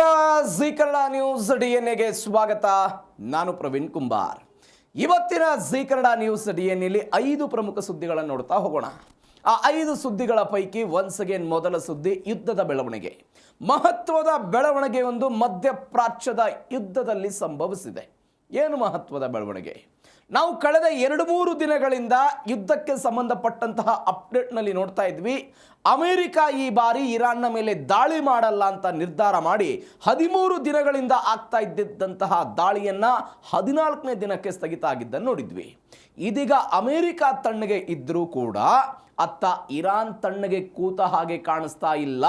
ನಮಸ್ಕಾರ. Ji Kannada news DNA ಸ್ವಾಗತ. ನಾನು ಪ್ರವೀಣ್ ಕುಂಬಾರ್. ಇವತ್ತಿನ ಜೀ ಕನ್ನಡ ನ್ಯೂಸ್ DNA 5 ಪ್ರಮುಖ ಸುದ್ದಿಗಳನ್ನು ನೋಡ್ತಾ ಹೋಗೋಣ. ಆ 5 ಸುದ್ದಿಗಳ ಪೈಕಿ ಒನ್ಸ್ ಅಗೇನ್ ಮೊದಲ ಸುದ್ದಿ ಯುದ್ಧದ ಬೆಳವಣಿಗೆ. ಮಹತ್ವದ ಬೆಳವಣಿಗೆ ಒಂದು ಮಧ್ಯಪ್ರಾಚ್ಯದ ಯುದ್ಧದಲ್ಲಿ ಸಂಭವಿಸಿದೆ. ಏನು ಮಹತ್ವದ ಬೆಳವಣಿಗೆ? ನಾವು ಕಳೆದ 2-3 ದಿನಗಳಿಂದ ಯುದ್ಧಕ್ಕೆ ಸಂಬಂಧಪಟ್ಟಂತಹ ಅಪ್ಡೇಟ್ನಲ್ಲಿ ನೋಡ್ತಾ ಇದ್ವಿ. ಅಮೆರಿಕ ಈ ಬಾರಿ ಇರಾನ್ನ ಮೇಲೆ ದಾಳಿ ಮಾಡಲ್ಲ ಅಂತ ನಿರ್ಧಾರ ಮಾಡಿ 13 ದಿನಗಳಿಂದ ಆಗ್ತಾ ಇದ್ದಂತಹ ದಾಳಿಯನ್ನು 14ನೇ ದಿನಕ್ಕೆ ಸ್ಥಗಿತ ಆಗಿದ್ದನ್ನು ನೋಡಿದ್ವಿ. ಇದೀಗ ಅಮೆರಿಕ ತಣ್ಣಗೆ ಇದ್ದರೂ ಕೂಡ ಅತ್ತ ಇರಾನ್ ತಣ್ಣಗೆ ಕೂತ ಹಾಗೆ ಕಾಣಿಸ್ತಾ ಇಲ್ಲ.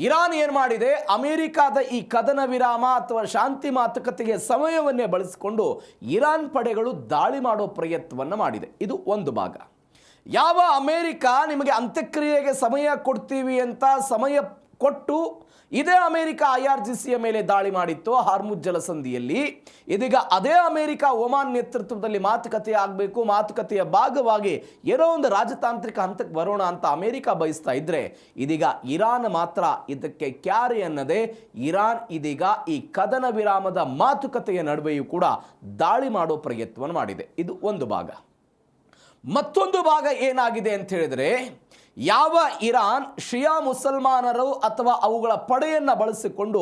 ಇರಾನ್ ಏನು ಮಾಡಿದೆ? ಅಮೆರಿಕಾದ ಈ ಕದನ ವಿರಾಮ ಅಥವಾ ಶಾಂತಿ ಮಾತುಕತೆಗೆ ಸಮಯವನ್ನೇ ಬಳಸಿಕೊಂಡು ಇರಾನ್ ಪಡೆಗಳು ದಾಳಿ ಮಾಡೋ ಪ್ರಯತ್ನವನ್ನು ಮಾಡಿದೆ. ಇದು ಒಂದು ಭಾಗ. ಯಾವ ಅಮೆರಿಕ ನಿಮಗೆ ಅಂತ್ಯಕ್ರಿಯೆಗೆ ಸಮಯ ಕೊಡ್ತೀವಿ ಅಂತ ಸಮಯ ಕೊಟ್ಟು ಇದೇ ಅಮೆರಿಕ IRGCಯ ಮೇಲೆ ದಾಳಿ ಮಾಡಿತ್ತು ಹಾರ್ಮುಜ್ ಜಲಸಂಧಿಯಲ್ಲಿ. ಇದೀಗ ಅದೇ ಅಮೆರಿಕ ಒಮಾನ್ ನೇತೃತ್ವದಲ್ಲಿ ಮಾತುಕತೆ ಆಗಬೇಕು, ಮಾತುಕತೆಯ ಭಾಗವಾಗಿ ಏನೋ ಒಂದು ರಾಜತಾಂತ್ರಿಕ ಹಂತಕ್ಕೆ ಬರೋಣ ಅಂತ ಅಮೆರಿಕ ಬಯಸ್ತಾ ಇದ್ರೆ, ಇದೀಗ ಇರಾನ್ ಮಾತ್ರ ಇದಕ್ಕೆ ಕ್ಯಾರೆ ಅನ್ನದೇ ಇರಾನ್ ಇದೀಗ ಈ ಕದನ ವಿರಾಮದ ಮಾತುಕತೆಯ ನಡುವೆಯೂ ಕೂಡ ದಾಳಿ ಮಾಡೋ ಪ್ರಯತ್ನವನ್ನು ಮಾಡಿದೆ. ಇದು ಒಂದು ಭಾಗ. ಮತ್ತೊಂದು ಭಾಗ ಏನಾಗಿದೆ ಅಂತ ಹೇಳಿದರೆ, ಯಾವ ಇರಾನ್ ಶಿಯಾ ಮುಸಲ್ಮಾನರು ಅಥವಾ ಅವುಗಳ ಪಡೆಯನ್ನು ಬಳಸಿಕೊಂಡು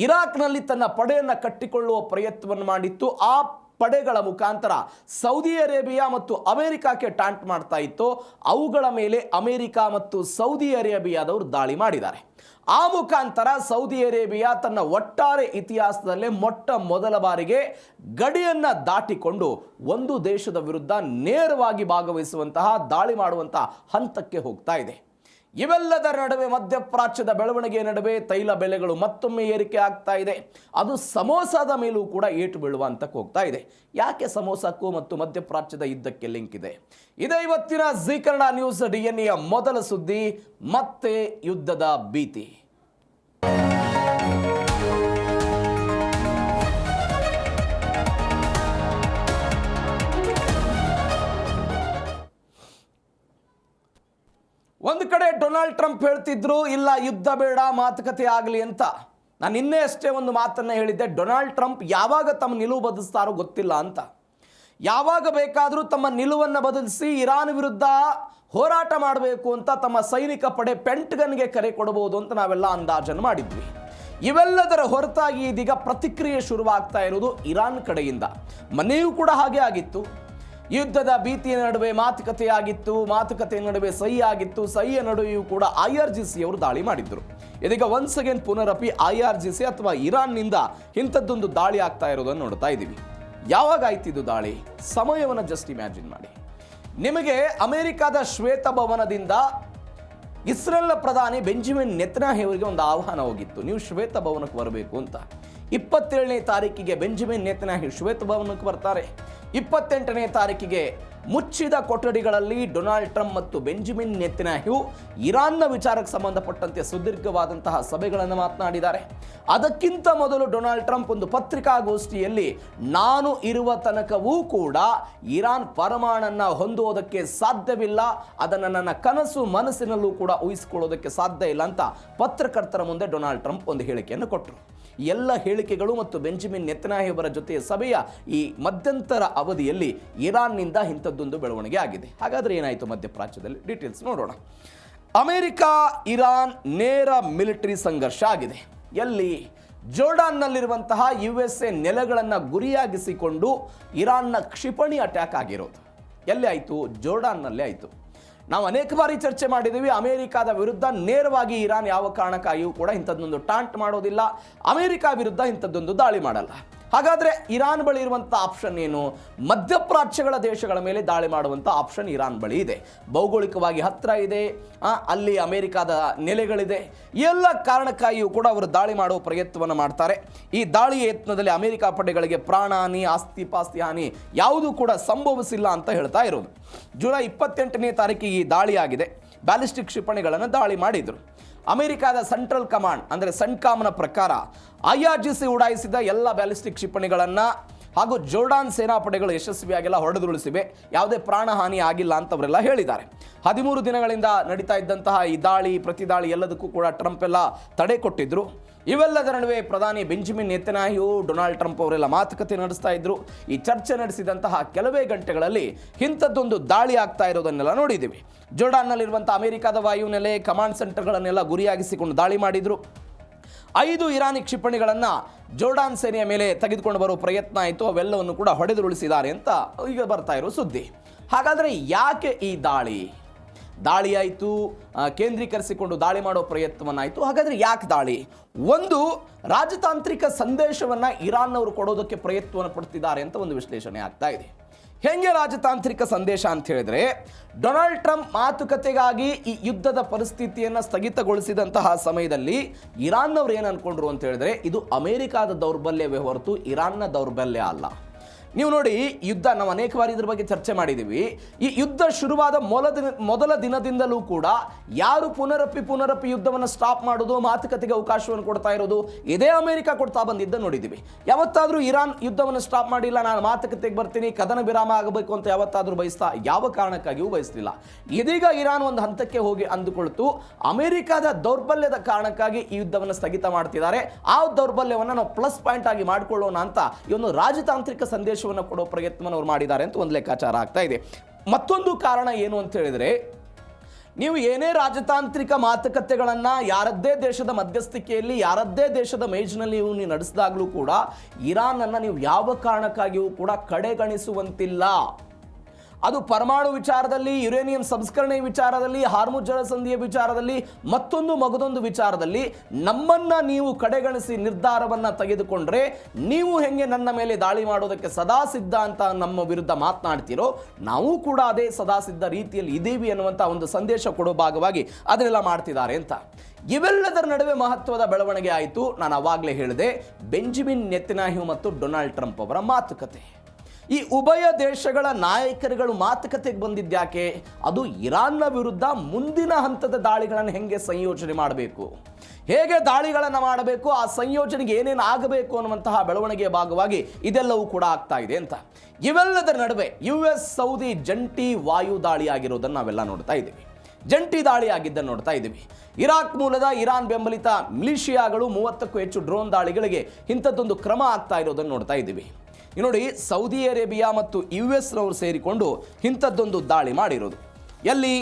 ಇರಾಕ್ನಲ್ಲಿ ತನ್ನ ಪಡೆಯನ್ನು ಕಟ್ಟಿಕೊಳ್ಳುವ ಪ್ರಯತ್ನವನ್ನು ಮಾಡಿತ್ತು, ಆ ಪಡೆಗಳ ಮುಖಾಂತರ ಸೌದಿ ಅರೇಬಿಯಾ ಮತ್ತು ಅಮೆರಿಕಕ್ಕೆ ಟಾಂಟ್ ಮಾಡ್ತಾ ಇತ್ತು, ಅವುಗಳ ಮೇಲೆ ಅಮೆರಿಕ ಮತ್ತು ಸೌದಿ ಅರೇಬಿಯಾದವರು ದಾಳಿ ಮಾಡಿದ್ದಾರೆ. ಆ ಮುಖಾಂತರ ಸೌದಿ ಅರೇಬಿಯಾ ತನ್ನ ಒಟ್ಟಾರೆ ಇತಿಹಾಸದಲ್ಲೇ ಮೊಟ್ಟ ಮೊದಲ ಬಾರಿಗೆ ಗಡಿಯನ್ನು ದಾಟಿಕೊಂಡು ಒಂದು ದೇಶದ ವಿರುದ್ಧ ನೇರವಾಗಿ ಭಾಗವಹಿಸುವಂತಹ ದಾಳಿ ಮಾಡುವಂತಹ ಹಂತಕ್ಕೆ ಹೋಗ್ತಾ ಇದೆ. ಇವೆಲ್ಲದರ ನಡುವೆ ಮಧ್ಯಪ್ರಾಚ್ಯದ ಬೆಳವಣಿಗೆಯ ನಡುವೆ ತೈಲ ಬೆಲೆಗಳು ಮತ್ತೊಮ್ಮೆ ಏರಿಕೆ ಆಗ್ತಾ ಇದೆ. ಅದು ಸಮೋಸಾದ ಮೇಲೂ ಕೂಡ ಏಟು ಬೀಳುವ ಹಂತಕ್ಕೆ ಹೋಗ್ತಾ ಇದೆ. ಯಾಕೆ ಸಮೋಸಕ್ಕೂ ಮತ್ತು ಮಧ್ಯಪ್ರಾಚ್ಯದ ಯುದ್ಧಕ್ಕೆ ಲಿಂಕ್ ಇದೆ? ಇದೇ ಇವತ್ತಿನ ಜೀ ಕನ್ನಡ ನ್ಯೂಸ್ DNA ಮೊದಲ ಸುದ್ದಿ. ಮತ್ತೆ ಯುದ್ಧದ ಭೀತಿ. ಒಂದು ಕಡೆ ಡೊನಾಲ್ಡ್ ಟ್ರಂಪ್ ಹೇಳ್ತಿದ್ರು, ಇಲ್ಲ ಯುದ್ಧ ಬೇಡ, ಮಾತುಕತೆ ಆಗಲಿ ಅಂತ. ನಾನು ನಿನ್ನೆ ಅಷ್ಟೇ ಒಂದು ಮಾತನ್ನು ಹೇಳಿದ್ದೆ, ಡೊನಾಲ್ಡ್ ಟ್ರಂಪ್ ಯಾವಾಗ ತಮ್ಮ ನಿಲುವು ಬದಲಿಸ್ತಾರೋ ಗೊತ್ತಿಲ್ಲ ಅಂತ. ಯಾವಾಗ ಬೇಕಾದರೂ ತಮ್ಮ ನಿಲುವನ್ನು ಬದಲಿಸಿ ಇರಾನ್ ವಿರುದ್ಧ ಹೋರಾಟ ಮಾಡಬೇಕು ಅಂತ ತಮ್ಮ ಸೈನಿಕ ಪಡೆ ಪೆಂಟಗನ್ಗೆ ಕರೆ ಕೊಡಬಹುದು ಅಂತ ನಾವೆಲ್ಲ ಅಂದಾಜನ್ನು ಮಾಡಿದ್ವಿ. ಇವೆಲ್ಲದರ ಹೊರತಾಗಿ ಇದೀಗ ಪ್ರತಿಕ್ರಿಯೆ ಶುರುವಾಗ್ತಾ ಇರೋದು ಇರಾನ್ ಕಡೆಯಿಂದ. ಮನೆಯೂ ಕೂಡ ಹಾಗೆ ಆಗಿತ್ತು. ಯುದ್ಧದ ಭೀತಿಯ ನಡುವೆ ಮಾತುಕತೆಯಾಗಿತ್ತು, ಮಾತುಕತೆಯ ನಡುವೆ ಸಹಿ ಆಗಿತ್ತು, ಸಹಿಯ ನಡುವೆಯೂ ಕೂಡ IRGC ಅವರು ದಾಳಿ ಮಾಡಿದ್ರು. ಇದೀಗ ಒನ್ಸ್ ಅಗೇನ್ ಪುನರಪಿ IRGC ಅಥವಾ ಇರಾನ್ನಿಂದ ಇಂಥದ್ದೊಂದು ದಾಳಿ ಆಗ್ತಾ ಇರೋದನ್ನು ನೋಡ್ತಾ ಇದ್ದೀವಿ. ಯಾವಾಗ ಆಯ್ತಿದ್ದು ದಾಳಿ? ಸಮಯವನ್ನು ಜಸ್ಟ್ ಇಮ್ಯಾಜಿನ್ ಮಾಡಿ. ನಿಮಗೆ ಅಮೆರಿಕದ ಶ್ವೇತಭವನದಿಂದ ಇಸ್ರೇಲ್ನ ಪ್ರಧಾನಿ ಬೆಂಜಮಿನ್ ನೆತನ್ಯಾಹು ಅವರಿಗೆ ಒಂದು ಆಹ್ವಾನ ಹೋಗಿತ್ತು, ನೀವು ಶ್ವೇತಭವನಕ್ಕೆ ಬರಬೇಕು ಅಂತ. 27ನೇ ತಾರೀಕಿಗೆ ಬೆಂಜಮಿನ್ ನೆತನ್ಯಾಹು ಶ್ವೇತಭವನಕ್ಕೆ ಬರ್ತಾರೆ. 28ನೇ ತಾರೀಕಿಗೆ ಮುಚ್ಚಿದ ಕೊಠಡಿಗಳಲ್ಲಿ ಡೊನಾಲ್ಡ್ ಟ್ರಂಪ್ ಮತ್ತು ಬೆಂಜಮಿನ್ ನೆತನ್ಯಾಹು ಇರಾನ್ನ ವಿಚಾರಕ್ಕೆ ಸಂಬಂಧಪಟ್ಟಂತೆ ಸುದೀರ್ಘವಾದಂತಹ ಸಭೆಗಳನ್ನು ಮಾತನಾಡಿದ್ದಾರೆ. ಅದಕ್ಕಿಂತ ಮೊದಲು ಡೊನಾಲ್ಡ್ ಟ್ರಂಪ್ ಒಂದು ಪತ್ರಿಕಾಗೋಷ್ಠಿಯಲ್ಲಿ, ನಾನು ಇರುವ ತನಕವೂ ಕೂಡ ಇರಾನ್ ಪರಮಾಣನ್ನು ಹೊಂದುವುದಕ್ಕೆ ಸಾಧ್ಯವಿಲ್ಲ, ಅದನ್ನು ನನ್ನ ಕನಸು ಮನಸ್ಸಿನಲ್ಲೂ ಕೂಡ ಊಹಿಸಿಕೊಳ್ಳೋದಕ್ಕೆ ಸಾಧ್ಯ ಇಲ್ಲ ಅಂತ ಪತ್ರಕರ್ತರ ಮುಂದೆ ಡೊನಾಲ್ಡ್ ಟ್ರಂಪ್ ಒಂದು ಹೇಳಿಕೆಯನ್ನು ಕೊಟ್ಟರು. ಎಲ್ಲ ಹೇಳಿಕೆಗಳು ಮತ್ತು ಬೆಂಜಮಿನ್ ನೆತನ್ಯಾಹು ಅವರ ಜೊತೆ ಸಭೆಯ ಈ ಮಧ್ಯಂತರ ಅವಧಿಯಲ್ಲಿ ಇರಾನ್ನಿಂದ ಇಂಥದ್ದೊಂದು ಬೆಳವಣಿಗೆ ಆಗಿದೆ. ಹಾಗಾದರೆ ಏನಾಯಿತು ಮಧ್ಯಪ್ರಾಚ್ಯದಲ್ಲಿ? ಡೀಟೇಲ್ಸ್ ನೋಡೋಣ. ಅಮೆರಿಕ ಇರಾನ್ ನೇರ ಮಿಲಿಟರಿ ಸಂಘರ್ಷ ಆಗಿದೆ. ಎಲ್ಲಿ? ಜೋರ್ಡಾನ್ನಲ್ಲಿರುವಂತಹ USA ನೆಲೆಗಳನ್ನು ಗುರಿಯಾಗಿಸಿಕೊಂಡು ಇರಾನ್ನ ಕ್ಷಿಪಣಿ ಅಟ್ಯಾಕ್ ಆಗಿರೋದು. ಎಲ್ಲಿ ಆಯಿತು? ಜೋರ್ಡಾನ್ನಲ್ಲೇ ಆಯಿತು. ನಾವು ಅನೇಕ ಬಾರಿ ಚರ್ಚೆ ಮಾಡಿದ್ದೀವಿ, ಅಮೆರಿಕದ ವಿರುದ್ಧ ನೇರವಾಗಿ ಇರಾನ್ ಯಾವ ಕಾರಣಕ್ಕಾಗಿಯೂ ಕೂಡ ಇಂಥದ್ದೊಂದು ಟಾಂಟ್ ಮಾಡೋದಿಲ್ಲ, ಅಮೆರಿಕ ವಿರುದ್ಧ ಇಂಥದ್ದೊಂದು ದಾಳಿ ಮಾಡಲ್ಲ. ಹಾಗಾದರೆ ಇರಾನ್ ಬಳಿ ಇರುವಂಥ ಆಪ್ಷನ್ ಏನು? ಮಧ್ಯಪ್ರಾಚ್ಯಗಳ ದೇಶಗಳ ಮೇಲೆ ದಾಳಿ ಮಾಡುವಂಥ ಆಪ್ಷನ್ ಇರಾನ್ ಬಳಿ ಇದೆ. ಭೌಗೋಳಿಕವಾಗಿ ಹತ್ತಿರ ಇದೆ, ಅಲ್ಲಿ ಅಮೆರಿಕದ ನೆಲೆಗಳಿದೆ. ಎಲ್ಲ ಕಾರಣಕ್ಕಾಗಿಯೂ ಕೂಡ ಅವರು ದಾಳಿ ಮಾಡುವ ಪ್ರಯತ್ನವನ್ನು ಮಾಡ್ತಾರೆ. ಈ ದಾಳಿ ಯತ್ನದಲ್ಲಿ ಅಮೆರಿಕ ಪಡೆಗಳಿಗೆ ಪ್ರಾಣ ಹಾನಿ, ಆಸ್ತಿ ಪಾಸ್ತಿ ಹಾನಿ ಯಾವುದೂ ಕೂಡ ಸಂಭವಿಸಿಲ್ಲ ಅಂತ ಹೇಳ್ತಾ ಇರೋದು. ಜುಲೈ 28ನೇ ತಾರೀಕಿಗೆ ಈ ದಾಳಿ ಆಗಿದೆ. ಬ್ಯಾಲಿಸ್ಟಿಕ್ ಕ್ಷಿಪಣಿಗಳನ್ನು ದಾಳಿ ಮಾಡಿದರು. ಅಮೆರಿಕದ ಸೆಂಟ್ರಲ್ ಕಮಾಂಡ್ ಅಂದರೆ ಸೆಂಟ್ಕಾಮ್ನ ಪ್ರಕಾರ IRGC ಉಡಾಯಿಸಿದ ಎಲ್ಲ ಬ್ಯಾಲಿಸ್ಟಿಕ್ ಕ್ಷಿಪಣಿಗಳನ್ನು ಹಾಗೂ ಜೋರ್ಡಾನ್ ಸೇನಾಪಡೆಗಳು ಯಶಸ್ವಿಯಾಗೆಲ್ಲ ಹೊಡೆದುರುಳಿಸಿವೆ, ಯಾವುದೇ ಪ್ರಾಣಹಾನಿ ಆಗಿಲ್ಲ ಅಂತವರೆಲ್ಲ ಹೇಳಿದ್ದಾರೆ. 13 ದಿನಗಳಿಂದ ನಡೀತಾ ಇದ್ದಂತಹ ಈ ದಾಳಿ ಪ್ರತಿದಾಳಿ ಎಲ್ಲದಕ್ಕೂ ಕೂಡ ಟ್ರಂಪ್ ಎಲ್ಲ ತಡೆ ಕೊಟ್ಟಿದ್ರು. ಇವೆಲ್ಲದರ ನಡುವೆ ಪ್ರಧಾನಿ ಬೆಂಜಮಿನ್ ನೆತನ್ಯಾಹು ಡೊನಾಲ್ಡ್ ಟ್ರಂಪ್ ಅವರೆಲ್ಲ ಮಾತುಕತೆ ನಡೆಸ್ತಾ ಇದ್ರು. ಈ ಚರ್ಚೆ ನಡೆಸಿದಂತಹ ಕೆಲವೇ ಗಂಟೆಗಳಲ್ಲಿ ಇಂಥದ್ದೊಂದು ದಾಳಿ ಆಗ್ತಾ ಇರೋದನ್ನೆಲ್ಲ ನೋಡಿದ್ದೀವಿ. ಜೋರ್ಡಾನ್ನಲ್ಲಿರುವಂಥ ಅಮೆರಿಕದ ವಾಯುನೆಲೆ ಕಮಾಂಡ್ ಸೆಂಟರ್ಗಳನ್ನೆಲ್ಲ ಗುರಿಯಾಗಿಸಿಕೊಂಡು ದಾಳಿ ಮಾಡಿದ್ರು. 5 ಇರಾನಿ ಕ್ಷಿಪಣಿಗಳನ್ನು ಜೋರ್ಡಾನ್ ಸೇನೆಯ ಮೇಲೆ ತೆಗೆದುಕೊಂಡು ಬರೋ ಪ್ರಯತ್ನ ಆಯಿತು. ಅವೆಲ್ಲವನ್ನು ಕೂಡ ಹೊಡೆದುರುಳಿಸಿದ್ದಾರೆ ಅಂತ ಈಗ ಬರ್ತಾ ಇರೋ ಸುದ್ದಿ. ಹಾಗಾದರೆ ಯಾಕೆ ಈ ದಾಳಿ ಆಯಿತು, ಕೇಂದ್ರೀಕರಿಸಿಕೊಂಡು ದಾಳಿ ಮಾಡೋ ಪ್ರಯತ್ನವನ್ನಾಯಿತು. ಹಾಗಾದರೆ ಯಾಕೆ ದಾಳಿ? ಒಂದು ರಾಜತಾಂತ್ರಿಕ ಸಂದೇಶವನ್ನು ಇರಾನ್ನವರು ಕೊಡೋದಕ್ಕೆ ಪ್ರಯತ್ನವನ್ನು ಪಡ್ತಿದ್ದಾರೆ ಅಂತ ಒಂದು ವಿಶ್ಲೇಷಣೆ ಆಗ್ತಾ ಇದೆ. ಹೆಂಗೆ ರಾಜತಾಂತ್ರಿಕ ಸಂದೇಶ ಅಂತ ಹೇಳಿದ್ರೆ, ಡೊನಾಲ್ಡ್ ಟ್ರಂಪ್ ಮಾತುಕತೆಗಾಗಿ ಈ ಯುದ್ಧದ ಪರಿಸ್ಥಿತಿಯನ್ನು ಸ್ಥಗಿತಗೊಳಿಸಿದಂತಹ ಸಮಯದಲ್ಲಿ ಇರಾನ್ನವ್ರು ಏನು ಅನ್ಕೊಂಡ್ರು ಅಂತ ಹೇಳಿದ್ರೆ, ಇದು ಅಮೆರಿಕಾದ ದೌರ್ಬಲ್ಯವೇ ಹೊರತು ಇರಾನ್ನ ದೌರ್ಬಲ್ಯ ಅಲ್ಲ. ನೀವು ನೋಡಿ, ಯುದ್ಧ ನಾವು ಅನೇಕ ಬಾರಿ ಇದ್ರ ಬಗ್ಗೆ ಚರ್ಚೆ ಮಾಡಿದ್ದೀವಿ. ಈ ಯುದ್ಧ ಶುರುವಾದ ಮೊದಲ ದಿನದಿಂದಲೂ ಕೂಡ ಯಾರು ಪುನರಪಿ ಯುದ್ಧವನ್ನು ಸ್ಟಾಪ್ ಮಾಡೋದು, ಮಾತುಕತೆಗೆ ಅವಕಾಶವನ್ನು ಕೊಡ್ತಾ ಇರೋದು ಇದೇ ಅಮೆರಿಕ ಕೊಡ್ತಾ ಬಂದಿದ್ದ ನೋಡಿದ್ದೀವಿ. ಯಾವತ್ತಾದರೂ ಇರಾನ್ ಯುದ್ಧವನ್ನು ಸ್ಟಾಪ್ ಮಾಡಿಲ್ಲ, ನಾನು ಮಾತುಕತೆಗೆ ಬರ್ತೀನಿ, ಕದನ ವಿರಾಮ ಆಗಬೇಕು ಅಂತ ಯಾವತ್ತಾದರೂ ಬಯಸ್ತಾ? ಯಾವ ಕಾರಣಕ್ಕಾಗಿಯೂ ಬಯಸಲಿಲ್ಲ. ಇದೀಗ ಇರಾನ್ ಒಂದು ಹಂತಕ್ಕೆ ಹೋಗಿ ಅಂದುಕೊಳ್ತು ಅಮೆರಿಕದ ದೌರ್ಬಲ್ಯದ ಕಾರಣಕ್ಕಾಗಿ ಈ ಯುದ್ಧವನ್ನು ಸ್ಥಗಿತ ಮಾಡ್ತಿದ್ದಾರೆ, ಆ ದೌರ್ಬಲ್ಯವನ್ನು ನಾವು ಪ್ಲಸ್ ಪಾಯಿಂಟ್ ಆಗಿ ಮಾಡಿಕೊಳ್ಳೋಣ ಅಂತ ಈ ಒಂದು ರಾಜತಾಂತ್ರಿಕ ಸಂದೇಶ ಕೊಡೋ ಪ್ರಯತ್ನವನ್ನು ಅವರು ಮಾಡಿದ್ದಾರೆ ಅಂತ ಒಂದು ಲೆಕ್ಕಾಚಾರ ಆಗ್ತಾ ಇದೆ. ಮತ್ತೊಂದು ಕಾರಣ ಏನು ಅಂತ ಹೇಳಿದ್ರೆ, ನೀವು ಏನೇ ರಾಜತಾಂತ್ರಿಕ ಮಾತುಕತೆಗಳನ್ನು ಯಾರದ್ದೇ ದೇಶದ ಮಧ್ಯಸ್ಥಿಕೆಯಲ್ಲಿ ಯಾರದ್ದೇ ದೇಶದ ಮೇಜಿನಲ್ಲಿ ನೀವು ನಡೆಸಿದಾಗಲೂ ಕೂಡ ಇರಾನ್ ಅನ್ನು ನೀವು ಯಾವ ಕಾರಣಕ್ಕಾಗಿಯೂ ಕೂಡ ಕಡೆಗಣಿಸುವಂತಿಲ್ಲ. ಅದು ಪರಮಾಣು ವಿಚಾರದಲ್ಲಿ, ಯುರೇನಿಯಂ ಸಂಸ್ಕರಣೆ ವಿಚಾರದಲ್ಲಿ, ಹಾರ್ಮುಜ್ ಜಲಸಂಧಿಯ ವಿಚಾರದಲ್ಲಿ, ಮಗದೊಂದು ವಿಚಾರದಲ್ಲಿ ನಮ್ಮನ್ನ ನೀವು ಕಡೆಗಣಿಸಿ ನಿರ್ಧಾರವನ್ನು ತೆಗೆದುಕೊಂಡ್ರೆ ನೀವು ಹೆಂಗೆ ನನ್ನ ಮೇಲೆ ದಾಳಿ ಮಾಡೋದಕ್ಕೆ ಸದಾ ಸಿದ್ಧ ಅಂತ ನಮ್ಮ ವಿರುದ್ಧ ಮಾತನಾಡ್ತೀರೋ, ನಾವು ಕೂಡ ಅದೇ ಸದಾ ಸಿದ್ಧ ರೀತಿಯಲ್ಲಿ ಇದ್ದೀವಿ ಅನ್ನುವಂಥ ಒಂದು ಸಂದೇಶ ಕೊಡೋ ಭಾಗವಾಗಿ ಅದನ್ನೆಲ್ಲ ಮಾಡ್ತಿದ್ದಾರೆ ಅಂತ. ಇವೆಲ್ಲದರ ನಡುವೆ ಮಹತ್ವದ ಬೆಳವಣಿಗೆ ಆಯಿತು. ನಾನು ಆವಾಗಲೇ ಹೇಳಿದೆ, ಬೆಂಜಮಿನ್ ನೆತನ್ಯಾಹು ಮತ್ತು ಡೊನಾಲ್ಡ್ ಟ್ರಂಪ್ ಅವರ ಮಾತುಕತೆ. ಈ ಉಭಯ ದೇಶಗಳ ನಾಯಕರುಗಳು ಮಾತುಕತೆಗೆ ಬಂದಿದ್ಯಾಕೆ? ಅದು ಇರಾನ್ನ ವಿರುದ್ಧ ಮುಂದಿನ ಹಂತದ ದಾಳಿಗಳನ್ನು ಹೆಂಗೆ ಸಂಯೋಜನೆ ಮಾಡಬೇಕು, ಹೇಗೆ ದಾಳಿಗಳನ್ನು ಮಾಡಬೇಕು, ಆ ಸಂಯೋಜನೆಗೆ ಏನೇನು ಆಗಬೇಕು ಅನ್ನುವಂತಹ ಬೆಳವಣಿಗೆಯ ಭಾಗವಾಗಿ ಇದೆಲ್ಲವೂ ಕೂಡ ಆಗ್ತಾ ಇದೆ ಅಂತ. ಇವೆಲ್ಲದರ ನಡುವೆ US ಸೌದಿ ಜಂಟಿ ವಾಯು ದಾಳಿ ಆಗಿರೋದನ್ನು ನಾವೆಲ್ಲ ನೋಡ್ತಾ ಇದ್ದೀವಿ. ಜಂಟಿ ದಾಳಿ ಆಗಿದ್ದನ್ನು ನೋಡ್ತಾ ಇದ್ದೀವಿ. ಇರಾಕ್ ಮೂಲದ ಇರಾನ್ ಬೆಂಬಲಿತ ಮಿಲಿಷಿಯಾಗಳು 30ಕ್ಕೂ ಹೆಚ್ಚು ಡ್ರೋನ್ ದಾಳಿಗಳಿಗೆ ಇಂಥದ್ದೊಂದು ಕ್ರಮ ಆಗ್ತಾ ಇರೋದನ್ನು ನೋಡ್ತಾ ಇದ್ದೀವಿ. ನೋಡಿ, ಸೌದಿ ಅರೇಬಿಯಾ ಮತ್ತು US ರವರು ಸೇರಿಕೊಂಡು ಇಂಥದ್ದೊಂದು ದಾಳಿ ಮಾಡಿರೋದು. ಎಲ್ಲಿ?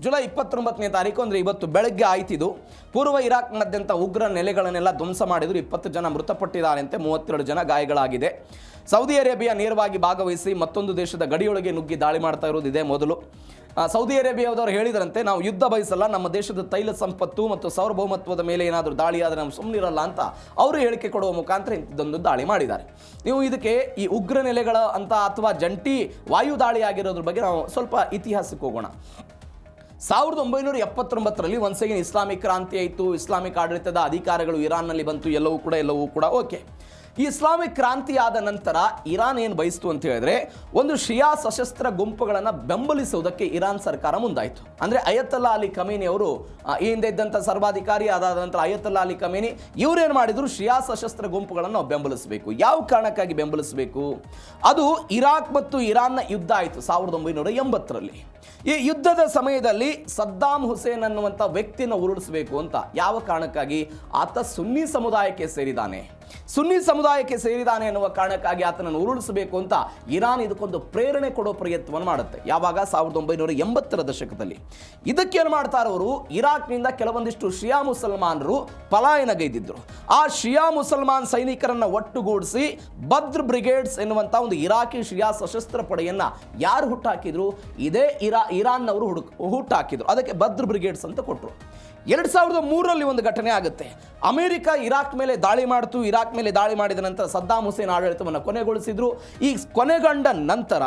ಜುಲೈ 29ನೇ ತಾರೀಕು, ಅಂದರೆ ಇವತ್ತು ಬೆಳಗ್ಗೆ ಆಯ್ತಿದ್ದು. ಪೂರ್ವ ಇರಾಕ್ನಾದ್ಯಂತ ಉಗ್ರ ನೆಲೆಗಳನ್ನೆಲ್ಲ ಧ್ವಂಸ ಮಾಡಿದ್ರು. 20 ಜನ ಮೃತಪಟ್ಟಿದ್ದಾರೆ ಅಂತೆ, 32 ಜನ ಗಾಯಗಳಾಗಿದೆ. ಸೌದಿ ಅರೇಬಿಯಾ ನೇರವಾಗಿ ಭಾಗವಹಿಸಿ ಮತ್ತೊಂದು ದೇಶದ ಗಡಿಯೊಳಗೆ ನುಗ್ಗಿ ದಾಳಿ ಮಾಡ್ತಾ ಇರೋದು ಇದೇ ಮೊದಲು. ಸೌದಿ ಅರೇಬಿಯಾದವರು ಹೇಳಿದ್ರಂತೆ, ನಾವು ಯುದ್ಧ ಬಯಸಲ್ಲ, ನಮ್ಮ ದೇಶದ ತೈಲ ಸಂಪತ್ತು ಮತ್ತು ಸಾರ್ವಭೌಮತ್ವದ ಮೇಲೆ ಏನಾದರೂ ದಾಳಿ ಆದರೆ ನಾವು ಸುಮ್ಮನಿರಲ್ಲ ಅಂತ ಅವರು ಹೇಳಿಕೆ ಕೊಡುವ ಮುಖಾಂತರ ಇಂಥದ್ದೊಂದು ದಾಳಿ ಮಾಡಿದ್ದಾರೆ. ನೀವು ಇದಕ್ಕೆ ಈ ಉಗ್ರ ನೆಲೆಗಳ ಅಂತ ಅಥವಾ ಜಂಟಿ ವಾಯು ದಾಳಿ ಆಗಿರೋದ್ರ ಬಗ್ಗೆ ನಾವು ಸ್ವಲ್ಪ ಇತಿಹಾಸಕ್ಕೆ ಹೋಗೋಣ. 1979ರಲ್ಲಿ ಒಂದ್ಸಲ ಇಸ್ಲಾಮಿಕ್ ಕ್ರಾಂತಿ ಆಯಿತು. ಇಸ್ಲಾಮಿಕ್ ಆಡಳಿತದ ಅಧಿಕಾರಗಳು ಇರಾನ್ನಲ್ಲಿ ಬಂತು. ಎಲ್ಲವೂ ಕೂಡ ಓಕೆ. ಈ ಇಸ್ಲಾಮಿಕ್ ಕ್ರಾಂತಿ ಆದ ನಂತರ ಇರಾನ್ ಏನು ಬಯಸ್ತು ಅಂತ ಹೇಳಿದ್ರೆ, ಒಂದು ಶಿಯಾ ಸಶಸ್ತ್ರ ಗುಂಪುಗಳನ್ನು ಬೆಂಬಲಿಸುವುದಕ್ಕೆ ಇರಾನ್ ಸರ್ಕಾರ ಮುಂದಾಯಿತು. ಅಂದರೆ ಅಯತಲ್ಲಾ ಅಲಿ ಖಮೇನಿ ಅವರು ಈ ಹಿಂದೆ ಇದ್ದಂಥ ಸರ್ವಾಧಿಕಾರಿ, ಅದಾದ ನಂತರ ಅಯತಲ್ಲಾ ಅಲಿ ಖಮೇನಿ ಇವರೇನು ಮಾಡಿದ್ರು, ಶಿಯಾ ಸಶಸ್ತ್ರ ಗುಂಪುಗಳನ್ನು ನಾವು ಬೆಂಬಲಿಸಬೇಕು. ಯಾವ ಕಾರಣಕ್ಕಾಗಿ ಬೆಂಬಲಿಸಬೇಕು? ಅದು ಇರಾಕ್ ಮತ್ತು ಇರಾನ್ನ ಯುದ್ಧ ಆಯಿತು 1980ರಲ್ಲಿ. ಈ ಯುದ್ಧದ ಸಮಯದಲ್ಲಿ ಸದ್ದಾಂ ಹುಸೇನ್ ಅನ್ನುವಂಥ ವ್ಯಕ್ತಿನ ಉರುಳಿಸಬೇಕು ಅಂತ. ಯಾವ ಕಾರಣಕ್ಕಾಗಿ? ಆತ ಸುನ್ನಿ ಸಮುದಾಯಕ್ಕೆ ಸೇರಿದಾನೆ ಅನ್ನುವ ಕಾರಣಕ್ಕಾಗಿ ಆತನನ್ನು ಉರುಳಿಸಬೇಕು ಅಂತ ಇರಾನ್ ಇದಕ್ಕೊಂದು ಪ್ರೇರಣೆ ಕೊಡೋ ಪ್ರಯತ್ನವನ್ನು ಮಾಡುತ್ತೆ. ಯಾವಾಗ? 1980ರ ದಶಕದಲ್ಲಿ. ಇದಕ್ಕೇನು ಮಾಡ್ತಾರೆ ಅವರು, ಇರಾಕ್ನಿಂದ ಕೆಲವೊಂದಿಷ್ಟು ಶಿಯಾ ಮುಸಲ್ಮಾನರು ಪಲಾಯನಗೈದಿದ್ರು. ಆ ಶಿಯಾ ಮುಸಲ್ಮಾನ್ ಸೈನಿಕರನ್ನು ಒಟ್ಟುಗೂಡಿಸಿ ಬದ್ರ್ ಬ್ರಿಗೇಡ್ಸ್ ಎನ್ನುವಂಥ ಒಂದು ಇರಾಕಿ ಶಿಯಾ ಸಶಸ್ತ್ರ ಪಡೆಯನ್ನ ಯಾರು ಹುಟ್ಟಾಕಿದ್ರು? ಇದೇ ಇರಾನ್ನವರು ಹುಟ್ಟಾಕಿದ್ರು. ಅದಕ್ಕೆ ಬದ್ರ್ ಬ್ರಿಗೇಡ್ಸ್ ಅಂತ ಕೊಟ್ಟರು. 2003ರಲ್ಲಿ ಒಂದು ಘಟನೆ ಆಗುತ್ತೆ. ಅಮೆರಿಕ ಇರಾಕ್ ಮೇಲೆ ದಾಳಿ ಮಾಡ್ತು. ಇರಾಕ್ ಮೇಲೆ ದಾಳಿ ಮಾಡಿದ ನಂತರ ಸದ್ದಾಂ ಹುಸೇನ್ ಆಡಳಿತವನ್ನು ಕೊನೆಗೊಳಿಸಿದ್ರು. ಈ ಕೊನೆಗೊಂಡ ನಂತರ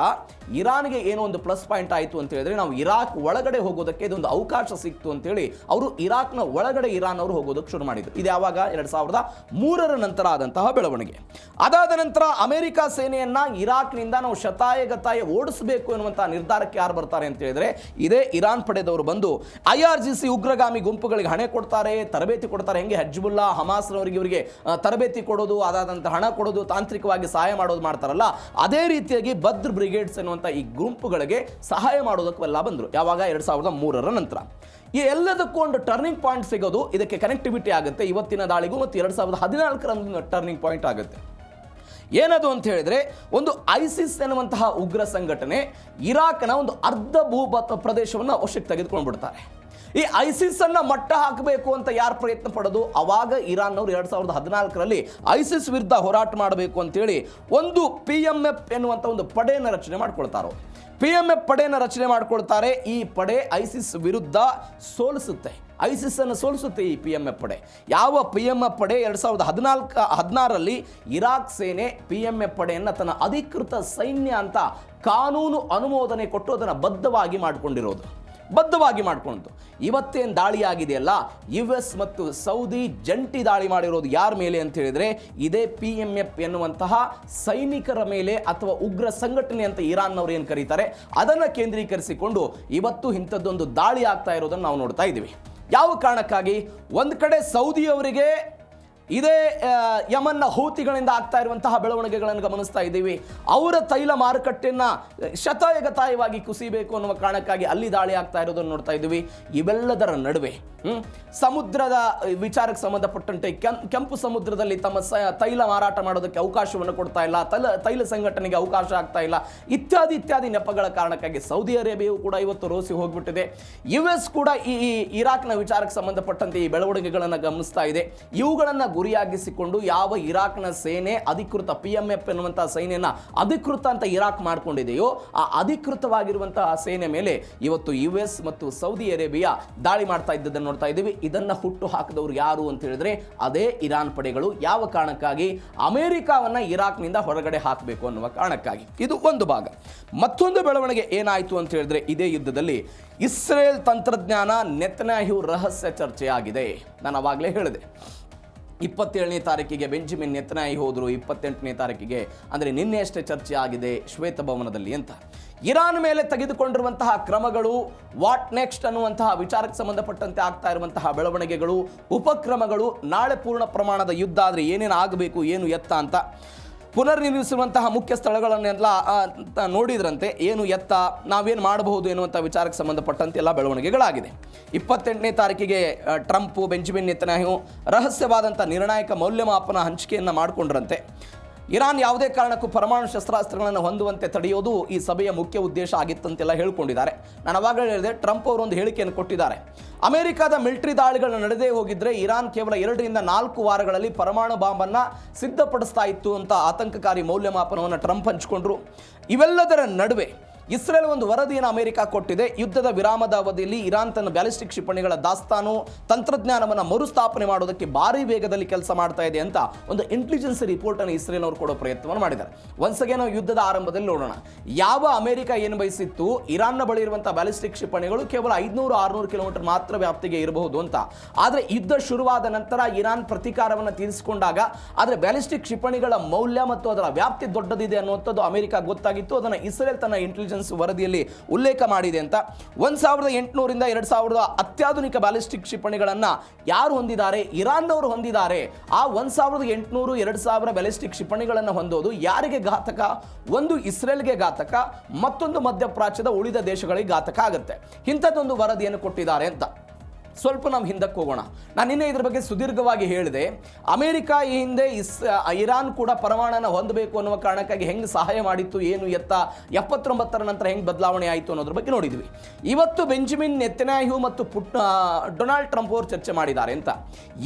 ಇರಾನ್ಗೆ ಏನೋ ಒಂದು ಪ್ಲಸ್ ಪಾಯಿಂಟ್ ಆಯಿತು ಅಂತ ಹೇಳಿದ್ರೆ, ನಾವು ಇರಾಕ್ ಒಳಗಡೆ ಹೋಗೋದಕ್ಕೆ ಇದೊಂದು ಅವಕಾಶ ಸಿಕ್ತು ಅಂತೇಳಿ ಅವರು ಇರಾಕ್ನ ಒಳಗಡೆ ಇರಾನ್ ಅವರು ಹೋಗೋದಕ್ಕೆ ಶುರು ಮಾಡಿದ್ರು. ಇದು ಯಾವಾಗ? 2003ರ ನಂತರ ಆದಂತಹ ಬೆಳವಣಿಗೆ. ಅದಾದ ನಂತರ ಅಮೆರಿಕ ಸೇನೆಯನ್ನ ಇರಾಕ್ನಿಂದ ನಾವು ಶತಾಯಗತಾಯ ಓಡಿಸಬೇಕು ಎನ್ನುವಂತಹ ನಿರ್ಧಾರಕ್ಕೆ ಯಾರು ಬರ್ತಾರೆ ಅಂತ ಹೇಳಿದ್ರೆ, ಇದೇ ಇರಾನ್ ಪಡೆದವರು ಬಂದು IRGC ಉಗ್ರಗಾಮಿ ಗುಂಪುಗಳ ಗುಂಪುಗಳಿಗೆ ಹಣೆ ಕೊಡ್ತಾರೆ, ತರಬೇತಿ ಕೊಡ್ತಾರೆ. ಹೆಂಗೆ ಹೆಜ್ಬುಲ್ಲಾ ಹಮಾಸ್ನವರಿಗೆ ಇವರಿಗೆ ತರಬೇತಿ ಕೊಡೋದು, ಅದಾದಂಥ ಹಣ ಕೊಡೋದು, ತಾಂತ್ರಿಕವಾಗಿ ಸಹಾಯ ಮಾಡೋದು ಮಾಡ್ತಾರಲ್ಲ, ಅದೇ ರೀತಿಯಾಗಿ ಬದ್ರ್ ಬ್ರಿಗೇಡ್ಸ್ ಎನ್ನುವಂಥ ಈ ಗುಂಪುಗಳಿಗೆ ಸಹಾಯ ಮಾಡೋದಕ್ಕೆಲ್ಲ ಬಂದರು. ಯಾವಾಗ 2003 ನಂತರ. ಈ ಎಲ್ಲದಕ್ಕೂ ಒಂದು ಟರ್ನಿಂಗ್ ಪಾಯಿಂಟ್ ಸಿಗೋದು, ಇದಕ್ಕೆ ಕನೆಕ್ಟಿವಿಟಿ ಆಗುತ್ತೆ ಇವತ್ತಿನ ದಾಳಿಗೂ ಮತ್ತು 2014 ಟರ್ನಿಂಗ್ ಪಾಯಿಂಟ್ ಆಗುತ್ತೆ. ಏನದು ಅಂತ ಹೇಳಿದ್ರೆ, ಒಂದು ಐಸಿಸ್ ಎನ್ನುವಂತಹ ಉಗ್ರ ಸಂಘಟನೆ ಇರಾಕ್ನ ಒಂದು ಅರ್ಧ ಪ್ರದೇಶವನ್ನು ವಶಕ್ಕೆ ತೆಗೆದುಕೊಂಡು ಬಿಡ್ತಾರೆ. ಈ ಐಸಿಸ್ ಅನ್ನ ಮಟ್ಟ ಹಾಕಬೇಕು ಅಂತ ಯಾರು ಪ್ರಯತ್ನ ಪಡೋದು, ಅವಾಗ ಇರಾನ್ನವರು 2014 ಐಸಿಸ್ ವಿರುದ್ಧ ಹೋರಾಟ ಮಾಡಬೇಕು ಅಂತೇಳಿ ಒಂದು PMF ಎನ್ನುವಂಥ ಒಂದು ಪಡೆಯನ್ನು ರಚನೆ ಮಾಡ್ಕೊಳ್ತಾರೆ. PMF ಪಡೆಯನ್ನು ರಚನೆ ಮಾಡ್ಕೊಳ್ತಾರೆ. ಈ ಪಡೆ ಐಸಿಸ್ ವಿರುದ್ಧ ಸೋಲಿಸುತ್ತೆ, ಐಸಿಸ್ ಅನ್ನು ಸೋಲಿಸುತ್ತೆ ಈ PMF ಪಡೆ. ಯಾವ PMF ಪಡೆ 2016 ಇರಾಕ್ ಸೇನೆ PMF ಪಡೆಯನ್ನು ತನ್ನ ಅಧಿಕೃತ ಸೈನ್ಯ ಅಂತ ಕಾನೂನು ಅನುಮೋದನೆ ಕೊಟ್ಟು ಅದನ್ನು ಬದ್ಧವಾಗಿ ಮಾಡಿಕೊಂಡು ಇವತ್ತೇನು ದಾಳಿ ಆಗಿದೆಯಲ್ಲ, US ಮತ್ತು ಸೌದಿ ಜಂಟಿ ದಾಳಿ ಮಾಡಿರೋದು ಯಾರ ಮೇಲೆ ಅಂತ ಹೇಳಿದ್ರೆ, ಇದೇ PMF ಎನ್ನುವಂತಹ ಸೈನಿಕರ ಮೇಲೆ ಅಥವಾ ಉಗ್ರ ಸಂಘಟನೆ ಅಂತ ಇರಾನ್ನವರು ಏನು ಕರೀತಾರೆ ಅದನ್ನು ಕೇಂದ್ರೀಕರಿಸಿಕೊಂಡು ಇವತ್ತು ಇಂಥದ್ದೊಂದು ದಾಳಿ ಆಗ್ತಾ ಇರೋದನ್ನು ನಾವು ನೋಡ್ತಾ ಇದ್ದೀವಿ. ಯಾವ ಕಾರಣಕ್ಕಾಗಿ? ಒಂದು ಕಡೆ ಸೌದಿಯವರಿಗೆ ಇದೇ ಯಮನ್ನ ಹೂತಿಗಳಿಂದ ಆಗ್ತಾ ಇರುವಂತಹ ಬೆಳವಣಿಗೆಗಳನ್ನು ಗಮನಿಸ್ತಾ ಇದ್ದೀವಿ. ಅವರ ತೈಲ ಮಾರುಕಟ್ಟೆಯನ್ನು ಶತಾಯಗತಾಯವಾಗಿ ಕುಸಿಬೇಕು ಅನ್ನುವ ಕಾರಣಕ್ಕಾಗಿ ಅಲ್ಲಿ ದಾಳಿ ಆಗ್ತಾ ಇರೋದನ್ನು ನೋಡ್ತಾ ಇದ್ದೀವಿ. ಇವೆಲ್ಲದರ ನಡುವೆ ಸಮುದ್ರದ ವಿಚಾರಕ್ಕೆ ಸಂಬಂಧಪಟ್ಟಂತೆ ಕೆಂಪು ಸಮುದ್ರದಲ್ಲಿ ತಮ್ಮ ತೈಲ ಮಾರಾಟ ಮಾಡೋದಕ್ಕೆ ಅವಕಾಶವನ್ನು ಕೊಡ್ತಾ ಇಲ್ಲ, ತೈಲ ಸಂಘಟನೆಗೆ ಅವಕಾಶ ಆಗ್ತಾ ಇಲ್ಲ, ಇತ್ಯಾದಿ ನೆಪಗಳ ಕಾರಣಕ್ಕಾಗಿ ಸೌದಿ ಅರೇಬಿಯಾವು ಕೂಡ ಇವತ್ತು ರೋಸಿ ಹೋಗ್ಬಿಟ್ಟಿದೆ. US ಕೂಡ ಈ ಇರಾಕ್ನ ವಿಚಾರಕ್ಕೆ ಸಂಬಂಧಪಟ್ಟಂತೆ ಈ ಬೆಳವಣಿಗೆಗಳನ್ನು ಗಮನಿಸ್ತಾ ಇದೆ. ಇವುಗಳನ್ನು ಗುರಿಯಾಗಿಸಿಕೊಂಡು ಯಾವ ಇರಾಕ್ನ ಸೇನೆ ಅಧಿಕೃತ PMF ಎನ್ನುವಂತಹ ಸೇನೆಯನ್ನ ಅಧಿಕೃತ ಅಂತ ಇರಾಕ್ ಮಾಡ್ಕೊಂಡಿದೆಯೋ, ಆ ಅಧಿಕೃತವಾಗಿರುವಂತಹ ಸೇನೆ ಮೇಲೆ ಇವತ್ತು US ಮತ್ತು ಸೌದಿ ಅರೇಬಿಯಾ ದಾಳಿ ಮಾಡ್ತಾ ಇದ್ದದನ್ನು ನೋಡ್ತಾ ಇದ್ದೀವಿ. ಇದನ್ನ ಹುಟ್ಟು ಹಾಕಿದವರು ಯಾರು ಅಂತ ಹೇಳಿದ್ರೆ ಅದೇ ಇರಾನ್ ಪಡೆಗಳು. ಯಾವ ಕಾರಣಕ್ಕಾಗಿ? ಅಮೆರಿಕವನ್ನ ಇರಾಕ್ನಿಂದ ಹೊರಗಡೆ ಹಾಕಬೇಕು ಅನ್ನುವ ಕಾರಣಕ್ಕಾಗಿ. ಇದು ಒಂದು ಭಾಗ. ಮತ್ತೊಂದು ಬೆಳವಣಿಗೆ ಏನಾಯಿತು ಅಂತ ಹೇಳಿದ್ರೆ, ಇದೇ ಯುದ್ಧದಲ್ಲಿ ಇಸ್ರೇಲ್ ತಂತ್ರಜ್ಞಾನ ನೆತನ್ಯಾಹು ರಹಸ್ಯ ಚರ್ಚೆ ಆಗಿದೆ. ನಾನು ಅವಾಗಲೇ ಹೇಳಿದೆ, 27ನೇ ತಾರೀಕಿಗೆ ಬೆಂಜಮಿನ್ ನೆತನ್ಯಾಹು ಹೋದರು, 28ನೇ ತಾರೀಕಿಗೆ ಅಂದರೆ ನಿನ್ನೆಯಷ್ಟೇ ಚರ್ಚೆ ಆಗಿದೆ ಶ್ವೇತಭವನದಲ್ಲಿ ಅಂತ. ಇರಾನ್ ಮೇಲೆ ತೆಗೆದುಕೊಂಡಿರುವಂತಹ ಕ್ರಮಗಳು, ವಾಟ್ ನೆಕ್ಸ್ಟ್ ಅನ್ನುವಂತಹ ವಿಚಾರಕ್ಕೆ ಸಂಬಂಧಪಟ್ಟಂತೆ ಆಗ್ತಾ ಇರುವಂತಹ ಬೆಳವಣಿಗೆಗಳು, ಉಪಕ್ರಮಗಳು, ನಾಳೆ ಪೂರ್ಣ ಪ್ರಮಾಣದ ಯುದ್ಧ ಆದರೆ ಏನೇನು ಆಗಬೇಕು, ಏನು ಎತ್ತ ಅಂತ ಪುನರ್ನಿರ್ಮಿಸುವಂತಹ ಮುಖ್ಯ ಸ್ಥಳಗಳನ್ನೆಲ್ಲ ನೋಡಿದ್ರಂತೆ. ಏನು ಎತ್ತ, ನಾವೇನು ಮಾಡಬಹುದು ಎನ್ನುವಂಥ ವಿಚಾರಕ್ಕೆ ಸಂಬಂಧಪಟ್ಟಂತೆ ಎಲ್ಲ ಬೆಳವಣಿಗೆಗಳಾಗಿದೆ. 28ನೇ ತಾರೀಕಿಗೆ ಟ್ರಂಪು ಬೆಂಜಮಿನ್ ನೆತನ್ಯಾಹು ರಹಸ್ಯವಾದಂಥ ನಿರ್ಣಾಯಕ ಮೌಲ್ಯಮಾಪನ ಹಂಚಿಕೆಯನ್ನು ಮಾಡಿಕೊಂಡ್ರಂತೆ. ಇರಾನ್ ಯಾವುದೇ ಕಾರಣಕ್ಕೂ ಪರಮಾಣು ಶಸ್ತ್ರಾಸ್ತ್ರಗಳನ್ನು ಹೊಂದುವಂತೆ ತಡೆಯೋದು ಈ ಸಭೆಯ ಮುಖ್ಯ ಉದ್ದೇಶ ಆಗಿತ್ತಂತೆಲ್ಲ ಹೇಳ್ಕೊಂಡಿದ್ದಾರೆ. ನಾನು ಅವಾಗ ಹೇಳಿದೆ, ಟ್ರಂಪ್ ಅವರು ಒಂದು ಹೇಳಿಕೆಯನ್ನು ಕೊಟ್ಟಿದ್ದಾರೆ. ಅಮೆರಿಕದ ಮಿಲಿಟರಿ ದಾಳಿಗಳು ನಡೆದೇ ಹೋಗಿದ್ರೆ ಇರಾನ್ ಕೇವಲ 2 ರಿಂದ 4 ವಾರಗಳಲ್ಲಿ ಪರಮಾಣು ಬಾಂಬನ್ನು ಸಿದ್ಧಪಡಿಸ್ತಾ ಇತ್ತು ಅಂತ ಆತಂಕಕಾರಿ ಮೌಲ್ಯಮಾಪನವನ್ನು ಟ್ರಂಪ್ ಹಂಚಿಕೊಂಡ್ರು. ಇವೆಲ್ಲದರ ನಡುವೆ ಇಸ್ರೇಲ್ ಒಂದು ವರದಿಯನ್ನು ಅಮೆರಿಕ ಕೊಟ್ಟಿದೆ. ಯುದ್ಧದ ವಿರಾಮದ ಅವಧಿಯಲ್ಲಿ ಇರಾನ್ ತನ್ನ ಬ್ಯಾಲಿಸ್ಟಿಕ್ ಕ್ಷಿಪಣಿಗಳ ದಾಸ್ತಾನು ತಂತ್ರಜ್ಞಾನವನ್ನು ಮರುಸ್ಥಾಪನೆ ಮಾಡೋದಕ್ಕೆ ಭಾರಿ ವೇಗದಲ್ಲಿ ಕೆಲಸ ಮಾಡ್ತಾ ಇದೆ ಅಂತ ಒಂದು ಇಂಟೆಲಿಜೆನ್ಸ್ ರಿಪೋರ್ಟ್ ಅನ್ನು ಇಸ್ರೇಲ್ ಅವರು ಕೊಡೋ ಪ್ರಯತ್ನವನ್ನು ಮಾಡಿದ್ದಾರೆ. ಒನ್ಸಗೆ ನಾವು ಯುದ್ಧದ ಆರಂಭದಲ್ಲಿ ನೋಡೋಣ, ಯಾವ ಅಮೆರಿಕ ಏನು ಬಯಸಿತ್ತು, ಇರಾನ್ನ ಬಳಿ ಇರುವಂತಹ ಬ್ಯಾಲಿಸ್ಟಿಕ್ ಕ್ಷಿಪಣಿಗಳು ಕೇವಲ 500-600 ಕಿಲೋಮೀಟರ್ ಮಾತ್ರ ವ್ಯಾಪ್ತಿಗೆ ಇರಬಹುದು ಅಂತ. ಆದರೆ ಯುದ್ಧ ಶುರುವಾದ ನಂತರ ಇರಾನ್ ಪ್ರತೀಕಾರವನ್ನು ತೀರಿಸಿಕೊಂಡಾಗ ಆದರೆ ಬ್ಯಾಲಿಸ್ಟಿಕ್ ಕ್ಷಿಪಣಿಗಳ ಮೌಲ್ಯ ಮತ್ತು ಅದರ ವ್ಯಾಪ್ತಿ ದೊಡ್ಡದಿದೆ ಅನ್ನುವಂಥದ್ದು ಅಮೆರಿಕ ಗೊತ್ತಾಗಿತ್ತು. ಅದನ್ನು ಇಸ್ರೇಲ್ ತನ್ನ ಇಂಟೆಲಿಜೆನ್ಸ್ ವರದಿಯಲ್ಲಿ ಉಲ್ಲೇಖ ಮಾಡಿದೆ ಅಂತ. 1800 ರಿಂದ 2000 ಅತ್ಯಾಧುನಿಕ ಬ್ಯಾಲಿಸ್ಟಿಕ್ ಕ್ಷಿಪಣಿಗಳನ್ನು ಯಾರು ಹೊಂದಿದ್ದಾರೆ? ಇರಾನ್ನವರು ಹೊಂದಿದ್ದಾರೆ. ಆ 1800, 2000 ಬ್ಯಾಲಿಸ್ಟಿಕ್ ಕ್ಷಿಪಣಿಗಳನ್ನು ಹೊಂದೋದು ಯಾರಿಗೆ ಘಾತಕ? ಒಂದು ಇಸ್ರೇಲ್ಗೆ ಘಾತಕ, ಮತ್ತೊಂದು ಮಧ್ಯಪ್ರಾಚ್ಯದ ಉಳಿದ ದೇಶಗಳಿಗೆ ಘಾತಕ ಆಗುತ್ತೆ. ಇಂಥದ್ದೊಂದು ವರದಿಯನ್ನು ಕೊಟ್ಟಿದ್ದಾರೆ ಅಂತ. ಸ್ವಲ್ಪ ನಾವು ಹಿಂದಕ್ಕೆ ಹೋಗೋಣ. ನಾನು ನಿನ್ನೆ ಇದ್ರ ಬಗ್ಗೆ ಸುದೀರ್ಘವಾಗಿ ಹೇಳಿದೆ. ಅಮೆರಿಕ ಈ ಹಿಂದೆ ಇರಾನ್ ಕೂಡ ಪರಮಾಣುವನ್ನು ಹೊಂದಬೇಕು ಅನ್ನುವ ಕಾರಣಕ್ಕಾಗಿ ಹೆಂಗೆ ಸಹಾಯ ಮಾಡಿತ್ತು, ಏನು ಎತ್ತ, 79 ನಂತರ ಹೆಂಗೆ ಬದಲಾವಣೆ ಆಯಿತು ಅನ್ನೋದ್ರ ಬಗ್ಗೆ ನೋಡಿದ್ವಿ. ಇವತ್ತು ಬೆಂಜಮಿನ್ ನೆತನ್ಯಾಹು ಮತ್ತು ಡೊನಾಲ್ಡ್ ಟ್ರಂಪ್ ಅವರು ಚರ್ಚೆ ಮಾಡಿದ್ದಾರೆ ಅಂತ.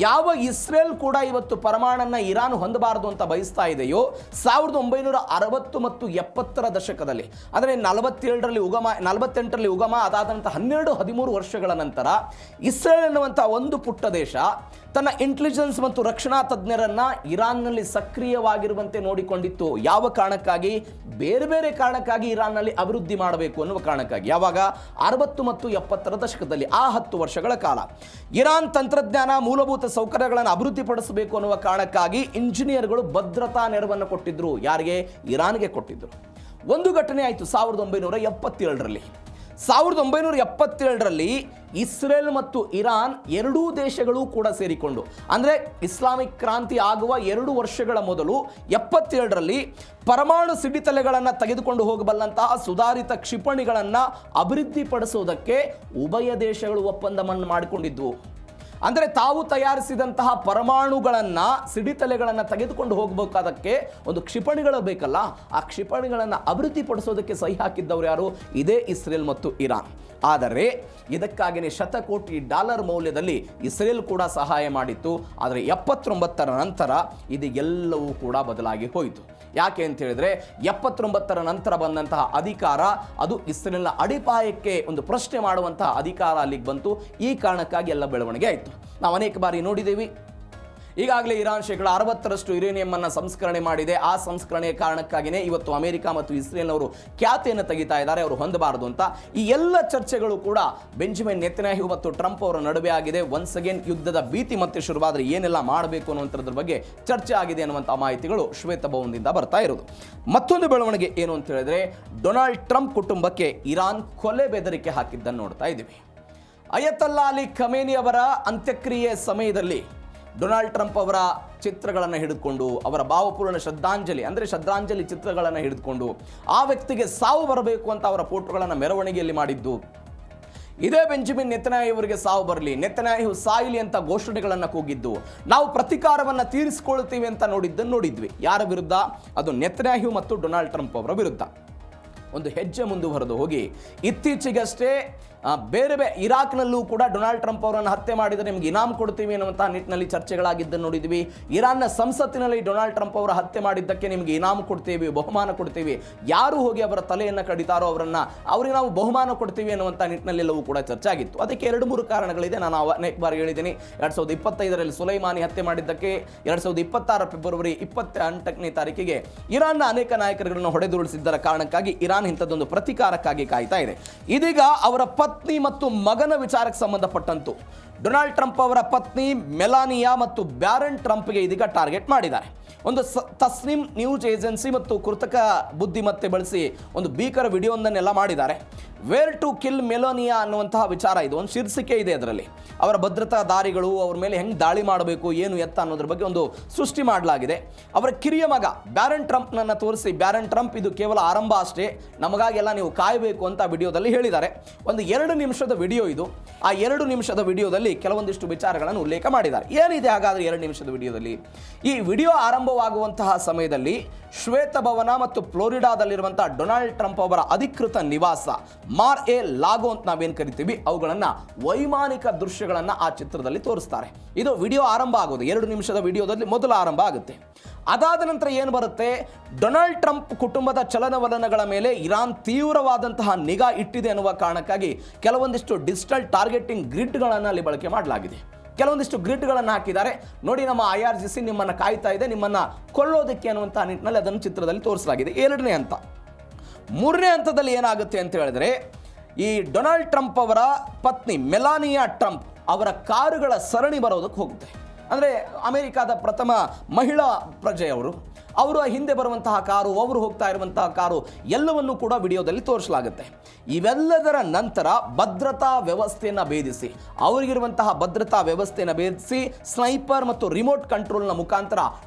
ಯಾವ ಇಸ್ರೇಲ್ ಕೂಡ ಇವತ್ತು ಪರಮಾಣುವನ್ನು ಇರಾನ್ ಹೊಂದಬಾರದು ಅಂತ ಬಯಸ್ತಾ ಇದೆಯೋ, 1960 ಮತ್ತು 70ರ ದಶಕದಲ್ಲಿ ಅಂದರೆ 47ರಲ್ಲಿ ಉಗಮ, 48ರಲ್ಲಿ ಉಗಮ, ಅದಾದ ನಂತರ 12-13 ವರ್ಷಗಳ ನಂತರ ಇಸ್ರೇಲ್ ಎನ್ನುವಂಥ ಒಂದು ಪುಟ್ಟ ದೇಶ ತನ್ನ ಇಂಟೆಲಿಜೆನ್ಸ್ ಮತ್ತು ರಕ್ಷಣಾ ತಜ್ಞರನ್ನ ಇರಾನ್ನಲ್ಲಿ ಸಕ್ರಿಯವಾಗಿರುವಂತೆ ನೋಡಿಕೊಂಡಿತ್ತು. ಯಾವ ಕಾರಣಕ್ಕಾಗಿ? ಬೇರೆ ಬೇರೆ ಕಾರಣಕ್ಕಾಗಿ ಇರಾನ್ನಲ್ಲಿ ಅಭಿವೃದ್ಧಿ ಮಾಡಬೇಕು ಅನ್ನುವ ಕಾರಣಕ್ಕಾಗಿ. ಯಾವಾಗ? 60 ಮತ್ತು 70ರ ದಶಕದಲ್ಲಿ, ಆ 10 ವರ್ಷಗಳ ಕಾಲ ಇರಾನ್ ತಂತ್ರಜ್ಞಾನ ಮೂಲಭೂತ ಸೌಕರ್ಯಗಳನ್ನು ಅಭಿವೃದ್ಧಿಪಡಿಸಬೇಕು ಅನ್ನುವ ಕಾರಣಕ್ಕಾಗಿ ಇಂಜಿನಿಯರ್ಗಳು ಭದ್ರತಾ ನೆರವನ್ನು ಕೊಟ್ಟಿದ್ರು. ಯಾರಿಗೆ? ಇರಾನ್ಗೆ ಕೊಟ್ಟಿದ್ರು. ಒಂದು ಘಟನೆ ಆಯಿತು 1977ರಲ್ಲಿ. 1977ರಲ್ಲಿ ಇಸ್ರೇಲ್ ಮತ್ತು ಇರಾನ್ ಎರಡೂ ದೇಶಗಳು ಕೂಡ ಸೇರಿಕೊಂಡು, ಅಂದರೆ ಇಸ್ಲಾಮಿಕ್ ಕ್ರಾಂತಿ ಆಗುವ 2 ವರ್ಷಗಳ ಮೊದಲು 72ರಲ್ಲಿ ಪರಮಾಣು ಸಿಡಿತಲೆಗಳನ್ನು ತೆಗೆದುಕೊಂಡು ಹೋಗಬಲ್ಲಂತಹ ಸುಧಾರಿತ ಕ್ಷಿಪಣಿಗಳನ್ನು ಅಭಿವೃದ್ಧಿಪಡಿಸುವುದಕ್ಕೆ ಉಭಯ ದೇಶಗಳು ಒಪ್ಪಂದವನ್ನು ಮಾಡಿಕೊಂಡಿದ್ವು. ಅಂದರೆ ತಾವು ತಯಾರಿಸಿದಂತಹ ಪರಮಾಣುಗಳನ್ನು ಸಿಡಿತಲೆಗಳನ್ನು ತೆಗೆದುಕೊಂಡು ಹೋಗಬೇಕಾದಕ್ಕೆ ಒಂದು ಕ್ಷಿಪಣಿಗಳು ಬೇಕಲ್ಲ, ಆ ಕ್ಷಿಪಣಿಗಳನ್ನು ಅಭಿವೃದ್ಧಿಪಡಿಸೋದಕ್ಕೆ ಸಹಿ ಹಾಕಿದ್ದವರು ಯಾರು? ಇದೇ ಇಸ್ರೇಲ್ ಮತ್ತು ಇರಾನ್. ಆದರೆ ಇದಕ್ಕಾಗಿಯೇ ಶತಕೋಟಿ ಡಾಲರ್ ಮೌಲ್ಯದಲ್ಲಿ ಇಸ್ರೇಲ್ ಕೂಡ ಸಹಾಯ ಮಾಡಿತ್ತು. ಆದರೆ 79ರ ನಂತರ ಇದು ಎಲ್ಲವೂ ಕೂಡ ಬದಲಾಗಿ ಹೋಯಿತು. ಯಾಕೆ ಅಂತ ಹೇಳಿದ್ರೆ 79ರ ನಂತರ ಬಂದಂತಹ ಅಧಿಕಾರ ಅದು ಇಸ್ರೇಲ್ನ ಅಡಿಪಾಯಕ್ಕೆ ಒಂದು ಪ್ರಶ್ನೆ ಮಾಡುವಂತಹ ಅಧಿಕಾರ ಅಲ್ಲಿಗೆ ಬಂತು. ಈ ಕಾರಣಕ್ಕಾಗಿ ಎಲ್ಲ ಬೆಳವಣಿಗೆ ಆಯಿತು. ನಾವು ಅನೇಕ ಬಾರಿ ನೋಡಿದ್ದೇವೆ. ಈಗಾಗಲೇ ಇರಾನ್ 60% ಯುರೇನಿಯಂ ಅನ್ನು ಸಂಸ್ಕರಣೆ ಮಾಡಿದೆ. ಆ ಸಂಸ್ಕರಣೆಯ ಕಾರಣಕ್ಕಾಗಿಯೇ ಇವತ್ತು ಅಮೆರಿಕ ಮತ್ತು ಇಸ್ರೇಲ್ನವರು ಖ್ಯಾತಿಯನ್ನು ತೆಗಿತಾ ಇದ್ದಾರೆ, ಅವರು ಹೊಂದಬಾರದು ಅಂತ. ಈ ಎಲ್ಲ ಚರ್ಚೆಗಳು ಕೂಡ ಬೆಂಜಮಿನ್ ನೆತನ್ಯಾಹು ಮತ್ತು ಟ್ರಂಪ್ ಅವರ ನಡುವೆ ಆಗಿದೆ. ಒನ್ಸ್ ಅಗೇನ್ ಯುದ್ಧದ ಭೀತಿ ಮತ್ತೆ ಶುರುವಾದರೆ ಏನೆಲ್ಲ ಮಾಡಬೇಕು ಅನ್ನುವಂಥದ್ರ ಬಗ್ಗೆ ಚರ್ಚೆ ಆಗಿದೆ ಅನ್ನುವಂಥ ಮಾಹಿತಿಗಳು ಶ್ವೇತಭವನದಿಂದ ಬರ್ತಾ ಇರೋದು. ಮತ್ತೊಂದು ಬೆಳವಣಿಗೆ ಏನು ಅಂತ ಹೇಳಿದ್ರೆ, ಡೊನಾಲ್ಡ್ ಟ್ರಂಪ್ ಕುಟುಂಬಕ್ಕೆ ಇರಾನ್ ಕೊಲೆ ಬೆದರಿಕೆ ಹಾಕಿದ್ದನ್ನು ನೋಡ್ತಾ ಇದ್ದೀವಿ. ಅಯತಲ್ಲಾ ಅಲಿ ಖಮೇನಿ ಅವರ ಅಂತ್ಯಕ್ರಿಯೆ ಸಮಯದಲ್ಲಿ ಡೊನಾಲ್ಡ್ ಟ್ರಂಪ್ ಅವರ ಚಿತ್ರಗಳನ್ನು ಹಿಡಿದುಕೊಂಡು, ಅವರ ಭಾವಪೂರ್ಣ ಶ್ರದ್ಧಾಂಜಲಿ ಚಿತ್ರಗಳನ್ನು ಹಿಡಿದುಕೊಂಡು ಆ ವ್ಯಕ್ತಿಗೆ ಸಾವು ಬರಬೇಕು ಅಂತ ಅವರ ಫೋಟೋಗಳನ್ನು ಮೆರವಣಿಗೆಯಲ್ಲಿ ಮಾಡಿದ್ದು. ಇದೇ ಬೆಂಜಮಿನ್ ನೆತನ್ಯಾಹು ಅವರಿಗೆ ಸಾವು ಬರಲಿ, ನೆತನ್ಯಾಹು ಸಾಯಲಿ ಅಂತ ಘೋಷಣೆಗಳನ್ನು ಕೂಗಿದ್ದು, ನಾವು ಪ್ರತೀಕಾರವನ್ನು ತೀರಿಸಿಕೊಳ್ತೀವಿ ಅಂತ ನೋಡಿದ್ವಿ. ಯಾರ ವಿರುದ್ಧ? ಅದು ನೆತನ್ಯಾಹು ಮತ್ತು ಡೊನಾಲ್ಡ್ ಟ್ರಂಪ್ ಅವರ ವಿರುದ್ಧ. ಒಂದು ಹೆಜ್ಜೆ ಮುಂದುವರೆದು ಹೋಗಿ ಇತ್ತೀಚೆಗಷ್ಟೇ ಬೇರೆ ಇರಾಕ್ನಲ್ಲೂ ಕೂಡ ಡೊನಾಲ್ಡ್ ಟ್ರಂಪ್ ಅವರನ್ನು ಹತ್ಯೆ ಮಾಡಿದರೆ ನಿಮಗೆ ಇನಾಮ್ ಕೊಡ್ತೀವಿ ಅನ್ನುವಂತಹ ನಿಟ್ಟಿನಲ್ಲಿ ಚರ್ಚೆಗಳಾಗಿದ್ದನ್ನು ನೋಡಿದ್ವಿ. ಇರಾನ್ನ ಸಂಸತ್ತಿನಲ್ಲಿ ಡೊನಾಲ್ಡ್ ಟ್ರಂಪ್ ಅವರ ಹತ್ಯೆ ಮಾಡಿದ್ದಕ್ಕೆ ನಿಮಗೆ ಇನಾಮ್ ಕೊಡ್ತೀವಿ, ಬಹುಮಾನ ಕೊಡ್ತೀವಿ, ಯಾರು ಹೋಗಿ ಅವರ ತಲೆಯನ್ನು ಕಡಿತಾರೋ ಅವರಿಗೆ ನಾವು ಬಹುಮಾನ ಕೊಡ್ತೀವಿ ಅನ್ನುವಂಥ ನಿಟ್ಟಿನಲ್ಲೆಲ್ಲವೂ ಕೂಡ ಚರ್ಚೆ ಆಗಿತ್ತು. ಅದಕ್ಕೆ 2-3 ಕಾರಣಗಳಿದೆ. ನಾನು ಅನೇಕ ಬಾರಿ ಹೇಳಿದ್ದೀನಿ. 2025ರಲ್ಲಿ ಸುಲೈಮಾನಿ ಹತ್ಯೆ ಮಾಡಿದ್ದಕ್ಕೆ 2026 ಫೆಬ್ರವರಿ 28ನೇ ತಾರೀಕಿಗೆ ಇರಾನ್ನ ಅನೇಕ ನಾಯಕರುಗಳನ್ನು ಹೊಡೆದುರುಳಿಸಿದ್ದರ ಕಾರಣಕ್ಕಾಗಿ ಇರಾನ್ ಇಂಥದ್ದೊಂದು ಪ್ರತೀಕಾರಕ್ಕಾಗಿ ಕಾಯ್ತಾ ಇದೆ. ಇದೀಗ ಅವರ ಪತ್ನಿ ಮತ್ತು ಮಗನ ವಿಚಾರಕ್ಕೆ ಸಂಬಂಧಪಟ್ಟಂತು ಡೊನಾಲ್ಡ್ ಟ್ರಂಪ್ ಅವರ ಪತ್ನಿ ಮೆಲಾನಿಯಾ ಮತ್ತು ಬ್ಯಾರನ್ ಟ್ರಂಪ್ಗೆ ಇದೀಗ ಟಾರ್ಗೆಟ್ ಮಾಡಿದ್ದಾರೆ. ಒಂದು ತಸ್ನಿಮ್ ನ್ಯೂಸ್ ಏಜೆನ್ಸಿ ಮತ್ತು ಕೃತಕ ಬುದ್ಧಿಮತ್ತೆ ಬಳಸಿ ಒಂದು ಭೀಕರ ವಿಡಿಯೋವನ್ನೆಲ್ಲ ಮಾಡಿದ್ದಾರೆ. ವೇರ್ ಟು ಕಿಲ್ ಮೆಲಾನಿಯಾ ಅನ್ನುವಂತಹ ವಿಚಾರ ಇದು. ಒಂದು ಶೀರ್ಷಿಕೆ ಇದೆ ಅದರಲ್ಲಿ. ಅವರ ಭದ್ರತಾ ದಾರಿಗಳು, ಅವ್ರ ಮೇಲೆ ಹೆಂಗೆ ದಾಳಿ ಮಾಡಬೇಕು, ಏನು ಎತ್ತ ಅನ್ನೋದ್ರ ಬಗ್ಗೆ ಒಂದು ಸೃಷ್ಟಿ ಮಾಡಲಾಗಿದೆ. ಅವರ ಕಿರಿಯ ಮಗ ಬ್ಯಾರನ್ ಟ್ರಂಪ್ನನ್ನು ತೋರಿಸಿ, ಬ್ಯಾರನ್ ಟ್ರಂಪ್ ಇದು ಕೇವಲ ಆರಂಭ ಅಷ್ಟೇ, ನಮಗಾಗೆಲ್ಲ ನೀವು ಕಾಯಬೇಕು ಅಂತ ವಿಡಿಯೋದಲ್ಲಿ ಹೇಳಿದ್ದಾರೆ. ಒಂದು 2 ನಿಮಿಷದ ವಿಡಿಯೋ ಇದು. ಆ 2 ನಿಮಿಷದ ವಿಡಿಯೋದಲ್ಲಿ ಕೆಲವೊಂದಿಷ್ಟು ವಿಚಾರಗಳನ್ನು ಉಲ್ಲೇಖ ಮಾಡಿದ್ದಾರೆ. ಏನಿದೆ ಹಾಗಾದರೆ 2 ನಿಮಿಷದ ವಿಡಿಯೋದಲ್ಲಿ? ಈ ವಿಡಿಯೋ ಆರಂಭವಾಗುವಂತಹ ಸಮಯದಲ್ಲಿ ಶ್ವೇತಭವನ ಮತ್ತು ಫ್ಲೋರಿಡಾದಲ್ಲಿರುವಂತಹ ಡೊನಾಲ್ಡ್ ಟ್ರಂಪ್ ಅವರ ಅಧಿಕೃತ ನಿವಾಸ ಮಾರ್ ಎ ಲಾಗೋ ಅಂತ ನಾವೇನು ಕರಿತೀವಿ, ಅವುಗಳನ್ನು ವೈಮಾನಿಕ ದೃಶ್ಯಗಳನ್ನು ಆ ಚಿತ್ರದಲ್ಲಿ ತೋರಿಸ್ತಾರೆ. ಇದು ವಿಡಿಯೋ ಆರಂಭ ಆಗೋದು 2 ನಿಮಿಷದ ವಿಡಿಯೋದಲ್ಲಿ ಮೊದಲ ಆರಂಭ ಆಗುತ್ತೆ. ಅದಾದ ನಂತರ ಏನು ಬರುತ್ತೆ? ಡೊನಾಲ್ಡ್ ಟ್ರಂಪ್ ಕುಟುಂಬದ ಚಲನವಲನಗಳ ಮೇಲೆ ಇರಾನ್ ತೀವ್ರವಾದಂತಹ ನಿಗಾ ಇಟ್ಟಿದೆ ಅನ್ನುವ ಕಾರಣಕ್ಕಾಗಿ ಕೆಲವೊಂದಿಷ್ಟು ಡಿಜಿಟಲ್ ಟಾರ್ಗೆಟಿಂಗ್ ಗ್ರಿಡ್ಗಳನ್ನು ಅಲ್ಲಿ ಬಳಕೆ ಮಾಡಲಾಗಿದೆ. ಕೆಲವೊಂದಿಷ್ಟು ಗ್ರಿಡ್ಗಳನ್ನು ಹಾಕಿದ್ದಾರೆ. ನೋಡಿ, ನಮ್ಮ IRGC ನಿಮ್ಮನ್ನು ಕಾಯ್ತಾ ಇದೆ, ನಿಮ್ಮನ್ನು ಕೊಲ್ಲೋದಕ್ಕೆ ಅನ್ನುವಂಥ ನಿಟ್ಟಿನಲ್ಲಿ ಅದನ್ನು ಚಿತ್ರದಲ್ಲಿ ತೋರಿಸಲಾಗಿದೆ. 2ನೇ ಹಂತ. 3ನೇ ಹಂತದಲ್ಲಿ ಏನಾಗುತ್ತೆ ಅಂತ ಹೇಳಿದ್ರೆ, ಈ ಡೊನಾಲ್ಡ್ ಟ್ರಂಪ್ ಅವರ ಪತ್ನಿ ಮೆಲಾನಿಯಾ ಟ್ರಂಪ್ ಅವರ ಕಾರುಗಳ ಸರಣಿ ಬರೋದಕ್ಕೆ ಹೋಗುತ್ತೆ. ಅಂದರೆ ಅಮೆರಿಕಾದ ಪ್ರಥಮ ಮಹಿಳಾ ಪ್ರಜೆಯವರು, ಅವರು ಹಿಂದೆ ಬರುವಂತಹ ಕಾರು, ಅವರು ಹೋಗ್ತಾ ಇರುವಂತಹ ಕಾರು ಎಲ್ಲವನ್ನೂ ಕೂಡ ವಿಡಿಯೋದಲ್ಲಿ ತೋರಿಸಲಾಗುತ್ತೆ. ಇವೆಲ್ಲದರ ನಂತರ ಭದ್ರತಾ ವ್ಯವಸ್ಥೆಯನ್ನು ಭೇದಿಸಿ, ಅವರಿಗಿರುವಂತಹ ಭದ್ರತಾ ವ್ಯವಸ್ಥೆಯನ್ನು ಭೇದಿಸಿ ಸ್ನೈಪರ್ ಮತ್ತು ರಿಮೋಟ್ ಕಂಟ್ರೋಲ್ನ ಮುಖಾಂತರ,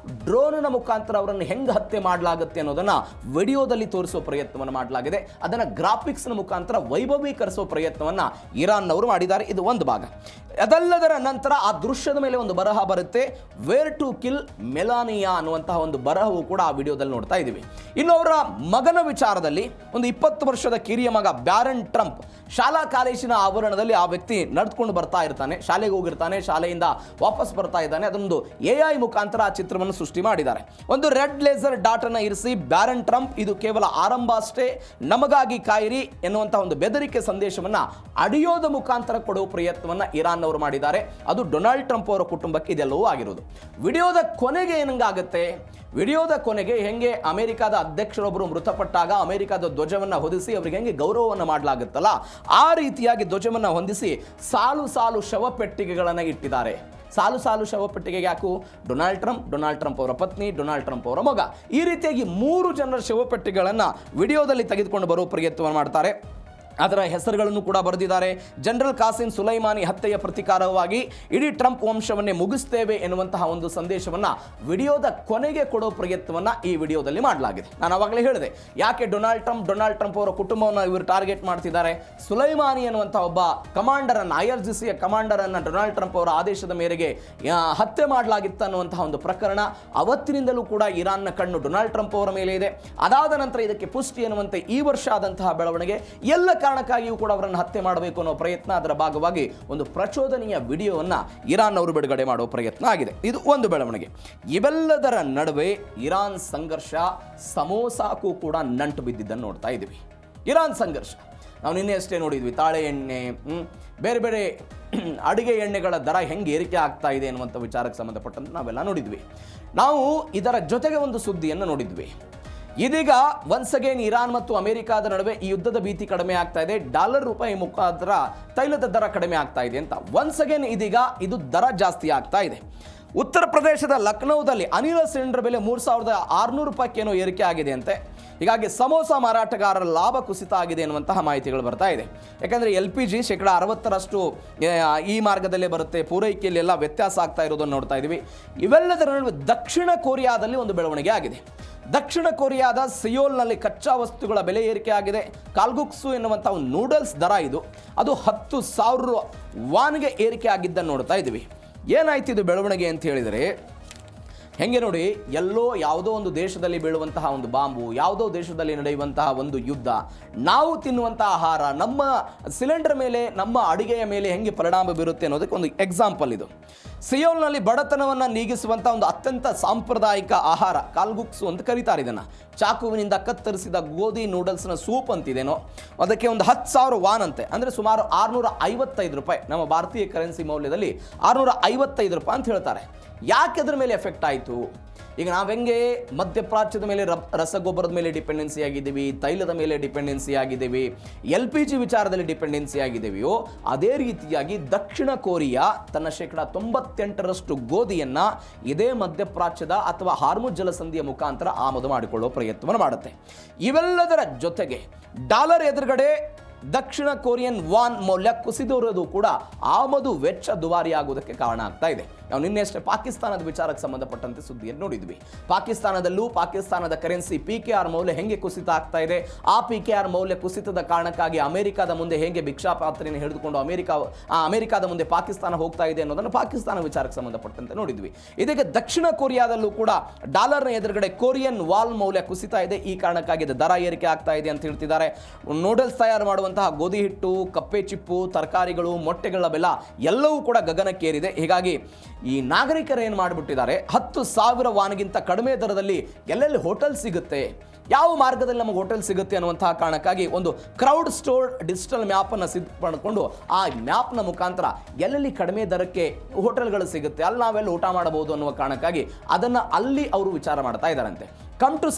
ಡ್ರೋನ್ನ ಮುಖಾಂತರ ಅವರನ್ನು ಹೆಂಗೆ ಹತ್ಯೆ ಮಾಡಲಾಗುತ್ತೆ ಅನ್ನೋದನ್ನು ವಿಡಿಯೋದಲ್ಲಿ ತೋರಿಸುವ ಪ್ರಯತ್ನವನ್ನು ಮಾಡಲಾಗಿದೆ. ಅದನ್ನು ಗ್ರಾಫಿಕ್ಸ್ನ ಮುಖಾಂತರ ವೈಭವೀಕರಿಸುವ ಪ್ರಯತ್ನವನ್ನು ಇರಾನ್ನವರು ಮಾಡಿದ್ದಾರೆ. ಇದು ಒಂದು ಭಾಗ. ಅದೆಲ್ಲದರ ನಂತರ ಆ ದೃಶ್ಯದ ಮೇಲೆ ಒಂದು ಬರಹ ಬರುತ್ತೆ, ವೇರ್ ಟು ಕಿಲ್ ಮೆಲಾನಿಯಾ ಅನ್ನುವಂತಹ ಒಂದು ಬರಹವು ಕೂಡ ಆ ವಿಡಿಯೋದಲ್ಲಿ ನೋಡ್ತಾ ಇದ್ದೀವಿ. ಇನ್ನು ಅವರ ಮಗನ ವಿಚಾರದಲ್ಲಿ ಒಂದು 20 ವರ್ಷದ ಕಿರಿಯ ಮಗ ಬ್ಯಾರನ್ ಟ್ರಂಪ್ ಶಾಲಾ ಕಾಲೇಜಿನ ಆವರಣದಲ್ಲಿ ಆ ವ್ಯಕ್ತಿ ನಡೆದುಕೊಂಡು ಬರ್ತಾ ಇರ್ತಾನೆ, ಶಾಲೆಗೆ ಹೋಗಿರ್ತಾನೆ, ಶಾಲೆಯಿಂದ ವಾಪಸ್ ಬರ್ತಾ ಇದ್ದಾನೆ. ಅದೊಂದು AI ಮುಖಾಂತರ ಆ ಚಿತ್ರವನ್ನು ಸೃಷ್ಟಿ ಮಾಡಿದ್ದಾರೆ. ಒಂದು ರೆಡ್ ಲೇಸರ್ ಡಾಟ್ ಅನ್ನು ಇರಿಸಿ, ಬ್ಯಾರನ್ ಟ್ರಂಪ್ ಇದು ಕೇವಲ ಆರಂಭ ಅಷ್ಟೇ, ನಮಗಾಗಿ ಕಾಯಿರಿ ಎನ್ನುವಂಥ ಒಂದು ಬೆದರಿಕೆ ಸಂದೇಶವನ್ನು ಆಡಿಯೋದ ಮುಖಾಂತರ ಕೊಡುವ ಪ್ರಯತ್ನವನ್ನು ಇರಾನ್ ಅವರು ಮಾಡಿದ್ದಾರೆ. ಅದು ಡೊನಾಲ್ಡ್ ಟ್ರಂಪ್ ಅವರ ಕುಟುಂಬಕ್ಕೆ ಇದೆಲ್ಲವೂ ಆಗಿರೋದು. ವಿಡಿಯೋದ ಕೊನೆಗೆ ಏನಂಗಾಗುತ್ತೆ? ವಿಡಿಯೋದ ಕೊನೆಗೆ ಹೆಂಗೆ ಅಮೆರಿಕದ ಅಧ್ಯಕ್ಷರೊಬ್ಬರು ಮೃತಪಟ್ಟಾಗ ಅಮೆರಿಕದ ಧ್ವಜವನ್ನು ಹೊದಿಸಿ ಅವರಿಗೆ ಹೆಂಗೆ ಗೌರವವನ್ನು ಮಾಡಲಾಗುತ್ತಲ್ಲ, ಆ ರೀತಿಯಾಗಿ ಧ್ವಜವನ್ನು ಹೊಂದಿಸಿ ಸಾಲು ಸಾಲು ಶವಪೆಟ್ಟಿಗೆಗಳನ್ನು ಇಟ್ಟಿದ್ದಾರೆ. ಸಾಲು ಸಾಲು ಶವಪೆಟ್ಟಿಗೆಗೆ ಯಾಕು? ಡೊನಾಲ್ಡ್ ಟ್ರಂಪ್ ಅವರ ಪತ್ನಿ, ಡೊನಾಲ್ಡ್ ಟ್ರಂಪ್ ಅವರ ಮಗ, ಈ ರೀತಿಯಾಗಿ 3 ಜನರ ಶವಪೆಟ್ಟಿಗೆಗಳನ್ನು ವಿಡಿಯೋದಲ್ಲಿ ತೆಗೆದುಕೊಂಡು ಬರುವ ಪ್ರಯತ್ನವನ್ನು ಮಾಡ್ತಾರೆ. ಅದರ ಹೆಸರುಗಳನ್ನು ಕೂಡ ಬರೆದಿದ್ದಾರೆ. ಜನರಲ್ ಕಾಸಿಂ ಸುಲೈಮಾನಿ ಹತ್ಯೆಯ ಪ್ರತಿಕಾರವಾಗಿ ಇಡೀ ಟ್ರಂಪ್ ವಂಶವನ್ನೇ ಮುಗಿಸ್ತೇವೆ ಎನ್ನುವಂತಹ ಒಂದು ಸಂದೇಶವನ್ನು ವಿಡಿಯೋದ ಕೊನೆಗೆ ಕೊಡೋ ಪ್ರಯತ್ನವನ್ನು ಈ ವಿಡಿಯೋದಲ್ಲಿ ಮಾಡಲಾಗಿದೆ. ನಾನು ಆವಾಗಲೇ ಹೇಳಿದೆ, ಯಾಕೆ ಡೊನಾಲ್ಡ್ ಟ್ರಂಪ್ ಅವರ ಕುಟುಂಬವನ್ನು ಇವರು ಟಾರ್ಗೆಟ್ ಮಾಡ್ತಿದ್ದಾರೆ. ಸುಲೈಮಾನಿ ಎನ್ನುವಂಥ ಒಬ್ಬ ಕಮಾಂಡರನ್ನು, IRGCಯ ಕಮಾಂಡರನ್ನು ಡೊನಾಲ್ಡ್ ಟ್ರಂಪ್ ಅವರ ಆದೇಶದ ಮೇರೆಗೆ ಹತ್ಯೆ ಮಾಡಲಾಗಿತ್ತು ಅನ್ನುವಂತಹ ಒಂದು ಪ್ರಕರಣ ಅವತ್ತಿನಿಂದಲೂ ಕೂಡ ಇರಾನ್ನ ಕಣ್ಣು ಡೊನಾಲ್ಡ್ ಟ್ರಂಪ್ ಅವರ ಮೇಲೆ ಇದೆ. ಅದಾದ ನಂತರ ಇದಕ್ಕೆ ಪುಷ್ಟಿ ಎನ್ನುವಂತೆ ಈ ವರ್ಷ ಆದಂತಹ ಬೆಳವಣಿಗೆ ಎಲ್ಲ ಕಾರಣಕ್ಕಾಗಿಯೂ ಕೂಡ ಅವರನ್ನು ಹತ್ಯೆ ಮಾಡಬೇಕು ಅನ್ನೋ ಪ್ರಯತ್ನ, ಅದರ ಭಾಗವಾಗಿ ಒಂದು ಪ್ರಚೋದನೆಯ ವಿಡಿಯೋವನ್ನು ಇರಾನ್ ಅವರು ಬಿಡುಗಡೆ ಮಾಡೋ ಪ್ರಯತ್ನ ಆಗಿದೆ. ಇದು ಒಂದು ಬೆಳವಣಿಗೆ. ಇವೆಲ್ಲದರ ನಡುವೆ ಇರಾನ್ ಸಂಘರ್ಷ ಸಮೋಸಾಕ್ಕೂ ಕೂಡ ನಂಟು ಬಿದ್ದಿದ್ದನ್ನು ನೋಡ್ತಾ ಇದ್ದೀವಿ. ಇರಾನ್ ಸಂಘರ್ಷ ನಾವು ನಿನ್ನೆ ಅಷ್ಟೇ ನೋಡಿದ್ವಿ. ತಾಳೆ ಎಣ್ಣೆ, ಬೇರೆ ಬೇರೆ ಅಡುಗೆ ಎಣ್ಣೆಗಳ ದರ ಹೆಂಗೆ ಏರಿಕೆ ಆಗ್ತಾ ಇದೆ ಅನ್ನುವಂಥ ವಿಚಾರಕ್ಕೆ ಸಂಬಂಧಪಟ್ಟಂತೆ ನಾವೆಲ್ಲ ನೋಡಿದ್ವಿ. ನಾವು ಇದರ ಜೊತೆಗೆ ಒಂದು ಸುದ್ದಿಯನ್ನು ನೋಡಿದ್ವಿ. ಇದೀಗ ಒನ್ಸ್ ಅಗೇನ್ ಇರಾನ್ ಮತ್ತು ಅಮೆರಿಕಾದ ನಡುವೆ ಈ ಯುದ್ಧದ ಭೀತಿ ಕಡಿಮೆ ಆಗ್ತಾ ಇದೆ, ಡಾಲರ್ ರೂಪಾಯಿ ಮುಖಾಂತರ ತೈಲದ ದರ ಕಡಿಮೆ ಆಗ್ತಾ ಇದೆ ಅಂತ. ಒನ್ಸ್ ಅಗೇನ್ ಇದೀಗ ಇದು ದರ ಜಾಸ್ತಿ ಆಗ್ತಾ ಇದೆ. ಉತ್ತರ ಪ್ರದೇಶದ ಲಕ್ನೋದಲ್ಲಿ ಅನಿಲ ಸಿಲಿಂಡರ್ ಬೆಲೆ 3600 ರೂಪಾಯಿಗೇನೋ ಏರಿಕೆ ಆಗಿದೆ ಅಂತೆ. ಹೀಗಾಗಿ ಸಮೋಸ ಮಾರಾಟಗಾರರ ಲಾಭ ಕುಸಿತ ಆಗಿದೆ ಎನ್ನುವಂತಹ ಮಾಹಿತಿಗಳು ಬರ್ತಾ ಇದೆ. ಯಾಕಂದರೆ LPG 60% ಈ ಮಾರ್ಗದಲ್ಲೇ ಬರುತ್ತೆ, ಪೂರೈಕೆಯಲ್ಲೆಲ್ಲ ವ್ಯತ್ಯಾಸ ಆಗ್ತಾ ಇರೋದನ್ನು ನೋಡ್ತಾ ಇದ್ದೀವಿ. ಇವೆಲ್ಲದರ ನಡುವೆ ದಕ್ಷಿಣ ಕೊರಿಯಾದಲ್ಲಿ ಒಂದು ಬೆಳವಣಿಗೆ ಆಗಿದೆ. ದಕ್ಷಿಣ ಕೊರಿಯಾದ ಸಿಯೋಲ್ನಲ್ಲಿ ಕಚ್ಚಾ ವಸ್ತುಗಳ ಬೆಲೆ ಏರಿಕೆ ಆಗಿದೆ. ಕಾಲ್ಗುಕ್ಸು ಎನ್ನುವಂಥ ಒಂದು ನೂಡಲ್ಸ್ ದರ ಅದು 10,000 ವಾನ್ಗೆ ಏರಿಕೆ ಆಗಿದ್ದನ್ನು ನೋಡ್ತಾ ಇದ್ದೀವಿ. ಏನಾಯ್ತು ಇದು ಬೆಳವಣಿಗೆ ಅಂತ ಹೇಳಿದರೆ, ಹೆಂಗೆ ನೋಡಿ, ಯಾವುದೋ ಒಂದು ದೇಶದಲ್ಲಿ ಬೀಳುವಂತಹ ಒಂದು ಬಾಂಬು, ಯಾವುದೋ ದೇಶದಲ್ಲಿ ನಡೆಯುವಂತಹ ಒಂದು ಯುದ್ಧ, ನಾವು ತಿನ್ನುವಂತಹ ಆಹಾರ, ನಮ್ಮ ಸಿಲಿಂಡರ್ ಮೇಲೆ, ನಮ್ಮ ಅಡಿಗೆಯ ಮೇಲೆ ಹೆಂಗೆ ಪರಿಣಾಮ ಬೀರುತ್ತೆ ಅನ್ನೋದಕ್ಕೆ ಒಂದು ಎಕ್ಸಾಂಪಲ್ ಇದು. ಸಿಯೋಲ್ನಲ್ಲಿ ಬಡತನವನ್ನು ನೀಗಿಸುವಂಥ ಒಂದು ಅತ್ಯಂತ ಸಾಂಪ್ರದಾಯಿಕ ಆಹಾರ ಕಾಲ್ಗುಕ್ಸು ಅಂತ ಕರೀತಾರೆ ಇದನ್ನು. ಚಾಕುವಿನಿಂದ ಕತ್ತರಿಸಿದ ಗೋಧಿ ನೂಡಲ್ಸ್ನ ಸೂಪ್ ಅಂತಿದೇನೋ, ಅದಕ್ಕೆ ಒಂದು 10,000 ವಾನ್ ಅಂತೆ, ಅಂದರೆ ಸುಮಾರು 655 ರೂಪಾಯಿ, ನಮ್ಮ ಭಾರತೀಯ ಕರೆನ್ಸಿ ಮೌಲ್ಯದಲ್ಲಿ 655 ರೂಪಾಯಿ ಅಂತ ಹೇಳ್ತಾರೆ. ಯಾಕೆ ಅದರ ಮೇಲೆ ಎಫೆಕ್ಟ್ ಆಯಿತು? ಈಗ ನಾವು ಹೆಂಗೆ ಮಧ್ಯಪ್ರಾಚ್ಯದ ಮೇಲೆ ರಸಗೊಬ್ಬರದ ಮೇಲೆ ಡಿಪೆಂಡೆನ್ಸಿ ಆಗಿದ್ದೀವಿ, ತೈಲದ ಮೇಲೆ ಡಿಪೆಂಡೆನ್ಸಿ ಆಗಿದ್ದೀವಿ, LPG ವಿಚಾರದಲ್ಲಿ ಡಿಪೆಂಡೆನ್ಸಿ ಆಗಿದ್ದೀವಿಯೋ, ಅದೇ ರೀತಿಯಾಗಿ ದಕ್ಷಿಣ ಕೊರಿಯಾ ತನ್ನ 98% ಗೋಧಿಯನ್ನು ಇದೇ ಮಧ್ಯಪ್ರಾಚ್ಯದ ಅಥವಾ ಹಾರ್ಮುಜ್ ಜಲಸಂಧಿಯ ಮುಖಾಂತರ ಆಮದು ಮಾಡಿಕೊಳ್ಳುವ ಪ್ರಯತ್ನವನ್ನು ಮಾಡುತ್ತೆ. ಇವೆಲ್ಲದರ ಜೊತೆಗೆ ಡಾಲರ್ ಎದುರುಗಡೆ ದಕ್ಷಿಣ ಕೊರಿಯನ್ ವಾನ್ ಮೌಲ್ಯ ಕುಸಿದಿರೋದು ಕೂಡ ಆಮದು ವೆಚ್ಚ ದುಬಾರಿ ಆಗುವುದಕ್ಕೆ ಕಾರಣ ಆಗ್ತಾ ಇದೆ. ನಾವು ನಿನ್ನೆ ಅಷ್ಟೇ ಪಾಕಿಸ್ತಾನದ ವಿಚಾರಕ್ಕೆ ಸಂಬಂಧಪಟ್ಟಂತೆ ಸುದ್ದಿಯನ್ನು ನೋಡಿದ್ವಿ. ಪಾಕಿಸ್ತಾನದಲ್ಲೂ ಪಾಕಿಸ್ತಾನದ ಕರೆನ್ಸಿ PKR ಮೌಲ್ಯ ಹೆಂಗೆ ಕುಸಿತ ಆಗ್ತಾ ಇದೆ. ಆ PKR ಮೌಲ್ಯ ಕುಸಿತದ ಕಾರಣಕ್ಕಾಗಿ ಅಮೆರಿಕಾದ ಮುಂದೆ ಹೆಂಗೆ ಭಿಕ್ಷಾಪಾತ್ರೆಯನ್ನು ಹಿಡಿದುಕೊಂಡು ಅಮೆರಿಕಾದ ಮುಂದೆ ಪಾಕಿಸ್ತಾನ ಹೋಗ್ತಾ ಇದೆ ಅನ್ನೋದನ್ನು ಪಾಕಿಸ್ತಾನ ವಿಚಾರಕ್ಕೆ ಸಂಬಂಧಪಟ್ಟಂತೆ ನೋಡಿದ್ವಿ. ಇದಕ್ಕೆ ದಕ್ಷಿಣ ಕೊರಿಯಾದಲ್ಲೂ ಕೂಡ ಡಾಲರ್ನ ಎದುರುಗಡೆ ಕೊರಿಯನ್ ವಾಲ್ ಮೌಲ್ಯ ಕುಸಿತಾ ಇದೆ. ಈ ಕಾರಣಕ್ಕಾಗಿ ದರ ಏರಿಕೆ ಆಗ್ತಾ ಇದೆ ಅಂತ ಹೇಳ್ತಿದ್ದಾರೆ. ನೂಡಲ್ಸ್ ತಯಾರು ಮಾಡುವಂತಹ ಗೋಧಿ ಹಿಟ್ಟು, ಕಪ್ಪೆ ಚಿಪ್ಪು, ತರಕಾರಿಗಳು, ಮೊಟ್ಟೆಗಳ ಬೆಲೆ ಎಲ್ಲವೂ ಕೂಡ ಗಗನಕ್ಕೇರಿದೆ. ಹೀಗಾಗಿ ಈ ನಾಗರಿಕರು ಏನು ಮಾಡಿಬಿಟ್ಟಿದ್ದಾರೆ, 10,000 ವಾನ್ಗಿಂತ ಕಡಿಮೆ ದರದಲ್ಲಿ ಎಲ್ಲೆಲ್ಲಿ ಹೋಟೆಲ್ ಸಿಗುತ್ತೆ, ಯಾವ ಮಾರ್ಗದಲ್ಲಿ ನಮಗೆ ಹೋಟೆಲ್ ಸಿಗುತ್ತೆ ಅನ್ನುವಂತಹ ಕಾರಣಕ್ಕಾಗಿ ಒಂದು ಕ್ರೌಡ್ ಸ್ಟೋರ್ ಡಿಜಿಟಲ್ ಮ್ಯಾಪನ್ನು ಸಿದ್ಧ ಮಾಡಿಕೊಂಡು ಆ ಮ್ಯಾಪ್ನ ಮುಖಾಂತರ ಎಲ್ಲೆಲ್ಲಿ ಕಡಿಮೆ ದರಕ್ಕೆ ಹೋಟೆಲ್ಗಳು ಸಿಗುತ್ತೆ, ಅಲ್ಲಿ ನಾವೆಲ್ಲ ಊಟ ಮಾಡಬಹುದು ಅನ್ನುವ ಕಾರಣಕ್ಕಾಗಿ ಅದನ್ನು ಅಲ್ಲಿ ಅವರು ವಿಚಾರ ಮಾಡ್ತಾ ಇದ್ದಾರಂತೆ. ಕಮ್ ಟು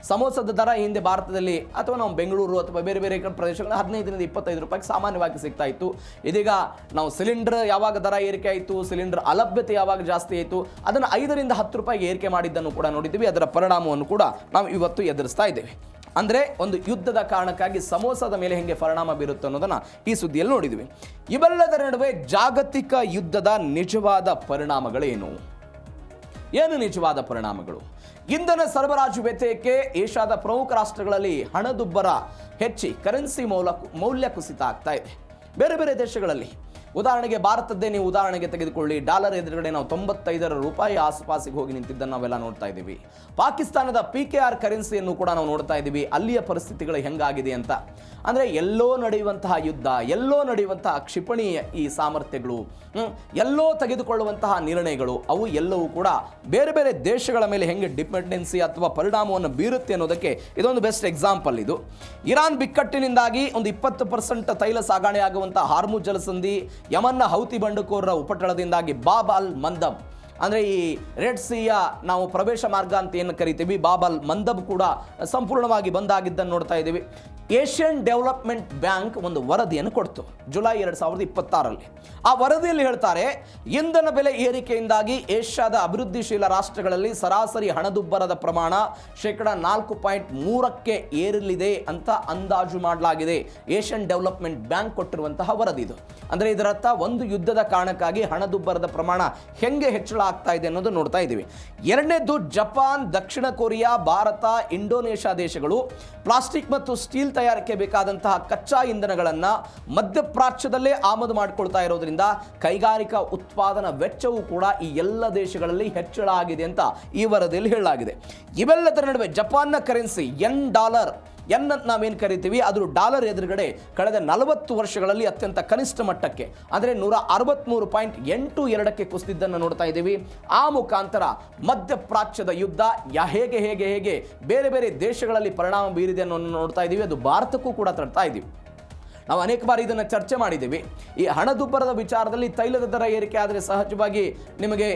ಸಮೋಸದ ದರ ಹಿಂದೆ ಭಾರತದಲ್ಲಿ ಅಥವಾ ನಾವು ಬೆಂಗಳೂರು ಅಥವಾ ಬೇರೆ ಬೇರೆ ಪ್ರದೇಶಗಳಲ್ಲಿ 15ರಿಂದ 25 ರೂಪಾಯಿಗೆ ಸಾಮಾನ್ಯವಾಗಿ ಸಿಗ್ತಾ ಇತ್ತು. ಇದೀಗ ನಾವು ಸಿಲಿಂಡರ್ ಯಾವಾಗ ದರ ಏರಿಕೆ ಆಯಿತು, ಸಿಲಿಂಡರ್ ಅಲಭ್ಯತೆ ಯಾವಾಗ ಜಾಸ್ತಿ ಆಯಿತು, ಅದನ್ನು 5ರಿಂದ 10 ರೂಪಾಯಿಗೆ ಏರಿಕೆ ಮಾಡಿದ್ದನ್ನು ಕೂಡ ನೋಡಿದ್ದೀವಿ. ಅದರ ಪರಿಣಾಮವನ್ನು ಕೂಡ ನಾವು ಇವತ್ತು ಎದುರಿಸ್ತಾ ಇದ್ದೇವೆ. ಅಂದರೆ ಒಂದು ಯುದ್ಧದ ಕಾರಣಕ್ಕಾಗಿ ಸಮೋಸದ ಮೇಲೆ ಹೆಂಗೆ ಪರಿಣಾಮ ಬೀರುತ್ತೆ ಅನ್ನೋದನ್ನು ಈ ಸುದ್ದಿಯಲ್ಲಿ ನೋಡಿದ್ವಿ. ಇವೆಲ್ಲದರ ನಡುವೆ ಜಾಗತಿಕ ಯುದ್ಧದ ನಿಜವಾದ ಪರಿಣಾಮಗಳೇನು? ಏನು ನಿಜವಾದ ಪರಿಣಾಮಗಳು? ಇಂಧನ ಸರಬರಾಜು ವ್ಯತ್ಯಯಕ್ಕೆ ಏಷ್ಯಾದ ಪ್ರಮುಖ ರಾಷ್ಟ್ರಗಳಲ್ಲಿ ಹಣದುಬ್ಬರ ಹೆಚ್ಚಿ ಕರೆನ್ಸಿ ಮೌಲ್ಯ ಕುಸಿತ ಆಗ್ತಾ ಇದೆ. ಬೇರೆ ಬೇರೆ ದೇಶಗಳಲ್ಲಿ, ಉದಾಹರಣೆಗೆ ಭಾರತದ್ದೇ ನೀವು ಉದಾಹರಣೆಗೆ ತೆಗೆದುಕೊಳ್ಳಿ, ಡಾಲರ್ ಎದುರುಗಡೆ ನಾವು 95 ರೂಪಾಯಿ ಆಸುಪಾಸಿಗೆ ಹೋಗಿ ನಿಂತಿದ್ದನ್ನು ನಾವೆಲ್ಲ ನೋಡ್ತಾ ಇದ್ದೀವಿ. ಪಾಕಿಸ್ತಾನದ PKR ಕರೆನ್ಸಿಯನ್ನು ಕೂಡ ನಾವು ನೋಡ್ತಾ ಇದ್ದೀವಿ, ಅಲ್ಲಿಯ ಪರಿಸ್ಥಿತಿಗಳು ಹೆಂಗಾಗಿದೆ ಅಂತ. ಅಂದರೆ ಎಲ್ಲೋ ನಡೆಯುವಂತಹ ಯುದ್ಧ, ಎಲ್ಲೋ ನಡೆಯುವಂತಹ ಕ್ಷಿಪಣಿ ಈ ಸಾಮರ್ಥ್ಯಗಳು, ಎಲ್ಲೋ ತೆಗೆದುಕೊಳ್ಳುವಂತಹ ನಿರ್ಣಯಗಳು, ಅವು ಎಲ್ಲವೂ ಕೂಡ ಬೇರೆ ಬೇರೆ ದೇಶಗಳ ಮೇಲೆ ಹೆಂಗೆ ಡಿಪೆಂಡೆನ್ಸಿ ಅಥವಾ ಪರಿಣಾಮವನ್ನು ಬೀರುತ್ತೆ ಅನ್ನೋದಕ್ಕೆ ಇದೊಂದು ಬೆಸ್ಟ್ ಎಕ್ಸಾಂಪಲ್. ಇದು ಇರಾನ್ ಬಿಕ್ಕಟ್ಟಿನಿಂದಾಗಿ ಒಂದು 20% ತೈಲ ಸಾಗಣೆ ಆಗುವಂತಹ ಹಾರ್ಮುಜ್ ಜಲಸಂಧಿ, ಯಮನ್ನ ಹೌತಿ ಬಂಡುಕೋರರ ಉಪಟಳದಿಂದಾಗಿ ಬಾಬ್ ಅಲ್ ಮಂದಬ್ ಅಂದರೆ ಈ ರೆಡ್ ಸಿಯ ನಾವು ಪ್ರವೇಶ ಮಾರ್ಗ ಅಂತ ಏನು ಕರಿತೀವಿ, ಬಾಬಲ್ ಮಂದಬ್ ಕೂಡ ಸಂಪೂರ್ಣವಾಗಿ ಬಂದಾಗಿದ್ದನ್ನು ನೋಡ್ತಾ ಇದ್ದೀವಿ. ಏಷ್ಯನ್ ಡೆವಲಪ್ಮೆಂಟ್ ಬ್ಯಾಂಕ್ ಒಂದು ವರದಿಯನ್ನು ಕೊಡ್ತು ಜುಲೈ 2026ರಲ್ಲಿ. ಆ ವರದಿಯಲ್ಲಿ ಹೇಳ್ತಾರೆ, ಇಂಧನ ಬೆಲೆ ಏರಿಕೆಯಿಂದಾಗಿ ಏಷ್ಯಾದ ಅಭಿವೃದ್ಧಿಶೀಲ ರಾಷ್ಟ್ರಗಳಲ್ಲಿ ಸರಾಸರಿ ಹಣದುಬ್ಬರದ ಪ್ರಮಾಣ -4.3ಕ್ಕೆ ಏರಲಿದೆ ಅಂತ ಅಂದಾಜು ಮಾಡಲಾಗಿದೆ. ಏಷ್ಯನ್ ಡೆವಲಪ್ಮೆಂಟ್ ಬ್ಯಾಂಕ್ ಕೊಟ್ಟಿರುವಂತಹ ವರದಿ ಇದು. ಅಂದರೆ ಇದರರ್ಥ ಒಂದು ಯುದ್ಧದ ಕಾರಣಕ್ಕಾಗಿ ಹಣದುಬ್ಬರದ ಪ್ರಮಾಣ ಹೆಂಗೆ ಹೆಚ್ಚಳ ಆಗ್ತಾ ಇದೆ ಅನ್ನೋದು ನೋಡ್ತಾ ಇದ್ದೀವಿ. ಎರಡನೇದು, ಜಪಾನ್, ದಕ್ಷಿಣ ಕೊರಿಯಾ, ಭಾರತ, ಇಂಡೋನೇಷ್ಯಾ ದೇಶಗಳು ಪ್ಲಾಸ್ಟಿಕ್ ಮತ್ತು ಸ್ಟೀಲ್ ತಯಾರಿಕೆ ಬೇಕಾದಂತಹ ಕಚ್ಚಾ ಇಂಧನಗಳನ್ನು ಮಧ್ಯಪ್ರಾಚ್ಯದಲ್ಲೇ ಆಮದು ಮಾಡಿಕೊಳ್ತಾ ಇರೋದ್ರಿಂದ ಕೈಗಾರಿಕಾ ಉತ್ಪಾದನಾ ವೆಚ್ಚವೂ ಕೂಡ ಈ ಎಲ್ಲ ದೇಶಗಳಲ್ಲಿ ಹೆಚ್ಚಳ ಆಗಿದೆ ಅಂತ ಈ ವರದಿಯಲ್ಲಿ ಹೇಳಲಾಗಿದೆ. ಇವೆಲ್ಲದರ ನಡುವೆ ಜಪಾನ್ನ ಕರೆನ್ಸಿ $, ಎನ್ ಅಂತ ನಾವೇನು ಕರಿತೀವಿ, ಅದು ಡಾಲರ್ ಎದುರುಗಡೆ ಕಳೆದ 40 ವರ್ಷಗಳಲ್ಲಿ ಅತ್ಯಂತ ಕನಿಷ್ಠ ಮಟ್ಟಕ್ಕೆ ಅಂದರೆ 163.82ಕ್ಕೆ ಕುಸಿದಿದ್ದನ್ನು ನೋಡ್ತಾ ಇದ್ದೀವಿ. ಆ ಮುಖಾಂತರ ಮಧ್ಯಪ್ರಾಚ್ಯದ ಯುದ್ಧ ಹೇಗೆ ಬೇರೆ ಬೇರೆ ದೇಶಗಳಲ್ಲಿ ಪರಿಣಾಮ ಬೀರಿದೆ ಅನ್ನೋದು ನೋಡ್ತಾ ಇದ್ದೀವಿ. ಅದು ಭಾರತಕ್ಕೂ ಕೂಡ ತರ್ತಾ ಇದ್ದೀವಿ. ನಾವು ಅನೇಕ ಬಾರಿ ಇದನ್ನು ಚರ್ಚೆ ಮಾಡಿದ್ದೀವಿ. ಈ ಹಣದುಬ್ಬರದ ವಿಚಾರದಲ್ಲಿ ತೈಲದ ದರ ಏರಿಕೆ ಆದರೆ ಸಹಜವಾಗಿ ನಿಮಗೆ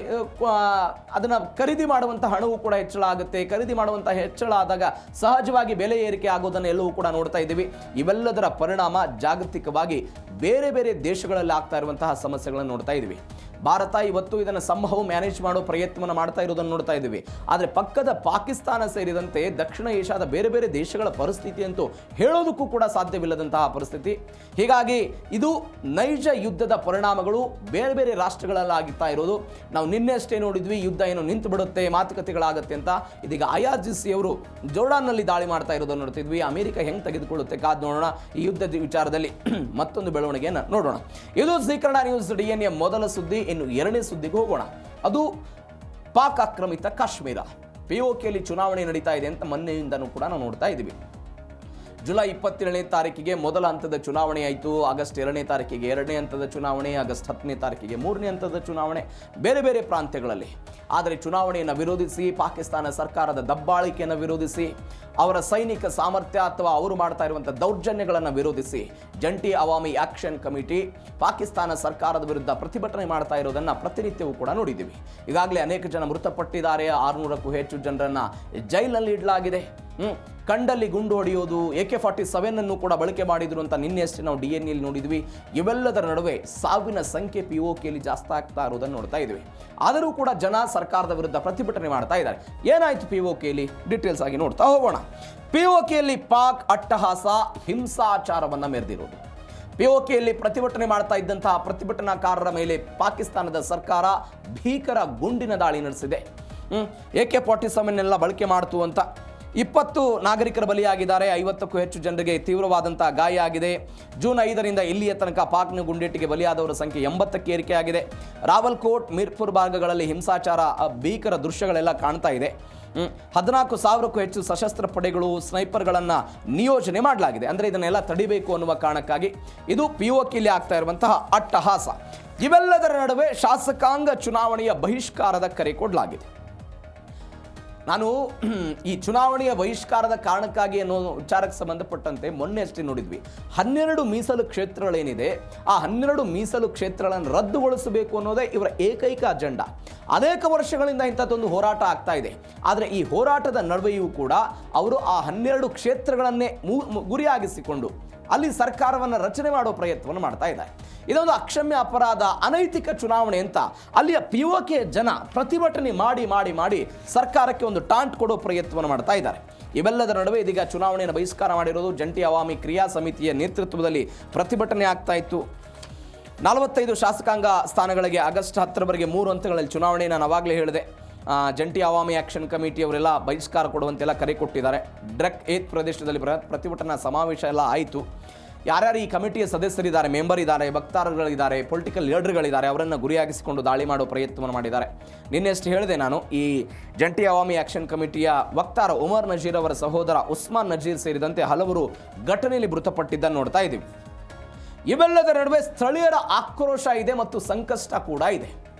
ಅದನ್ನು ಖರೀದಿ ಮಾಡುವಂಥ ಹಣವೂ ಕೂಡ ಹೆಚ್ಚಳ ಆಗುತ್ತೆ. ಖರೀದಿ ಮಾಡುವಂಥ ಹೆಚ್ಚಳ ಆದಾಗ ಸಹಜವಾಗಿ ಬೆಲೆ ಏರಿಕೆ ಆಗೋದನ್ನು ಎಲ್ಲವೂ ಕೂಡ ನೋಡ್ತಾ ಇದ್ದೀವಿ. ಇವೆಲ್ಲದರ ಪರಿಣಾಮ ಜಾಗತಿಕವಾಗಿ ಬೇರೆ ಬೇರೆ ದೇಶಗಳಲ್ಲಿ ಆಗ್ತಾ ಇರುವಂತಹ ಸಮಸ್ಯೆಗಳನ್ನು ನೋಡ್ತಾ ಇದ್ದೀವಿ. ಭಾರತ ಇವತ್ತು ಇದನ್ನು ಸಂಭವ ಮ್ಯಾನೇಜ್ ಮಾಡೋ ಪ್ರಯತ್ನವನ್ನು ಮಾಡ್ತಾ ಇರೋದನ್ನು ನೋಡ್ತಾ ಇದ್ದೀವಿ. ಆದರೆ ಪಕ್ಕದ ಪಾಕಿಸ್ತಾನ ಸೇರಿದಂತೆ ದಕ್ಷಿಣ ಏಷ್ಯಾದ ಬೇರೆ ಬೇರೆ ದೇಶಗಳ ಪರಿಸ್ಥಿತಿ ಅಂತೂ ಹೇಳೋದಕ್ಕೂ ಕೂಡ ಸಾಧ್ಯವಿಲ್ಲದಂತಹ ಪರಿಸ್ಥಿತಿ. ಹೀಗಾಗಿ ಇದು ನೈಜ ಯುದ್ಧದ ಪರಿಣಾಮಗಳು ಬೇರೆ ಬೇರೆ ರಾಷ್ಟ್ರಗಳಲ್ಲಿ ಆಗ್ತಾ ಇರೋದು. ನಾವು ನಿನ್ನೆ ಅಷ್ಟೇ ನೋಡಿದ್ವಿ, ಯುದ್ಧ ಏನು ನಿಂತು ಬಿಡುತ್ತೆ, ಮಾತುಕತೆಗಳಾಗುತ್ತೆ ಅಂತ. ಇದೀಗ IRGC ಅವರು ಜೋರ್ಡಾನ್ನಲ್ಲಿ ದಾಳಿ ಮಾಡ್ತಾ ಇರೋದನ್ನು ನೋಡ್ತಿದ್ವಿ. ಅಮೆರಿಕ ಹೆಂಗೆ ತೆಗೆದುಕೊಳ್ಳುತ್ತೆ ಕಾದ್ ನೋಡೋಣ. ಈ ಯುದ್ಧದ ವಿಚಾರದಲ್ಲಿ ಮತ್ತೊಂದು ಬೆಳವಣಿಗೆಯನ್ನು ನೋಡೋಣ. ಇದು ಜೀ ಕನ್ನಡ ನ್ಯೂಸ್ DNA ಮೊದಲ ಸುದ್ದಿ. ಇನ್ನು ಎರಡನೇ ಸುದ್ದಿಗೆ ಹೋಗೋಣ. ಅದು ಪಾಕ್ ಆಕ್ರಮಿತ ಕಾಶ್ಮೀರ. POKಯಲ್ಲಿ ಚುನಾವಣೆ ನಡೀತಾ ಇದೆ ಅಂತ ಮೊನ್ನೆಯಿಂದನೂ ಕೂಡ ನಾವು ನೋಡ್ತಾ ಇದ್ದೀವಿ. ಜುಲೈ 27ನೇ ತಾರೀಕಿಗೆ ಮೊದಲ ಹಂತದ ಚುನಾವಣೆ ಆಯಿತು. ಆಗಸ್ಟ್ 2ನೇ ತಾರೀಕಿಗೆ 2ನೇ ಹಂತದ ಚುನಾವಣೆ, ಆಗಸ್ಟ್ 10ನೇ ತಾರೀಕಿಗೆ 3ನೇ ಹಂತದ ಚುನಾವಣೆ ಬೇರೆ ಬೇರೆ ಪ್ರಾಂತ್ಯಗಳಲ್ಲಿ. ಆದರೆ ಚುನಾವಣೆಯನ್ನು ವಿರೋಧಿಸಿ, ಪಾಕಿಸ್ತಾನ ಸರ್ಕಾರದ ದಬ್ಬಾಳಿಕೆಯನ್ನು ವಿರೋಧಿಸಿ, ಅವರ ಸೈನಿಕ ಸಾಮರ್ಥ್ಯ ಅಥವಾ ಅವರು ಮಾಡ್ತಾ ಇರುವಂಥ ದೌರ್ಜನ್ಯಗಳನ್ನು ವಿರೋಧಿಸಿ ಜಂಟಿ ಅವಾಮಿ ಆಕ್ಷನ್ ಕಮಿಟಿ ಪಾಕಿಸ್ತಾನ ಸರ್ಕಾರದ ವಿರುದ್ಧ ಪ್ರತಿಭಟನೆ ಮಾಡ್ತಾ ಇರೋದನ್ನು ಪ್ರತಿನಿತ್ಯವೂ ಕೂಡ ನೋಡಿದ್ದೀವಿ. ಈಗಾಗಲೇ ಅನೇಕ ಜನ ಮೃತಪಟ್ಟಿದ್ದಾರೆ. 600ಕ್ಕೂ ಹೆಚ್ಚು ಜನರನ್ನು ಜೈಲಿನಲ್ಲಿ ಇಡಲಾಗಿದೆ. ಕಂಡಲ್ಲಿ ಗುಂಡು ಹೊಡೆಯೋದು, AK-47 ಅನ್ನು ಕೂಡ ಬಳಕೆ ಮಾಡಿದ್ರು ಅಂತ ನಿನ್ನೆ ಅಷ್ಟೇ ನಾವು DNAಯಲ್ಲಿ ನೋಡಿದ್ವಿ. ಇವೆಲ್ಲದರ ನಡುವೆ ಸಾವಿನ ಸಂಖ್ಯೆ POKಯಲ್ಲಿ ಜಾಸ್ತಿ ಆಗ್ತಾ ಇರೋದನ್ನು ನೋಡ್ತಾ ಇದ್ವಿ. ಆದರೂ ಕೂಡ ಜನ ಸರ್ಕಾರದ ವಿರುದ್ಧ ಪ್ರತಿಭಟನೆ ಮಾಡ್ತಾ ಇದ್ದಾರೆ. ಏನಾಯ್ತು POKಯಲ್ಲಿ ಡೀಟೇಲ್ಸ್ ಆಗಿ ನೋಡ್ತಾ ಹೋಗೋಣ. POKಯಲ್ಲಿ ಪಾಕ್ ಅಟ್ಟಹಾಸ, ಹಿಂಸಾಚಾರವನ್ನು ಮೆರೆದಿರೋದು. POKಯಲ್ಲಿ ಪ್ರತಿಭಟನೆ ಮಾಡ್ತಾ ಇದ್ದಂತಹ ಪ್ರತಿಭಟನಾಕಾರರ ಮೇಲೆ ಪಾಕಿಸ್ತಾನದ ಸರ್ಕಾರ ಭೀಕರ ಗುಂಡಿನ ದಾಳಿ ನಡೆಸಿದೆ. AK-47 ಎಲ್ಲ ಬಳಕೆ ಮಾಡ್ತು ಅಂತ 20 ನಾಗರಿಕರ ಬಲಿಯಾಗಿದ್ದಾರೆ. 50ಕ್ಕೂ ಹೆಚ್ಚು ಜನರಿಗೆ ತೀವ್ರವಾದಂತಹ ಗಾಯ ಆಗಿದೆ. ಜೂನ್ 5ರಿಂದ ಇಲ್ಲಿಯ ತನಕ ಪಾಕ್ನ ಗುಂಡೇಟಿಗೆ ಬಲಿಯಾದವರ ಸಂಖ್ಯೆ 80ಕ್ಕೆ ಏರಿಕೆಯಾಗಿದೆ. ರಾವಲ್ಕೋಟ್, ಮೀರ್ಪುರ್ ಭಾಗಗಳಲ್ಲಿ ಹಿಂಸಾಚಾರ, ಭೀಕರ ದೃಶ್ಯಗಳೆಲ್ಲ ಕಾಣ್ತಾ ಇದೆ. 14,000ಕ್ಕೂ ಹೆಚ್ಚು ಸಶಸ್ತ್ರ ಪಡೆಗಳು, ಸ್ನೈಪರ್ಗಳನ್ನು ನಿಯೋಜನೆ ಮಾಡಲಾಗಿದೆ. ಅಂದರೆ ಇದನ್ನೆಲ್ಲ ತಡಿಬೇಕು ಅನ್ನುವ ಕಾರಣಕ್ಕಾಗಿ ಇದು POKಯಲ್ಲಿ ಆಗ್ತಾ ಇರುವಂತಹ ಅಟ್ಟಹಾಸ. ಇವೆಲ್ಲದರ ನಡುವೆ ಶಾಸಕಾಂಗ ಚುನಾವಣೆಯ ಬಹಿಷ್ಕಾರದ ಕರೆ ಕೊಡಲಾಗಿದೆ. ನಾನು ಈ ಚುನಾವಣೆಯ ಬಹಿಷ್ಕಾರದ ಕಾರಣಕ್ಕಾಗಿ ಅನ್ನೋ ವಿಚಾರಕ್ಕೆ ಸಂಬಂಧಪಟ್ಟಂತೆ ಮೊನ್ನೆ ಅಷ್ಟೇ ನೋಡಿದ್ವಿ. 12 ಮೀಸಲು ಕ್ಷೇತ್ರಗಳೇನಿದೆ, ಆ 12 ಮೀಸಲು ಕ್ಷೇತ್ರಗಳನ್ನು ರದ್ದುಗೊಳಿಸಬೇಕು ಅನ್ನೋದೇ ಇವರ ಏಕೈಕ ಅಜೆಂಡಾ. ಅನೇಕ ವರ್ಷಗಳಿಂದ ಇಂಥದ್ದೊಂದು ಹೋರಾಟ ಆಗ್ತಾ ಇದೆ. ಆದರೆ ಈ ಹೋರಾಟದ ನಡುವೆಯೂ ಕೂಡ ಅವರು ಆ 12 ಕ್ಷೇತ್ರಗಳನ್ನೇ ಗುರಿಯಾಗಿಸಿಕೊಂಡು ಅಲ್ಲಿ ಸರ್ಕಾರವನ್ನು ರಚನೆ ಮಾಡೋ ಪ್ರಯತ್ನವನ್ನು ಮಾಡ್ತಾ ಇದ್ದಾರೆ. ಇದೊಂದು ಅಕ್ಷಮ್ಯ ಅಪರಾಧ, ಅನೈತಿಕ ಚುನಾವಣೆ ಅಂತ ಅಲ್ಲಿಯ POK ಜನ ಪ್ರತಿಭಟನೆ ಮಾಡಿ ಸರ್ಕಾರಕ್ಕೆ ಒಂದು ಟಾಂಟ್ ಕೊಡೋ ಪ್ರಯತ್ನವನ್ನು ಮಾಡ್ತಾ ಇದ್ದಾರೆ. ಇವೆಲ್ಲದರ ನಡುವೆ ಇದೀಗ ಚುನಾವಣೆಯನ್ನು ಬಹಿಷ್ಕಾರ ಮಾಡಿರೋದು. ಜಂಟಿ ಅವಾಮಿ ಕ್ರಿಯಾ ಸಮಿತಿಯ ನೇತೃತ್ವದಲ್ಲಿ ಪ್ರತಿಭಟನೆ ಆಗ್ತಾ ಇತ್ತು. 45 ಶಾಸಕಾಂಗ ಸ್ಥಾನಗಳಿಗೆ ಆಗಸ್ಟ್ 10ರವರೆಗೆ 3 ಹಂತಗಳಲ್ಲಿ ಚುನಾವಣೆ. ನಾನು ಅವಾಗಲೇ ಹೇಳಿದೆ, ಜಂಟಿ ಅವಾಮಿ ಆಕ್ಷನ್ ಕಮಿಟಿಯವರೆಲ್ಲ ಬಹಿಷ್ಕಾರ ಕೊಡುವಂತೆಲ್ಲ ಕರೆ ಕೊಟ್ಟಿದ್ದಾರೆ. ಡಕ್ 8 ಪ್ರದೇಶದಲ್ಲಿ ಪ್ರತಿಭಟನಾ ಸಮಾವೇಶ ಎಲ್ಲ ಆಯಿತು. ಯಾರ್ಯಾರು ಈ ಕಮಿಟಿಯ ಸದಸ್ಯರಿದ್ದಾರೆ, ಮೆಂಬರ್ ಇದ್ದಾರೆ, ವಕ್ತಾರಗಳಿದ್ದಾರೆ, ಪೊಲಿಟಿಕಲ್ ಲೀಡರ್ಗಳಿದ್ದಾರೆ, ಅವರನ್ನು ಗುರಿಯಾಗಿಸಿಕೊಂಡು ದಾಳಿ ಮಾಡೋ ಪ್ರಯತ್ನವನ್ನು ಮಾಡಿದ್ದಾರೆ. ನಿನ್ನೆಷ್ಟು ಹೇಳಿದೆ ನಾನು, ಈ ಜಂಟಿ ಅವಾಮಿ ಆಕ್ಷನ್ ಕಮಿಟಿಯ ವಕ್ತಾರ ಉಮರ್ ನಜೀರ್ ಅವರ ಸಹೋದರ ಉಸ್ಮಾನ್ ನಜೀರ್ ಸೇರಿದಂತೆ ಹಲವರು ಘಟನೆಯಲ್ಲಿ ಮೃತಪಟ್ಟಿದ್ದನ್ನು ನೋಡ್ತಾ ಇದ್ದೀವಿ. ಇವೆಲ್ಲದರ ನಡುವೆ ಸ್ಥಳೀಯರ ಆಕ್ರೋಶ ಇದೆ ಮತ್ತು ಸಂಕಷ್ಟ ಕೂಡ ಇದೆ.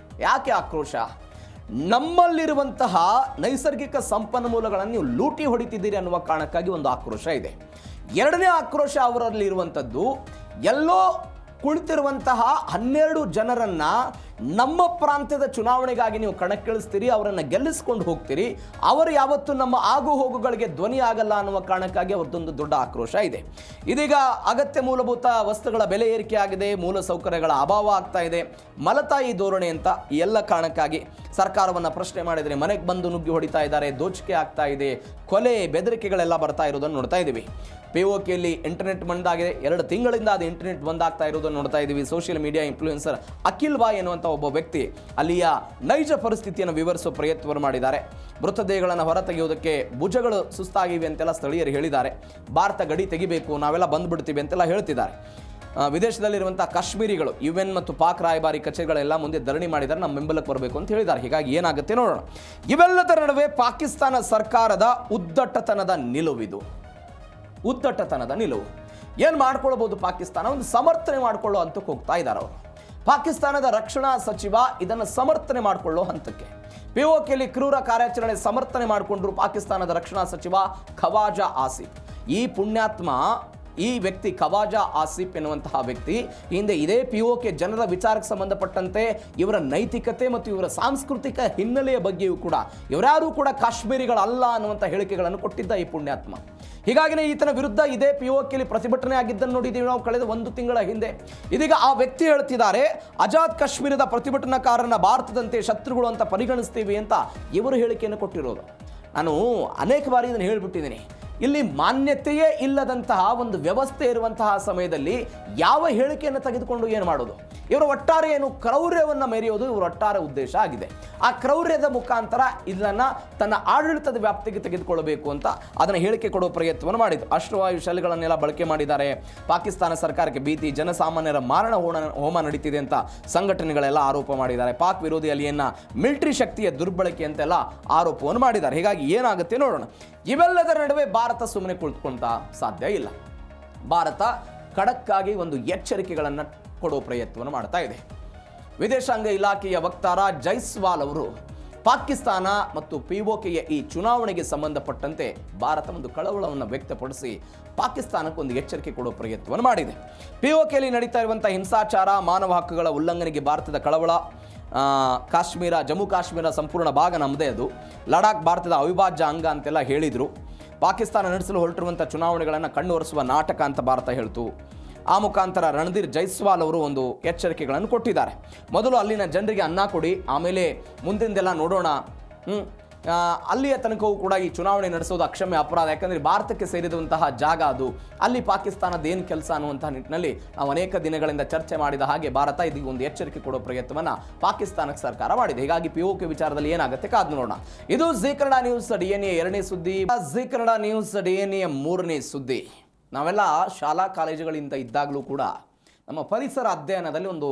ಯಾಕೆ ಆಕ್ರೋಶ? ನಮ್ಮಲ್ಲಿರುವಂತಹ ನೈಸರ್ಗಿಕ ಸಂಪನ್ಮೂಲಗಳನ್ನು ನೀವು ಲೂಟಿ ಹೊಡಿತಿದ್ದೀರಿ ಅನ್ನುವ ಕಾರಣಕ್ಕಾಗಿ ಒಂದು ಆಕ್ರೋಶ ಇದೆ. ಎರಡನೇ ಆಕ್ರೋಶ ಅವರಲ್ಲಿ ಇರುವಂಥದ್ದು, ಎಲ್ಲೋ ಕುಳಿತಿರುವಂತಹ 12 ಜನರನ್ನ ನಮ್ಮ ಪ್ರಾಂತ್ಯದ ಚುನಾವಣೆಗಾಗಿ ನೀವು ಕಣಕ್ಕಿಳಿಸ್ತೀರಿ, ಅವರನ್ನು ಗೆಲ್ಲಿಸ್ಕೊಂಡು ಹೋಗ್ತೀರಿ, ಅವರು ಯಾವತ್ತೂ ನಮ್ಮ ಆಗು ಹೋಗುಗಳಿಗೆ ಧ್ವನಿ ಆಗಲ್ಲ ಅನ್ನುವ ಕಾರಣಕ್ಕಾಗಿ ಅವ್ರದ್ದೊಂದು ದೊಡ್ಡ ಆಕ್ರೋಶ ಇದೆ. ಇದೀಗ ಅಗತ್ಯ ಮೂಲಭೂತ ವಸ್ತುಗಳ ಬೆಲೆ ಏರಿಕೆ ಆಗಿದೆ, ಮೂಲ ಸೌಕರ್ಯಗಳ ಅಭಾವ ಆಗ್ತಾ ಇದೆ, ಮಲತಾಯಿ ಧೋರಣೆ ಅಂತ ಈ ಎಲ್ಲ ಕಾರಣಕ್ಕಾಗಿ ಸರ್ಕಾರವನ್ನು ಪ್ರಶ್ನೆ ಮಾಡಿದರೆ ಮನೆಗೆ ಬಂದು ನುಗ್ಗಿ ಹೊಡಿತಾ ಇದ್ದಾರೆ, ದೋಚಿಕೆ ಆಗ್ತಾ ಇದೆ, ಕೊಲೆ ಬೆದರಿಕೆಗಳೆಲ್ಲ ಬರ್ತಾ ಇರೋದನ್ನು ನೋಡ್ತಾ ಇದ್ದೀವಿ. POKಯಲ್ಲಿ ಇಂಟರ್ನೆಟ್ ಬಂದಾಗಿದೆ, 2 ತಿಂಗಳಿಂದ ಅದು ಇಂಟರ್ನೆಟ್ ಬಂದಾಗ್ತಾ ಇರೋದನ್ನು ನೋಡ್ತಾ ಇದ್ದೀವಿ. ಸೋಷಿಯಲ್ ಮೀಡಿಯಾ ಇನ್ಫ್ಲೂಯೆನ್ಸರ್ ಅಖಿಲ್ ಬಾಯ್ ಎನ್ನುವಂಥ ಒಬ್ಬ ವ್ಯಕ್ತಿ ಅಲ್ಲಿಯ ನೈಜ ಪರಿಸ್ಥಿತಿಯನ್ನು ವಿವರಿಸುವ ಪ್ರಯತ್ನವನ್ನು ಮಾಡಿದ್ದಾರೆ. ಮೃತದೇಹಗಳನ್ನು ಹೊರತೆಗೆಯುವುದಕ್ಕೆ ಭುಜಗಳು ಸುಸ್ತಾಗಿವೆ ಅಂತೆಲ್ಲ ಸ್ಥಳೀಯರು ಹೇಳಿದ್ದಾರೆ. ಭಾರತ ಗಡಿ ತೆಗಿಬೇಕು, ನಾವೆಲ್ಲ ಬಂದ್ಬಿಡ್ತೀವಿ ಅಂತೆಲ್ಲ ಹೇಳ್ತಿದ್ದಾರೆ. ವಿದೇಶದಲ್ಲಿರುವಂಥ ಕಾಶ್ಮೀರಿಗಳು UN ಮತ್ತು ಪಾಕ್ ರಾಯಭಾರಿ ಕಚೇರಿಗಳೆಲ್ಲ ಮುಂದೆ ಧರಣಿ ಮಾಡಿದ್ದಾರೆ, ನಮ್ಮ ಬೆಂಬಲಕ್ಕೆ ಬರಬೇಕು ಅಂತ ಹೇಳಿದ್ದಾರೆ. ಹೀಗಾಗಿ ಏನಾಗುತ್ತೆ ನೋಡೋಣ. ಇವೆಲ್ಲದರ ನಡುವೆ ಪಾಕಿಸ್ತಾನ ಸರ್ಕಾರದ ಉದ್ದಟತನದ ನಿಲುವಿದು. ಉದ್ದಟತನದ ನಿಲುವು ಏನು ಮಾಡ್ಕೊಳ್ಬೋದು ಪಾಕಿಸ್ತಾನ, ಒಂದು ಸಮರ್ಥನೆ ಮಾಡಿಕೊಳ್ಳೋ ಹಂತಕ್ಕೆ ಹೋಗ್ತಾ ಇದ್ದಾರೆ ಅವರು. ಪಾಕಿಸ್ತಾನದ ರಕ್ಷಣಾ ಸಚಿವ ಇದನ್ನು ಸಮರ್ಥನೆ ಮಾಡಿಕೊಳ್ಳೋ ಹಂತಕ್ಕೆ. POKಯಲ್ಲಿ ಕ್ರೂರ ಕಾರ್ಯಾಚರಣೆ ಸಮರ್ಥನೆ ಮಾಡಿಕೊಂಡ್ರು ಪಾಕಿಸ್ತಾನದ ರಕ್ಷಣಾ ಸಚಿವ ಖವಾಜಾ ಆಸಿಫ್. ಈ ಪುಣ್ಯಾತ್ಮ, ಈ ವ್ಯಕ್ತಿ ಖವಾಜಾ ಆಸಿಫ್ ಎನ್ನುವಂತಹ ವ್ಯಕ್ತಿ ಹಿಂದೆ ಇದೇ POK ಜನರ ವಿಚಾರಕ್ಕೆ ಸಂಬಂಧಪಟ್ಟಂತೆ ಇವರ ನೈತಿಕತೆ ಮತ್ತು ಇವರ ಸಾಂಸ್ಕೃತಿಕ ಹಿನ್ನೆಲೆಯ ಬಗ್ಗೆಯೂ ಕೂಡ ಇವರ್ಯಾರೂ ಕೂಡ ಕಾಶ್ಮೀರಿಗಳಲ್ಲ ಅನ್ನುವಂಥ ಹೇಳಿಕೆಗಳನ್ನು ಕೊಟ್ಟಿದ್ದ ಈ ಪುಣ್ಯಾತ್ಮ. ಹೀಗಾಗಿನೇ ಈತನ ವಿರುದ್ಧ ಇದೇ POKಯಲ್ಲಿ ಪ್ರತಿಭಟನೆ ಆಗಿದ್ದನ್ನು ನೋಡಿದ್ದೀವಿ ನಾವು ಕಳೆದ 1 ತಿಂಗಳ ಹಿಂದೆ. ಇದೀಗ ಆ ವ್ಯಕ್ತಿ ಹೇಳ್ತಿದ್ದಾರೆ, ಆಜಾದ್ ಕಾಶ್ಮೀರದ ಪ್ರತಿಭಟನಾಕಾರರನ್ನ ಭಾರತದಂತೆ ಶತ್ರುಗಳು ಅಂತ ಪರಿಗಣಿಸ್ತೀವಿ ಅಂತ ಇವರು ಹೇಳಿಕೆಯನ್ನು ಕೊಟ್ಟಿರೋದು. ನಾನು ಅನೇಕ ಬಾರಿ ಇದನ್ನು ಹೇಳಿಬಿಟ್ಟಿದ್ದೀನಿ. ಇಲ್ಲಿ ಮಾನ್ಯತೆಯೇ ಇಲ್ಲದಂತಹ ಒಂದು ವ್ಯವಸ್ಥೆ ಇರುವಂತಹ ಸಮಯದಲ್ಲಿ ಯಾವ ಹೇಳಿಕೆಯನ್ನು ತೆಗೆದುಕೊಂಡು ಏನು ಮಾಡೋದು? ಇವರ ಒಟ್ಟಾರೆ ಏನು ಕ್ರೌರ್ಯವನ್ನು ಮೆರೆಯೋದು ಇವರ ಒಟ್ಟಾರೆ ಉದ್ದೇಶ ಆಗಿದೆ. ಆ ಕ್ರೌರ್ಯದ ಮುಖಾಂತರ ಇದನ್ನು ತನ್ನ ಆಡಳಿತದ ವ್ಯಾಪ್ತಿಗೆ ತೆಗೆದುಕೊಳ್ಳಬೇಕು ಅಂತ ಅದನ್ನು ಹೇಳಿಕೆ ಕೊಡುವ ಪ್ರಯತ್ನವನ್ನು ಮಾಡಿದ್ದು. ಅಶ್ರುವಾಯು ಶೆಲ್ಗಳನ್ನೆಲ್ಲ ಬಳಕೆ ಮಾಡಿದ್ದಾರೆ, ಪಾಕಿಸ್ತಾನ ಸರ್ಕಾರಕ್ಕೆ ಭೀತಿ, ಜನಸಾಮಾನ್ಯರ ಮಾರಣ ಹೋಮ ನಡೀತಿದೆ ಅಂತ ಸಂಘಟನೆಗಳೆಲ್ಲ ಆರೋಪ ಮಾಡಿದ್ದಾರೆ. ಪಾಕ್ ವಿರೋಧಿ ಅಲಿಯನ್ನ ಮಿಲಿಟರಿ ಶಕ್ತಿಯ ದುರ್ಬಳಕೆ ಅಂತೆಲ್ಲ ಆರೋಪವನ್ನು ಮಾಡಿದ್ದಾರೆ. ಹೀಗಾಗಿ ಏನಾಗುತ್ತೆ ನೋಡೋಣ. ಇವೆಲ್ಲದರ ನಡುವೆ ಭಾರತ ಸುಮ್ಮನೆ ಕುಳಿತುಕೊಂತ ಸಾಧ್ಯ ಇಲ್ಲ. ಭಾರತ ಖಡಕ್ಕಾಗಿ ಒಂದು ಎಚ್ಚರಿಕೆಗಳನ್ನು ಕೊಡುವ ಪ್ರಯತ್ನವನ್ನು ಮಾಡ್ತಾ ಇದೆ. ವಿದೇಶಾಂಗ ಇಲಾಖೆಯ ವಕ್ತಾರ ಜೈಸ್ವಾಲ್ ಅವರು ಪಾಕಿಸ್ತಾನ ಮತ್ತು POKಯ ಈ ಚುನಾವಣೆಗೆ ಸಂಬಂಧಪಟ್ಟಂತೆ ಭಾರತ ಒಂದು ಕಳವಳವನ್ನು ವ್ಯಕ್ತಪಡಿಸಿ ಪಾಕಿಸ್ತಾನಕ್ಕೆ ಒಂದು ಎಚ್ಚರಿಕೆ ಕೊಡುವ ಪ್ರಯತ್ನವನ್ನು ಮಾಡಿದೆ. POKಯಲ್ಲಿ ನಡೀತಾ ಇರುವಂಥ ಹಿಂಸಾಚಾರ, ಮಾನವ ಹಕ್ಕುಗಳ ಉಲ್ಲಂಘನೆಗೆ ಭಾರತದ ಕಳವಳ. ಕಾಶ್ಮೀರ, ಜಮ್ಮು ಕಾಶ್ಮೀರ ಸಂಪೂರ್ಣ ಭಾಗ ನಮ್ಮದೇ, ಅದು ಲಡಾಖ್ ಭಾರತದ ಅವಿಭಾಜ್ಯ ಅಂಗ ಅಂತೆಲ್ಲ ಹೇಳಿದರು. ಪಾಕಿಸ್ತಾನ ನಡೆಸಲು ಹೊರಟಿರುವಂಥ ಚುನಾವಣೆಗಳನ್ನು ಕಣ್ಣೊರೆಸುವ ನಾಟಕ ಅಂತ ಭಾರತ ಹೇಳ್ತು. ಆ ಮುಖಾಂತರ ರಣಧೀರ್ ಜೈಸ್ವಾಲ್ ಅವರು ಒಂದು ಎಚ್ಚರಿಕೆಗಳನ್ನು ಕೊಟ್ಟಿದ್ದಾರೆ. ಮೊದಲು ಅಲ್ಲಿನ ಜನರಿಗೆ ಅನ್ನ ಕೊಡಿ, ಆಮೇಲೆ ಮುಂದಿಂದೆಲ್ಲ ನೋಡೋಣ. ಅಲ್ಲಿಯ ತನಕವೂ ಕೂಡ ಈ ಚುನಾವಣೆ ನಡೆಸೋದು ಅಕ್ಷಮ್ಯ ಅಪರಾಧ, ಯಾಕಂದರೆ ಭಾರತಕ್ಕೆ ಸೇರಿದಂತಹ ಜಾಗ ಅದು, ಅಲ್ಲಿ ಪಾಕಿಸ್ತಾನದ ಏನು ಕೆಲಸ ಅನ್ನುವಂತಹ ನಿಟ್ಟಿನಲ್ಲಿ ನಾವು ಅನೇಕ ದಿನಗಳಿಂದ ಚರ್ಚೆ ಮಾಡಿದ ಹಾಗೆ ಭಾರತ ಇದೀಗ ಒಂದು ಎಚ್ಚರಿಕೆ ಕೊಡೋ ಪ್ರಯತ್ನವನ್ನು ಪಾಕಿಸ್ತಾನಕ್ಕೆ ಸರ್ಕಾರ ಮಾಡಿದೆ. ಹೀಗಾಗಿ POK ವಿಚಾರದಲ್ಲಿ ಏನಾಗುತ್ತೆ ಕಾದು ನೋಡೋಣ. ಇದು ಜೀ ಕನ್ನಡ ನ್ಯೂಸ್ DNA 2ನೇ ಸುದ್ದಿ. ಜೀ ಕನ್ನಡ ನ್ಯೂಸ್ DNA 3ನೇ ಸುದ್ದಿ. ನಾವೆಲ್ಲ ಶಾಲಾ ಕಾಲೇಜುಗಳಿಂದ ಇದ್ದಾಗಲೂ ಕೂಡ ನಮ್ಮ ಪರಿಸರ ಅಧ್ಯಯನದಲ್ಲಿ ಒಂದು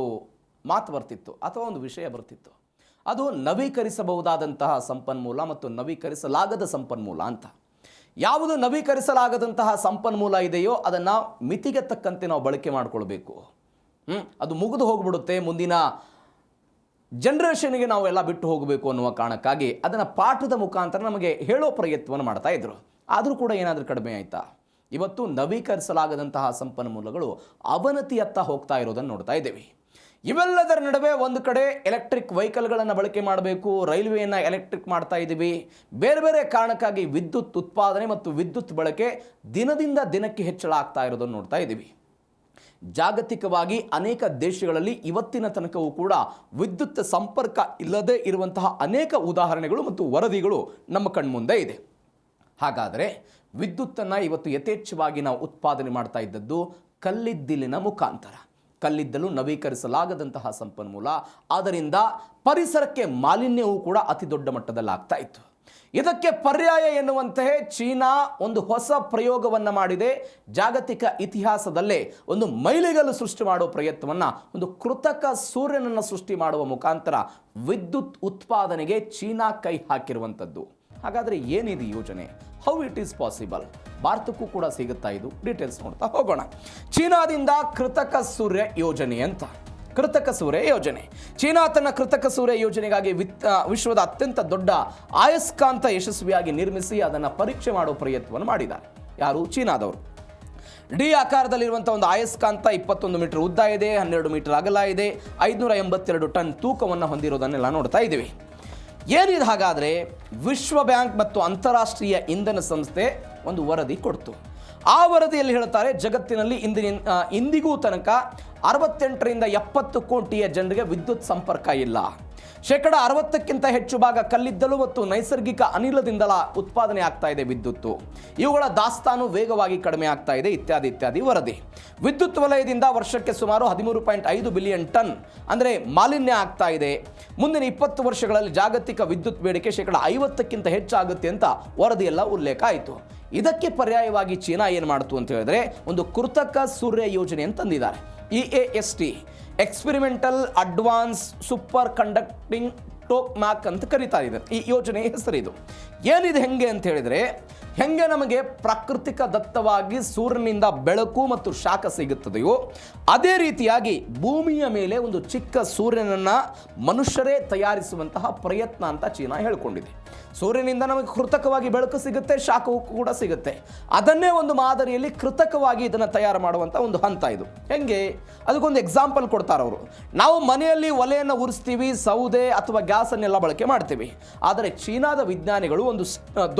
ಮಾತು ಬರ್ತಿತ್ತು ಅಥವಾ ಒಂದು ವಿಷಯ ಬರ್ತಿತ್ತು. ಅದು ನವೀಕರಿಸಬಹುದಾದಂತಹ ಸಂಪನ್ಮೂಲ ಮತ್ತು ನವೀಕರಿಸಲಾಗದ ಸಂಪನ್ಮೂಲ ಅಂತ. ಯಾವುದು ನವೀಕರಿಸಲಾಗದಂತಹ ಸಂಪನ್ಮೂಲ ಇದೆಯೋ ಅದನ್ನು ಮಿತಿಗೆ ತಕ್ಕಂತೆ ನಾವು ಬಳಕೆ ಮಾಡಿಕೊಳ್ಬೇಕು. ಅದು ಮುಗಿದು ಹೋಗ್ಬಿಡುತ್ತೆ, ಮುಂದಿನ ಜನರೇಷನ್ಗೆ ನಾವೆಲ್ಲ ಬಿಟ್ಟು ಹೋಗಬೇಕು ಅನ್ನುವ ಕಾರಣಕ್ಕಾಗಿ ಅದನ್ನು ಪಾಠದ ಮುಖಾಂತರ ನಮಗೆ ಹೇಳೋ ಪ್ರಯತ್ನವನ್ನು ಮಾಡ್ತಾ ಇದ್ರು. ಆದರೂ ಕೂಡ ಏನಾದರೂ ಕಡಿಮೆ ಆಯಿತಾ? ಇವತ್ತು ನವೀಕರಿಸಲಾಗದಂತಹ ಸಂಪನ್ಮೂಲಗಳು ಅವನತಿಯತ್ತ ಹೋಗ್ತಾ ಇರೋದನ್ನು ನೋಡ್ತಾ ಇದ್ದೇವೆ. ಇವೆಲ್ಲದರ ನಡುವೆ ಒಂದು ಕಡೆ ಎಲೆಕ್ಟ್ರಿಕ್ ವೆಹಿಕಲ್ಗಳನ್ನು ಬಳಕೆ ಮಾಡಬೇಕು, ರೈಲ್ವೆಯನ್ನು ಎಲೆಕ್ಟ್ರಿಕ್ ಮಾಡ್ತಾ ಇದ್ದೀವಿ. ಬೇರೆ ಬೇರೆ ಕಾರಣಕ್ಕಾಗಿ ವಿದ್ಯುತ್ ಉತ್ಪಾದನೆ ಮತ್ತು ವಿದ್ಯುತ್ ಬಳಕೆ ದಿನದಿಂದ ದಿನಕ್ಕೆ ಹೆಚ್ಚಳ ಆಗ್ತಾ ಇರೋದನ್ನು ನೋಡ್ತಾ ಇದ್ದೀವಿ. ಜಾಗತಿಕವಾಗಿ ಅನೇಕ ದೇಶಗಳಲ್ಲಿ ಇವತ್ತಿನ ತನಕವೂ ಕೂಡ ವಿದ್ಯುತ್ ಸಂಪರ್ಕ ಇಲ್ಲದೆ ಇರುವಂತಹ ಅನೇಕ ಉದಾಹರಣೆಗಳು ಮತ್ತು ವರದಿಗಳು ನಮ್ಮ ಕಣ್ಮುಂದೆ ಇದೆ. ಹಾಗಾದರೆ ವಿದ್ಯುತ್ತನ್ನು ಇವತ್ತು ಯಥೇಚ್ಛವಾಗಿ ನಾವು ಉತ್ಪಾದನೆ ಮಾಡ್ತಾ ಇದ್ದದ್ದು ಕಲ್ಲಿದ್ದಿಲಿನ ಮುಖಾಂತರ. ಕಲ್ಲಿದ್ದಲು ನವೀಕರಿಸಲಾಗದಂತಹ ಸಂಪನ್ಮೂಲ, ಆದ್ದರಿಂದ ಪರಿಸರಕ್ಕೆ ಮಾಲಿನ್ಯವೂ ಕೂಡ ಅತಿ ದೊಡ್ಡ ಮಟ್ಟದಲ್ಲಿ ಆಗ್ತಾ ಇತ್ತು. ಇದಕ್ಕೆ ಪರ್ಯಾಯ ಎನ್ನುವಂತೆ ಚೀನಾ ಒಂದು ಹೊಸ ಪ್ರಯೋಗವನ್ನು ಮಾಡಿದೆ. ಜಾಗತಿಕ ಇತಿಹಾಸದಲ್ಲೇ ಒಂದು ಮೈಲಿಗಲ್ಲು ಸೃಷ್ಟಿ ಮಾಡುವ ಪ್ರಯತ್ನವನ್ನು, ಒಂದು ಕೃತಕ ಸೂರ್ಯನನ್ನು ಸೃಷ್ಟಿ ಮಾಡುವ ಮುಖಾಂತರ ವಿದ್ಯುತ್ ಉತ್ಪಾದನೆಗೆ ಚೀನಾ ಕೈ ಹಾಕಿರುವಂಥದ್ದು. ಹಾಗಾದರೆ ಏನಿದೆ ಯೋಜನೆ? How it is possible? ಭಾರತಕ್ಕೂ ಕೂಡ ಸಿಗುತ್ತಾ ಇದು? ಡೀಟೇಲ್ಸ್ ನೋಡ್ತಾ ಹೋಗೋಣ. ಚೀನಾದಿಂದ ಕೃತಕ ಸೂರ್ಯ ಯೋಜನೆ ಅಂತ. ಕೃತಕ ಸೂರ್ಯ ಯೋಜನೆ, ಚೀನಾ ತನ್ನ ಕೃತಕ ಸೂರ್ಯ ಯೋಜನೆಗಾಗಿ ವಿಶ್ವದ ಅತ್ಯಂತ ದೊಡ್ಡ ಅಯಸ್ಕಾಂತ ಯಶಸ್ವಿಯಾಗಿ ನಿರ್ಮಿಸಿ ಅದನ್ನು ಪರೀಕ್ಷೆ ಮಾಡುವ ಪ್ರಯತ್ನವನ್ನು ಮಾಡಿದ್ದಾರೆ. ಯಾರು? ಚೀನಾದವರು. ಡಿ ಆಕಾರದಲ್ಲಿರುವಂಥ ಒಂದು ಅಯಸ್ಕಾಂತ 21 ಮೀಟರ್ ಉದ್ದ ಇದೆ, 12 ಮೀಟರ್ ಅಗಲ ಇದೆ, 582 ಟನ್ ತೂಕವನ್ನು ಹೊಂದಿರೋದನ್ನೆಲ್ಲ ನೋಡ್ತಾ ಇದ್ದೀವಿ. ಏನಿದೆ ಹಾಗಾದರೆ, ವಿಶ್ವ ಬ್ಯಾಂಕ್ ಮತ್ತು ಅಂತಾರಾಷ್ಟ್ರೀಯ ಇಂಧನ ಸಂಸ್ಥೆ ಒಂದು ವರದಿ ಕೊಡ್ತು. ಆ ವರದಿಯಲ್ಲಿ ಹೇಳ್ತಾರೆ, ಜಗತ್ತಿನಲ್ಲಿ ಇಂದಿಗೂ ತನಕ 68ರಿಂದ 70 ಕೋಟಿಯ ಜನರಿಗೆ ವಿದ್ಯುತ್ ಸಂಪರ್ಕ ಇಲ್ಲ. 60% ಹೆಚ್ಚು ಭಾಗ ಕಲ್ಲಿದ್ದಲು ಮತ್ತು ನೈಸರ್ಗಿಕ ಅನಿಲದಿಂದಲ ಉತ್ಪಾದನೆ ಆಗ್ತಾ ಇದೆ ವಿದ್ಯುತ್ತು. ಇವುಗಳ ದಾಸ್ತಾನು ವೇಗವಾಗಿ ಕಡಿಮೆ ಆಗ್ತಾ ಇದೆ, ಇತ್ಯಾದಿ ಇತ್ಯಾದಿ ವರದಿ. ವಿದ್ಯುತ್ ವಲಯದಿಂದ ವರ್ಷಕ್ಕೆ ಸುಮಾರು 13.5 ಬಿಲಿಯನ್ ಟನ್ ಅಂದರೆ ಮಾಲಿನ್ಯ ಆಗ್ತಾ ಇದೆ. ಮುಂದಿನ 20 ವರ್ಷಗಳಲ್ಲಿ ಜಾಗತಿಕ ವಿದ್ಯುತ್ ಬೇಡಿಕೆ 50% ಹೆಚ್ಚಾಗುತ್ತೆ ಅಂತ ವರದಿಯೆಲ್ಲ ಉಲ್ಲೇಖ ಆಯಿತು. ಇದಕ್ಕೆ ಪರ್ಯಾಯವಾಗಿ ಚೀನಾ ಏನು ಮಾಡ್ತು ಅಂತ ಹೇಳಿದ್ರೆ, ಒಂದು ಕೃತಕ ಸೂರ್ಯ ಯೋಜನೆ ಅಂತ ತಂದಿದ್ದಾರೆ. EAST, experimental advanced superconducting tokamak ಅಂತ ಕರೀತಾ ಇದ್ದಾರೆ. ಈ ಯೋಜನೆಯ ಹೆಸರಿದು. ಏನಿದೆ ಹೆಂಗೆ ಅಂತ ಹೇಳಿದರೆ, ಹೆಂಗೆ ನಮಗೆ ಪ್ರಾಕೃತಿಕ ದತ್ತವಾಗಿ ಸೂರ್ಯನಿಂದ ಬೆಳಕು ಮತ್ತು ಶಾಖ ಸಿಗುತ್ತದೆಯೋ ಅದೇ ರೀತಿಯಾಗಿ ಭೂಮಿಯ ಮೇಲೆ ಒಂದು ಚಿಕ್ಕ ಸೂರ್ಯನನ್ನು ಮನುಷ್ಯರೇ ತಯಾರಿಸುವಂತಹ ಪ್ರಯತ್ನ ಅಂತ ಚೀನಾ ಹೇಳ್ಕೊಂಡಿದೆ. ಸೂರ್ಯನಿಂದ ನಮಗೆ ಕೃತಕವಾಗಿ ಬೆಳಕು ಸಿಗುತ್ತೆ, ಶಾಖವೂ ಕೂಡ ಸಿಗುತ್ತೆ. ಅದನ್ನೇ ಒಂದು ಮಾದರಿಯಲ್ಲಿ ಕೃತಕವಾಗಿ ಇದನ್ನು ತಯಾರು ಮಾಡುವಂಥ ಒಂದು ಹಂತ ಇದು. ಹೆಂಗೆ, ಅದಕ್ಕೊಂದು ಎಕ್ಸಾಂಪಲ್ ಕೊಡ್ತಾರೆ ಅವರು. ನಾವು ಮನೆಯಲ್ಲಿ ಒಲೆಯನ್ನು ಉರಿಸ್ತೀವಿ, ಸೌದೆ ಅಥವಾ ಗ್ಯಾಸನ್ನೆಲ್ಲ ಬಳಕೆ ಮಾಡ್ತೀವಿ. ಆದರೆ ಚೀನಾದ ವಿಜ್ಞಾನಿಗಳು ಒಂದು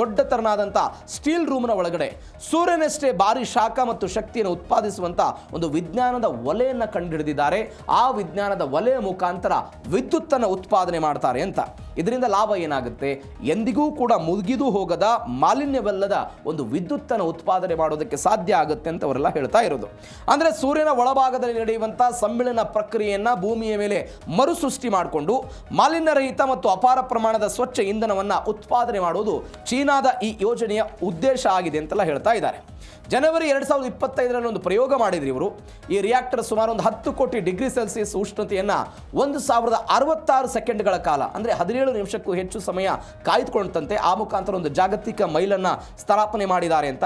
ದೊಡ್ಡ ತರನಾದಂಥ ಸ್ಟೀಲ್ ರೂಮ್ನ ಒಳಗಡೆ ಸೂರ್ಯನಷ್ಟೇ ಭಾರಿ ಶಾಖ ಮತ್ತು ಶಕ್ತಿಯನ್ನು ಉತ್ಪಾದಿಸುವಂಥ ಒಂದು ವಿಜ್ಞಾನದ ಒಲೆಯನ್ನು ಕಂಡುಹಿಡಿದಿದ್ದಾರೆ. ಆ ವಿಜ್ಞಾನದ ಒಲೆಯ ಮುಖಾಂತರ ವಿದ್ಯುತ್ತನ್ನು ಉತ್ಪಾದನೆ ಮಾಡ್ತಾರೆ ಅಂತ. ಇದರಿಂದ ಲಾಭ ಏನಾಗುತ್ತೆ, ಎಂದಿಗೂ ಕೂಡ ಮುಗಿದು ಹೋಗದ ಮಾಲಿನ್ಯವಲ್ಲದ ಒಂದು ವಿದ್ಯುತ್ತನ್ನು ಉತ್ಪಾದನೆ ಮಾಡೋದಕ್ಕೆ ಸಾಧ್ಯ ಆಗುತ್ತೆ ಅಂತ ಅವರೆಲ್ಲ ಹೇಳ್ತಾ ಇರೋದು. ಅಂದರೆ ಸೂರ್ಯನ ಒಳಭಾಗದಲ್ಲಿ ನಡೆಯುವಂಥ ಸಮ್ಮಿಳನ ಪ್ರಕ್ರಿಯೆಯನ್ನು ಭೂಮಿಯ ಮೇಲೆ ಮರುಸೃಷ್ಟಿ ಮಾಡಿಕೊಂಡು ಮಾಲಿನ್ಯರಹಿತ ಮತ್ತು ಅಪಾರ ಪ್ರಮಾಣದ ಸ್ವಚ್ಛ ಇಂಧನವನ್ನು ಉತ್ಪಾದನೆ ಮಾಡುವುದು ಚೀನಾದ ಈ ಯೋಜನೆಯ ಉದ್ದೇಶ ಆಗಿದೆ ಅಂತೆಲ್ಲ ಹೇಳ್ತಾ ಇದ್ದಾರೆ. ಜನವರಿ 2025ರಲ್ಲಿ ಒಂದು ಪ್ರಯೋಗ ಮಾಡಿದ್ರು ಇವರು. ಈ ರಿಯಾಕ್ಟರ್ ಸುಮಾರು ಒಂದು 10 ಕೋಟಿ ಡಿಗ್ರಿ ಸೆಲ್ಸಿಯಸ್ ಉಷ್ಣತೆಯನ್ನು 1066 ಸೆಕೆಂಡ್ಗಳ ಕಾಲ ಅಂದರೆ 17 ನಿಮಿಷಕ್ಕೂ ಹೆಚ್ಚು ಸಮಯ ಕಾಯ್ದುಕೊಂಡಂತೆ ಆ ಮುಖಾಂತರ ಒಂದು ಜಾಗತಿಕ ಮೈಲನ್ನು ಸ್ಥಾಪನೆ ಮಾಡಿದ್ದಾರೆ ಅಂತ.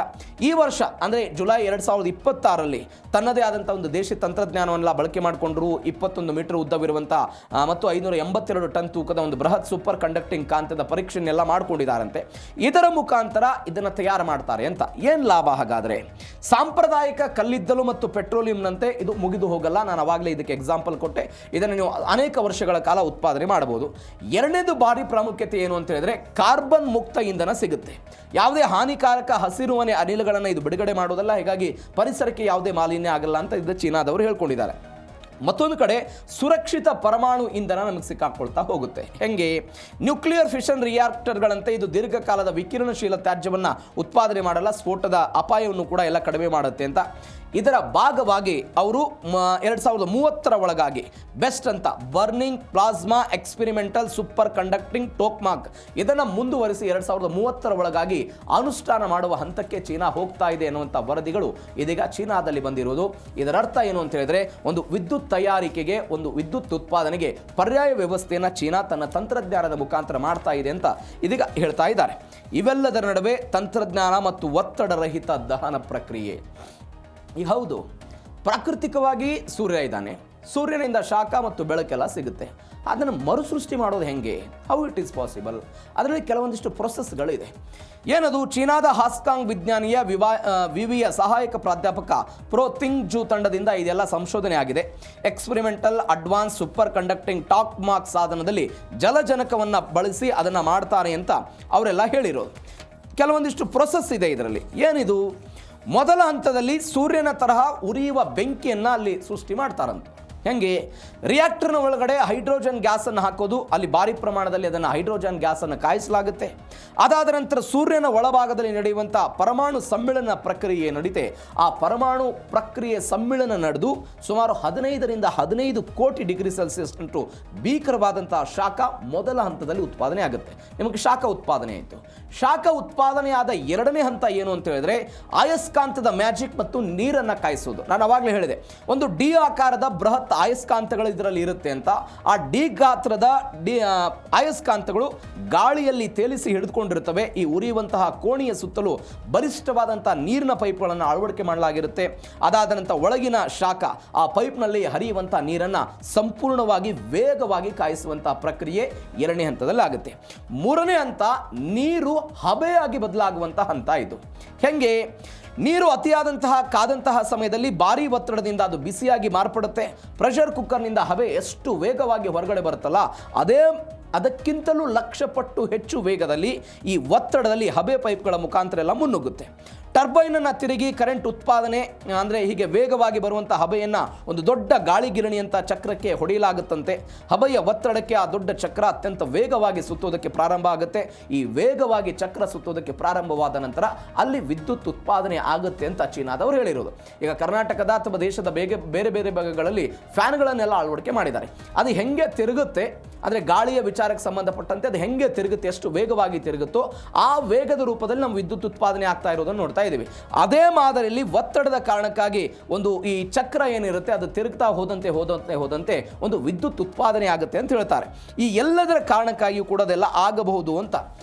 ಈ ವರ್ಷ ಅಂದರೆ ಜುಲೈ 2026ರಲ್ಲಿ ತನ್ನದೇ ಆದಂಥ ಒಂದು ದೇಶೀಯ ತಂತ್ರಜ್ಞಾನವನ್ನೆಲ್ಲ ಬಳಕೆ ಮಾಡಿಕೊಂಡ್ರು. 21 ಮೀಟರ್ ಉದ್ದವಿರುವಂಥ ಮತ್ತು 582 ಟನ್ ತೂಕದ ಒಂದು ಬೃಹತ್ ಸೂಪರ್ ಕಂಡಕ್ಟಿಂಗ್ ಕಾಂತದ ಪರೀಕ್ಷೆಯನ್ನೆಲ್ಲ ಮಾಡಿಕೊಂಡಿದ್ದಾರಂತೆ. ಇದರ ಮುಖಾಂತರ ಇದನ್ನು ತಯಾರು ಮಾಡ್ತಾರೆ ಅಂತ. ಏನು ಲಾಭ ಹಾಗಾದರೆ, ಸಾಂಪ್ರದಾಯಿಕ ಕಲ್ಲಿದ್ದಲು ಮತ್ತು ಪೆಟ್ರೋಲಿಯಂನಂತೆ ಇದು ಮುಗಿದು ಹೋಗಲ್ಲ. ನಾನು ಅವಾಗಲೇ ಇದಕ್ಕೆ ಎಕ್ಸಾಂಪಲ್ ಕೊಟ್ಟೆ. ಇದನ್ನು ನೀವು ಅನೇಕ ವರ್ಷಗಳ ಕಾಲ ಉತ್ಪಾದನೆ ಮಾಡಬಹುದು. ಎರಡನೇದು ಭಾರಿ ಪ್ರಾಮುಖ್ಯತೆ ಏನು ಅಂತ ಹೇಳಿದ್ರೆ, ಕಾರ್ಬನ್ ಮುಕ್ತ ಇಂಧನ ಸಿಗುತ್ತೆ. ಯಾವುದೇ ಹಾನಿಕಾರಕ ಹಸಿರುಮನೆ ಅನಿಲಗಳನ್ನು ಇದು ಬಿಡುಗಡೆ ಮಾಡೋದಲ್ಲ. ಹೀಗಾಗಿ ಪರಿಸರಕ್ಕೆ ಯಾವುದೇ ಮಾಲಿನ್ಯ ಆಗಲ್ಲ ಅಂತ ಇದು ಚೀನಾದವರು ಹೇಳ್ಕೊಂಡಿದ್ದಾರೆ. ಮತ್ತೊಂದು ಕಡೆ ಸುರಕ್ಷಿತ ಪರಮಾಣು ಇಂಧನ ನಮಗೆ ಸಿಕ್ಕಾಕೊಳ್ತಾ ಹೋಗುತ್ತೆ. ಹೆಂಗೆ, ನ್ಯೂಕ್ಲಿಯರ್ ಫಿಷನ್ ರಿಯಾಕ್ಟರ್ಗಳಂತೆ ಇದು ದೀರ್ಘಕಾಲದ ವಿಕಿರಣಶೀಲ ತ್ಯಾಜ್ಯವನ್ನು ಉತ್ಪಾದನೆ ಮಾಡಲ್ಲ, ಸ್ಫೋಟದ ಅಪಾಯವನ್ನು ಕೂಡ ಎಲ್ಲ ಕಡಿಮೆ ಮಾಡುತ್ತೆ ಅಂತ. ಇದರ ಭಾಗವಾಗಿ ಅವರು 2030ರ ಒಳಗಾಗಿ ಬೆಸ್ಟ್ ಅಂತ burning plasma experimental superconducting tokamak ಇದನ್ನು ಮುಂದುವರಿಸಿ 2030ರ ಒಳಗಾಗಿ ಅನುಷ್ಠಾನ ಮಾಡುವ ಹಂತಕ್ಕೆ ಚೀನಾ ಹೋಗ್ತಾ ಇದೆ ಎನ್ನುವಂಥ ವರದಿಗಳು ಇದೀಗ ಚೀನಾದಲ್ಲಿ ಬಂದಿರುವುದು. ಇದರ ಅರ್ಥ ಏನು ಅಂತ ಹೇಳಿದ್ರೆ, ಒಂದು ವಿದ್ಯುತ್ ತಯಾರಿಕೆಗೆ, ಒಂದು ವಿದ್ಯುತ್ ಉತ್ಪಾದನೆಗೆ ಪರ್ಯಾಯ ವ್ಯವಸ್ಥೆಯನ್ನು ಚೀನಾ ತನ್ನ ತಂತ್ರಜ್ಞಾನದ ಮುಖಾಂತರ ಮಾಡ್ತಾ ಇದೆ ಅಂತ ಇದೀಗ ಹೇಳ್ತಾ ಇದ್ದಾರೆ. ಇವೆಲ್ಲದರ ನಡುವೆ ತಂತ್ರಜ್ಞಾನ ಮತ್ತು ಒತ್ತಡರಹಿತ ದಹನ ಪ್ರಕ್ರಿಯೆ. ಈಗ ಹೌದು, ಪ್ರಾಕೃತಿಕವಾಗಿ ಸೂರ್ಯ ಇದ್ದಾನೆ, ಸೂರ್ಯನಿಂದ ಶಾಖ ಮತ್ತು ಬೆಳಕೆಲ್ಲ ಸಿಗುತ್ತೆ. ಅದನ್ನು ಮರುಸೃಷ್ಟಿ ಮಾಡೋದು ಹೆಂಗೆ, ಹೌ ಇಟ್ ಈಸ್ ಪಾಸಿಬಲ್? ಅದರಲ್ಲಿ ಕೆಲವೊಂದಿಷ್ಟು ಪ್ರೊಸೆಸ್ಗಳಿದೆ. ಏನದು, ಚೀನಾದ ಹಾಸ್ಕಾಂಗ್ ವಿಜ್ಞಾನಿಯ ವಿವಿಯ ಸಹಾಯಕ ಪ್ರಾಧ್ಯಾಪಕ ಪ್ರೋ ತಿಂಗ್ ಜೂ ತಂಡದಿಂದ ಇದೆಲ್ಲ ಸಂಶೋಧನೆ ಆಗಿದೆ. ಎಕ್ಸ್ಪೆರಿಮೆಂಟಲ್ ಅಡ್ವಾನ್ಸ್ ಸೂಪರ್ ಕಂಡಕ್ಟಿಂಗ್ ಟಾಕ್ಮಾಕ್ ಸಾಧನದಲ್ಲಿ ಜಲಜನಕವನ್ನು ಬಳಸಿ ಅದನ್ನು ಮಾಡ್ತಾರೆ ಅಂತ ಅವರೆಲ್ಲ ಹೇಳಿರೋದು. ಕೆಲವೊಂದಿಷ್ಟು ಪ್ರೊಸೆಸ್ ಇದೆ ಇದರಲ್ಲಿ. ಏನಿದು, ಮೊದಲ ಹಂತದಲ್ಲಿ ಸೂರ್ಯನ ತರಹ ಉರಿಯುವ ಬೆಂಕಿಯನ್ನು ಅಲ್ಲಿ ಸೃಷ್ಟಿ ಮಾಡ್ತಾರಂತೆ. ಹೆಂಗೆ, ರಿಯಾಕ್ಟರ್ನ ಒಳಗಡೆ ಹೈಡ್ರೋಜನ್ ಗ್ಯಾಸನ್ನು ಹಾಕೋದು, ಅಲ್ಲಿ ಭಾರಿ ಪ್ರಮಾಣದಲ್ಲಿ ಅದನ್ನು ಹೈಡ್ರೋಜನ್ ಗ್ಯಾಸನ್ನು ಕಾಯಿಸಲಾಗುತ್ತೆ. ಅದಾದ ನಂತರ ಸೂರ್ಯನ ಒಳಭಾಗದಲ್ಲಿ ನಡೆಯುವಂಥ ಪರಮಾಣು ಸಮ್ಮಿಳನ ಪ್ರಕ್ರಿಯೆ ನಡೀತೆ. ಆ ಪರಮಾಣು ಪ್ರಕ್ರಿಯೆ ಸಮ್ಮಿಳನ ನಡೆದು ಸುಮಾರು 15 ಕೋಟಿ ಡಿಗ್ರಿ ಸೆಲ್ಸಿಯಸ್ ಅಂಟು ಭೀಕರವಾದಂಥ ಶಾಖ ಮೊದಲ ಹಂತದಲ್ಲಿ ಉತ್ಪಾದನೆ ಆಗುತ್ತೆ. ನಿಮಗೆ ಶಾಖ ಉತ್ಪಾದನೆ ಆಯಿತು. ಶಾಖ ಉತ್ಪಾದನೆಯಾದ ಎರಡನೇ ಹಂತ ಏನು ಅಂತ ಹೇಳಿದ್ರೆ, ಅಯಸ್ಕಾಂತದ ಮ್ಯಾಜಿಕ್ ಮತ್ತು ನೀರನ್ನು ಕಾಯಿಸೋದು. ನಾನು ಅವಾಗಲೇ ಹೇಳಿದೆ, ಒಂದು ಡಿ ಆಕಾರದ ಬೃಹತ್ ಅಯಸ್ಕಾಂತಗಳು ಇದರಲ್ಲಿ ಇರುತ್ತೆ ಅಂತ. ಆ ಡಿ ಗಾತ್ರದ ಅಯಸ್ಕಾಂತಗಳು ಗಾಳಿಯಲ್ಲಿ ತೇಲಿಸಿ ಹಿಡಿದುಕೊಂಡಿರುತ್ತವೆ. ಈ ಉರಿಯುವಂತಹ ಕೋಣೆಯ ಸುತ್ತಲೂ ಬಲಿಷ್ಠವಾದಂತಹ ನೀರಿನ ಪೈಪ್ಗಳನ್ನು ಅಳವಡಿಕೆ ಮಾಡಲಾಗಿರುತ್ತೆ. ಅದಾದ ನಂತರ ಒಳಗಿನ ಶಾಖ, ಆ ಪೈಪ್ನಲ್ಲಿ ಹರಿಯುವಂತಹ ನೀರನ್ನು ಸಂಪೂರ್ಣವಾಗಿ ವೇಗವಾಗಿ ಕಾಯಿಸುವಂತಹ ಪ್ರಕ್ರಿಯೆ ಎರಡನೇ ಹಂತದಲ್ಲಿ ಆಗುತ್ತೆ. ಮೂರನೇ ಹಂತ ನೀರು ಹಬೆಯಾಗಿ ಬದಲಾಗುವಂತಹ ಹಂತ ಇದು. ಹೆಂಗೆ, ನೀರು ಅತಿಯಾದಂತಹ ಕಾದಂತಹ ಸಮಯದಲ್ಲಿ ಭಾರೀ ಒತ್ತಡದಿಂದ ಅದು ಬಿಸಿಯಾಗಿ ಮಾರ್ಪಡುತ್ತೆ. ಪ್ರೆಷರ್ ಕುಕ್ಕರ್ನಿಂದ ಹಬೆ ಎಷ್ಟು ವೇಗವಾಗಿ ಹೊರಗಡೆ ಬರುತ್ತಲ್ಲ, ಅದಕ್ಕಿಂತಲೂ ಲಕ್ಷ ಪಟ್ಟು ಹೆಚ್ಚು ವೇಗದಲ್ಲಿ ಈ ಒತ್ತಡದಲ್ಲಿ ಹಬೆ ಪೈಪ್ಗಳ ಮುಖಾಂತರ ಎಲ್ಲ ಮುನ್ನುಗ್ಗುತ್ತೆ. ಟರ್ಬೈನನ್ನು ತಿರುಗಿ ಕರೆಂಟ್ ಉತ್ಪಾದನೆ ಅಂದರೆ ಹೀಗೆ ವೇಗವಾಗಿ ಬರುವಂಥ ಹಬೆಯನ್ನು ಒಂದು ದೊಡ್ಡ ಗಾಳಿ ಗಿರಣಿಯಂಥ ಚಕ್ರಕ್ಕೆ ಹೊಡೆಯಲಾಗುತ್ತಂತೆ. ಹಬೆಯ ಒತ್ತಡಕ್ಕೆ ಆ ದೊಡ್ಡ ಚಕ್ರ ಅತ್ಯಂತ ವೇಗವಾಗಿ ಸುತ್ತೋದಕ್ಕೆ ಪ್ರಾರಂಭ ಆಗುತ್ತೆ. ಈ ವೇಗವಾಗಿ ಚಕ್ರ ಸುತ್ತೋದಕ್ಕೆ ಪ್ರಾರಂಭವಾದ ನಂತರ ಅಲ್ಲಿ ವಿದ್ಯುತ್ ಉತ್ಪಾದನೆ ಆಗುತ್ತೆ ಅಂತ ಚೀನಾದವರು ಹೇಳಿರೋದು. ಈಗ ಕರ್ನಾಟಕದ ಅಥವಾ ದೇಶದ ಬೇರೆ ಬೇರೆ ಭಾಗಗಳಲ್ಲಿ ಫ್ಯಾನ್ಗಳನ್ನೆಲ್ಲ ಅಳವಡಿಕೆ ಮಾಡಿದ್ದಾರೆ. ಅದು ಹೆಂಗೆ ತಿರುಗುತ್ತೆ ಅಂದರೆ ಗಾಳಿಯ ವಿಚಾರಕ್ಕೆ ಸಂಬಂಧಪಟ್ಟಂತೆ ಅದು ಹೆಂಗೆ ತಿರುಗುತ್ತೆ, ಎಷ್ಟು ವೇಗವಾಗಿ ತಿರುಗುತ್ತೋ ಆ ವೇಗದ ರೂಪದಲ್ಲಿ ನಮ್ಮ ವಿದ್ಯುತ್ ಉತ್ಪಾದನೆ ಆಗ್ತಾ ಇರೋದನ್ನು ನೋಡ್ತಾ ಇದ್ದೀವಿ. ಅದೇ ಮಾದರಿಯಲ್ಲಿ ಒತ್ತಡದ ಕಾರಣಕ್ಕಾಗಿ ಒಂದು ಈ ಚಕ್ರ ಏನಿರುತ್ತೆ ಅದು ತಿರುಗ್ತಾ ಹೋದಂತೆ ಒಂದು ವಿದ್ಯುತ್ ಉತ್ಪಾದನೆ ಆಗುತ್ತೆ ಅಂತ ಹೇಳ್ತಾರೆ. ಈ ಎಲ್ಲದರ ಕಾರಣಕ್ಕಾಗಿಯೂ ಕೂಡ ಅದೆಲ್ಲ ಆಗಬಹುದು ಅಂತ.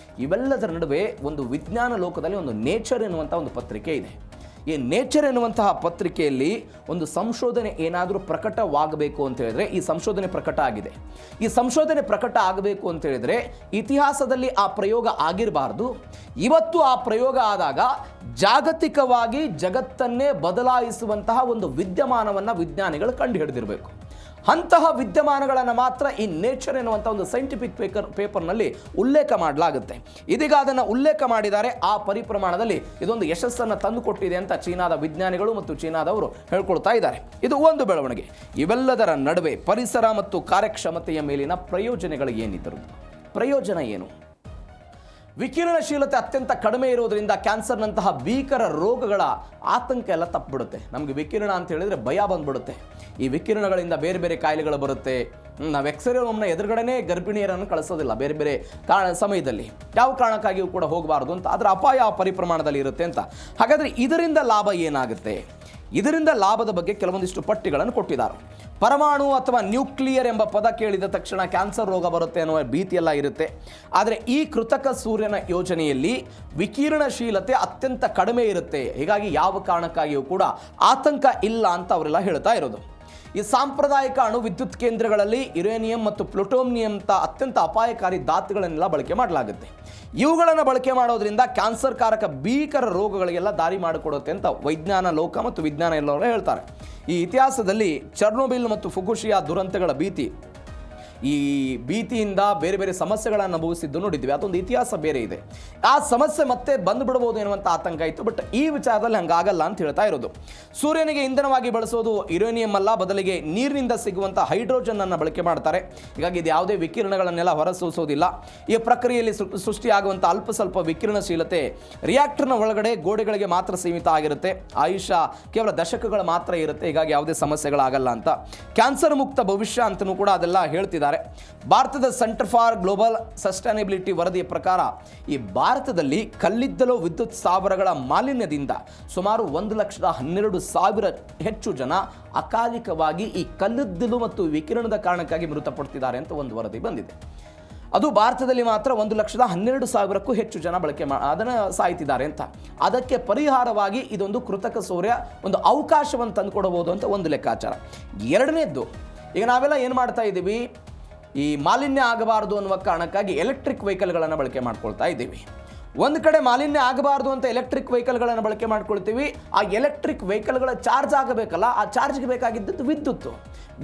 ಇವೆಲ್ಲದರ ನಡುವೆ ಒಂದು ವಿಜ್ಞಾನ ಲೋಕದಲ್ಲಿ ಒಂದು ನೇಚರ್ ಎನ್ನುವಂಥ ಒಂದು ಪತ್ರಿಕೆ ಇದೆ. ಈ ನೇಚರ್ ಎನ್ನುವಂತಹ ಪತ್ರಿಕೆಯಲ್ಲಿ ಒಂದು ಸಂಶೋಧನೆ ಏನಾದರೂ ಪ್ರಕಟವಾಗಬೇಕು ಅಂತ ಹೇಳಿದ್ರೆ, ಈ ಸಂಶೋಧನೆ ಪ್ರಕಟ ಆಗಿದೆ. ಈ ಸಂಶೋಧನೆ ಪ್ರಕಟ ಆಗಬೇಕು ಅಂತ ಹೇಳಿದ್ರೆ ಇತಿಹಾಸದಲ್ಲಿ ಆ ಪ್ರಯೋಗ ಆಗಿರಬಾರ್ದು. ಇವತ್ತು ಆ ಪ್ರಯೋಗ ಆದಾಗ ಜಾಗತಿಕವಾಗಿ ಜಗತ್ತನ್ನೇ ಬದಲಾಯಿಸುವಂತಹ ಒಂದು ವಿದ್ಯಮಾನವನ್ನು ವಿಜ್ಞಾನಿಗಳು ಕಂಡು ಹಿಡಿದಿರಬೇಕು. ಅಂತಹ ವಿದ್ಯಮಾನಗಳನ್ನು ಮಾತ್ರ ಈ ನೇಚರ್ ಎನ್ನುವಂಥ ಒಂದು ಸೈಂಟಿಫಿಕ್ ಪೇಪರ್ನಲ್ಲಿ ಉಲ್ಲೇಖ ಮಾಡಲಾಗುತ್ತೆ. ಇದೀಗ ಅದನ್ನು ಉಲ್ಲೇಖ ಮಾಡಿದ್ದಾರೆ. ಆ ಪರಿಪ್ರಮಾಣದಲ್ಲಿ ಇದೊಂದು ಯಶಸ್ಸನ್ನು ತಂದುಕೊಟ್ಟಿದೆ ಅಂತ ಚೀನಾದ ವಿಜ್ಞಾನಿಗಳು ಮತ್ತು ಚೀನಾದವರು ಹೇಳ್ಕೊಳ್ತಾ ಇದ್ದಾರೆ. ಇದು ಒಂದು ಬೆಳವಣಿಗೆ. ಇವೆಲ್ಲದರ ನಡುವೆ ಪರಿಸರ ಮತ್ತು ಕಾರ್ಯಕ್ಷಮತೆಯ ಮೇಲಿನ ಪ್ರಯೋಜನಗಳು ಏನಿದ್ದರು? ಪ್ರಯೋಜನ ಏನು? ವಿಕಿರಣಶೀಲತೆ ಅತ್ಯಂತ ಕಡಿಮೆ ಇರೋದರಿಂದ ಕ್ಯಾನ್ಸರ್ನಂತಹ ಭೀಕರ ರೋಗಗಳ ಆತಂಕ ಎಲ್ಲ ತಪ್ಪಿಬಿಡುತ್ತೆ. ನಮಗೆ ವಿಕಿರಣ ಅಂತ ಹೇಳಿದ್ರೆ ಭಯ ಬಂದ್ಬಿಡುತ್ತೆ. ಈ ವಿಕಿರಣಗಳಿಂದ ಬೇರೆ ಬೇರೆ ಕಾಯಿಲೆಗಳು ಬರುತ್ತೆ. ನಾವು ಎಕ್ಸ್ರೇ ರೂಮ್ನ ಎದುರುಗಡೆನೇ ಗರ್ಭಿಣಿಯರನ್ನು ಕಳಿಸೋದಿಲ್ಲ ಬೇರೆ ಬೇರೆ ಸಮಯದಲ್ಲಿ, ಯಾವ ಕಾರಣಕ್ಕಾಗಿಯೂ ಕೂಡ ಹೋಗಬಾರ್ದು ಅಂತ. ಅದರ ಅಪಾಯ ಪರಿಪ್ರಮಾಣದಲ್ಲಿ ಇರುತ್ತೆ ಅಂತ. ಹಾಗಾದರೆ ಇದರಿಂದ ಲಾಭ ಏನಾಗುತ್ತೆ? ಇದರಿಂದ ಲಾಭದ ಬಗ್ಗೆ ಕೆಲವೊಂದಿಷ್ಟು ಪಟ್ಟಿಗಳನ್ನು ಕೊಟ್ಟಿದ್ದಾರೆ. ಪರಮಾಣು ಅಥವಾ ನ್ಯೂಕ್ಲಿಯರ್ ಎಂಬ ಪದ ಕೇಳಿದ ತಕ್ಷಣ ಕ್ಯಾನ್ಸರ್ ರೋಗ ಬರುತ್ತೆ ಅನ್ನುವ ಭೀತಿಯೆಲ್ಲ ಇರುತ್ತೆ. ಆದರೆ ಈ ಕೃತಕ ಸೂರ್ಯನ ಯೋಜನೆಯಲ್ಲಿ ವಿಕಿರಣಶೀಲತೆ ಅತ್ಯಂತ ಕಡಿಮೆ ಇರುತ್ತೆ. ಹೀಗಾಗಿ ಯಾವ ಕಾರಣಕ್ಕಾಗಿಯೂ ಕೂಡ ಆತಂಕ ಇಲ್ಲ ಅಂತ ಅವರೆಲ್ಲ ಹೇಳ್ತಾ ಇರೋದು. ಈ ಸಾಂಪ್ರದಾಯಿಕ ಅಣು ವಿದ್ಯುತ್ ಕೇಂದ್ರಗಳಲ್ಲಿ ಯುರೇನಿಯಂ ಮತ್ತು ಪ್ಲುಟೋನಿಯಂ ಅಂತ ಅತ್ಯಂತ ಅಪಾಯಕಾರಿ ಧಾತುಗಳನ್ನೆಲ್ಲ ಬಳಕೆ ಮಾಡಲಾಗುತ್ತೆ. ಇವುಗಳನ್ನು ಬಳಕೆ ಮಾಡೋದ್ರಿಂದ ಕ್ಯಾನ್ಸರ್ ಕಾರಕ ಭೀಕರ ರೋಗಗಳಿಗೆಲ್ಲ ದಾರಿ ಮಾಡಿಕೊಡುತ್ತೆ ಅಂತ ವೈಜ್ಞಾನ ಲೋಕ ಮತ್ತು ವಿಜ್ಞಾನ ಎಲ್ಲರೂ ಹೇಳ್ತಾರೆ. ಈ ಇತಿಹಾಸದಲ್ಲಿ ಚರ್ನೋಬಿಲ್ ಮತ್ತು ಫುಕುಶಿಯಾ ದುರಂತಗಳ ಈ ಭೀತಿಯಿಂದ ಬೇರೆ ಬೇರೆ ಸಮಸ್ಯೆಗಳನ್ನು ಅನುಭವಿಸಿದ್ದು ನೋಡಿದ್ವಿ. ಅದೊಂದು ಇತಿಹಾಸ ಬೇರೆ ಇದೆ. ಆ ಸಮಸ್ಯೆ ಮತ್ತೆ ಬಂದುಬಿಡ್ಬೋದು ಎನ್ನುವಂಥ ಆತಂಕ ಇತ್ತು. ಬಟ್ ಈ ವಿಚಾರದಲ್ಲಿ ಹಂಗಾಗಲ್ಲ ಅಂತ ಹೇಳ್ತಾ ಇರೋದು. ಸೂರ್ಯನಿಗೆ ಇಂಧನವಾಗಿ ಬಳಸೋದು ಯುರೇನಿಯಂ ಅಲ್ಲ, ಬದಲಿಗೆ ನೀರಿನಿಂದ ಸಿಗುವಂಥ ಹೈಡ್ರೋಜನ್ ಅನ್ನು ಬಳಕೆ ಮಾಡ್ತಾರೆ. ಹೀಗಾಗಿ ಇದು ಯಾವುದೇ ವಿಕಿರಣಗಳನ್ನೆಲ್ಲ ಹೊರಸೂಸೋದಿಲ್ಲ. ಈ ಪ್ರಕ್ರಿಯೆಯಲ್ಲಿ ಸೃಷ್ಟಿಯಾಗುವಂಥ ಅಲ್ಪ ಸ್ವಲ್ಪ ವಿಕಿರಣಶೀಲತೆ ರಿಯಾಕ್ಟರ್ನ ಒಳಗಡೆ ಗೋಡೆಗಳಿಗೆ ಮಾತ್ರ ಸೀಮಿತ ಆಗಿರುತ್ತೆ. ಆಯುಷ್ಯ ಕೇವಲ ದಶಕಗಳು ಮಾತ್ರ ಇರುತ್ತೆ. ಹೀಗಾಗಿ ಯಾವುದೇ ಸಮಸ್ಯೆಗಳಾಗಲ್ಲ ಅಂತ. ಕ್ಯಾನ್ಸರ್ ಮುಕ್ತ ಭವಿಷ್ಯ ಅಂತಲೂ ಕೂಡ ಅದೆಲ್ಲ ಹೇಳ್ತಿದ್ದಾರೆ. ಭಾರತದ ಸೆಂಟರ್ ಫಾರ್ ಗ್ಲೋಬಲ್ ಸಸ್ಟೈನಬಿಲಿಟಿ ವರದಿಯ ಪ್ರಕಾರ ಈ ಭಾರತದಲ್ಲಿ ಕಲ್ಲಿದ್ದಲು ವಿದ್ಯುತ್ ಸ್ಥಾವರಗಳ ಮಾಲಿನ್ಯದಿಂದ ಸುಮಾರು 1,12,000 ಹೆಚ್ಚು ಜನ ಅಕಾಲಿಕವಾಗಿ ಈ ಕಲ್ಲಿದ್ದಲು ಮತ್ತು ವಿಕಿರಣದ ಕಾರಣಕ್ಕಾಗಿ ಮೃತಪಡ್ತಿದ್ದಾರೆ ಅಂತ ಒಂದು ವರದಿ ಬಂದಿದೆ. ಅದು ಭಾರತದಲ್ಲಿ ಮಾತ್ರ 1,12,000ಕ್ಕೂ ಹೆಚ್ಚು ಜನ ಅದನ್ನು ಸಾಯ್ತಿದ್ದಾರೆ ಅಂತ. ಅದಕ್ಕೆ ಪರಿಹಾರವಾಗಿ ಇದೊಂದು ಕೃತಕ ಸೂರ್ಯ ಒಂದು ಅವಕಾಶವನ್ನು ತಂದುಕೊಡಬಹುದು ಅಂತ ಒಂದು ಲೆಕ್ಕಾಚಾರ. ಎರಡನೇದ್ದು, ಈಗ ನಾವೆಲ್ಲ ಏನು ಮಾಡ್ತಾ ಇದ್ದೀವಿ, ಈ ಮಾಲಿನ್ಯ ಆಗಬಾರ್ದು ಅನ್ನುವ ಕಾರಣಕ್ಕಾಗಿ ಎಲೆಕ್ಟ್ರಿಕ್ ವೆಹಿಕಲ್ಗಳನ್ನು ಬಳಕೆ ಮಾಡ್ಕೊಳ್ತಾ ಇದ್ದೀವಿ. ಒಂದು ಕಡೆ ಮಾಲಿನ್ಯ ಆಗಬಾರ್ದು ಅಂತ ಎಲೆಕ್ಟ್ರಿಕ್ ವೆಹಿಕಲ್ಗಳನ್ನು ಬಳಕೆ ಮಾಡ್ಕೊಳ್ತೀವಿ. ಆ ಎಲೆಕ್ಟ್ರಿಕ್ ವೆಹಿಕಲ್ಗಳ ಚಾರ್ಜ್ ಆಗಬೇಕಲ್ಲ, ಆ ಚಾರ್ಜ್ಗೆ ಬೇಕಾಗಿದ್ದದ್ದು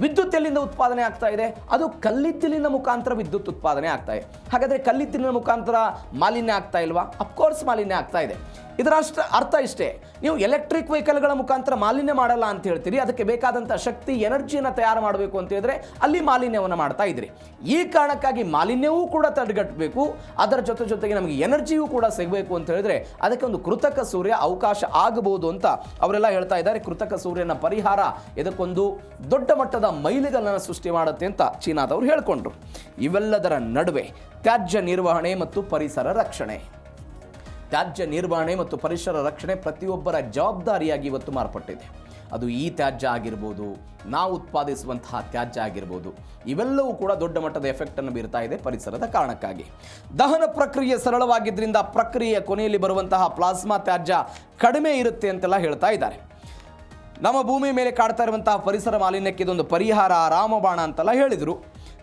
ವಿದ್ಯುತ್ ಎಲ್ಲಿಂದ ಉತ್ಪಾದನೆ ಆಗ್ತಾ ಇದೆ? ಅದು ಕಲ್ಲಿದ್ದಲಿನ ಮುಖಾಂತರ ವಿದ್ಯುತ್ ಉತ್ಪಾದನೆ ಆಗ್ತಾ ಇದೆ. ಹಾಗಾದರೆ ಕಲ್ಲಿದ್ದಲಿನ ಮುಖಾಂತರ ಮಾಲಿನ್ಯ ಆಗ್ತಾ ಇಲ್ವಾ? ಅಫ್ಕೋರ್ಸ್ ಮಾಲಿನ್ಯ ಆಗ್ತಾ ಇದೆ. ಇದರ ಅರ್ಥ ಇಷ್ಟೇ, ನೀವು ಎಲೆಕ್ಟ್ರಿಕ್ ವೆಹಿಕಲ್ಗಳ ಮುಖಾಂತರ ಮಾಲಿನ್ಯ ಮಾಡಲ್ಲ ಅಂತ ಹೇಳ್ತೀರಿ, ಅದಕ್ಕೆ ಬೇಕಾದಂಥ ಶಕ್ತಿ ಎನರ್ಜಿಯನ್ನು ತಯಾರು ಮಾಡಬೇಕು ಅಂತ ಹೇಳಿದ್ರೆ ಅಲ್ಲಿ ಮಾಲಿನ್ಯವನ್ನು ಮಾಡ್ತಾ ಇದ್ರಿ. ಈ ಕಾರಣಕ್ಕಾಗಿ ಮಾಲಿನ್ಯವೂ ಕೂಡ ತಡೆಗಟ್ಟಬೇಕು, ಅದರ ಜೊತೆಗೆ ನಮಗೆ ಎನರ್ಜಿಯೂ ಕೂಡ ಸಿಗಬೇಕು ಅಂತ ಹೇಳಿದ್ರೆ ಅದಕ್ಕೆ ಒಂದು ಕೃತಕ ಸೂರ್ಯ ಅವಕಾಶ ಆಗಬಹುದು ಅಂತ ಅವರೆಲ್ಲ ಹೇಳ್ತಾ ಇದ್ದಾರೆ. ಕೃತಕ ಸೂರ್ಯನ ಪರಿಹಾರ ಇದಕ್ಕೊಂದು ದೊಡ್ಡ ಮಟ್ಟದ ಮೈಲಿಗಲ್ಲನ್ನು ಸೃಷ್ಟಿ ಮಾಡುತ್ತೆ ಅಂತ ಚೀನಾದವರು ಹೇಳ್ಕೊಂಡ್ರು. ಇವೆಲ್ಲದರ ನಡುವೆ ತ್ಯಾಜ್ಯ ನಿರ್ವಹಣೆ ಮತ್ತು ಪರಿಸರ ರಕ್ಷಣೆ ಪ್ರತಿಯೊಬ್ಬರ ಜವಾಬ್ದಾರಿಯಾಗಿ ಇವತ್ತು ಮಾರ್ಪಟ್ಟಿದೆ. ಅದು ಈ ತ್ಯಾಜ್ಯ ಆಗಿರ್ಬೋದು, ನಾವು ಉತ್ಪಾದಿಸುವಂತಹ ತ್ಯಾಜ್ಯ ಆಗಿರ್ಬೋದು, ಇವೆಲ್ಲವೂ ಕೂಡ ದೊಡ್ಡ ಮಟ್ಟದ ಎಫೆಕ್ಟನ್ನು ಬೀರ್ತಾ ಇದೆ ಪರಿಸರದ ಕಾರಣಕ್ಕಾಗಿ. ದಹನ ಪ್ರಕ್ರಿಯೆ ಸರಳವಾಗಿದ್ದರಿಂದ ಪ್ರಕ್ರಿಯೆಯ ಕೊನೆಯಲ್ಲಿ ಬರುವಂತಹ ಪ್ಲಾಸ್ಮಾ ತ್ಯಾಜ್ಯ ಕಡಿಮೆ ಇರುತ್ತೆ ಅಂತೆಲ್ಲ ಹೇಳ್ತಾ ಇದ್ದಾರೆ. ನಮ್ಮ ಭೂಮಿ ಮೇಲೆ ಕಾಡ್ತಾ ಇರುವಂತಹ ಪರಿಸರ ಮಾಲಿನ್ಯಕ್ಕೆ ಇದೊಂದು ಪರಿಹಾರ, ರಾಮಬಾಣ ಅಂತೆಲ್ಲ ಹೇಳಿದರು.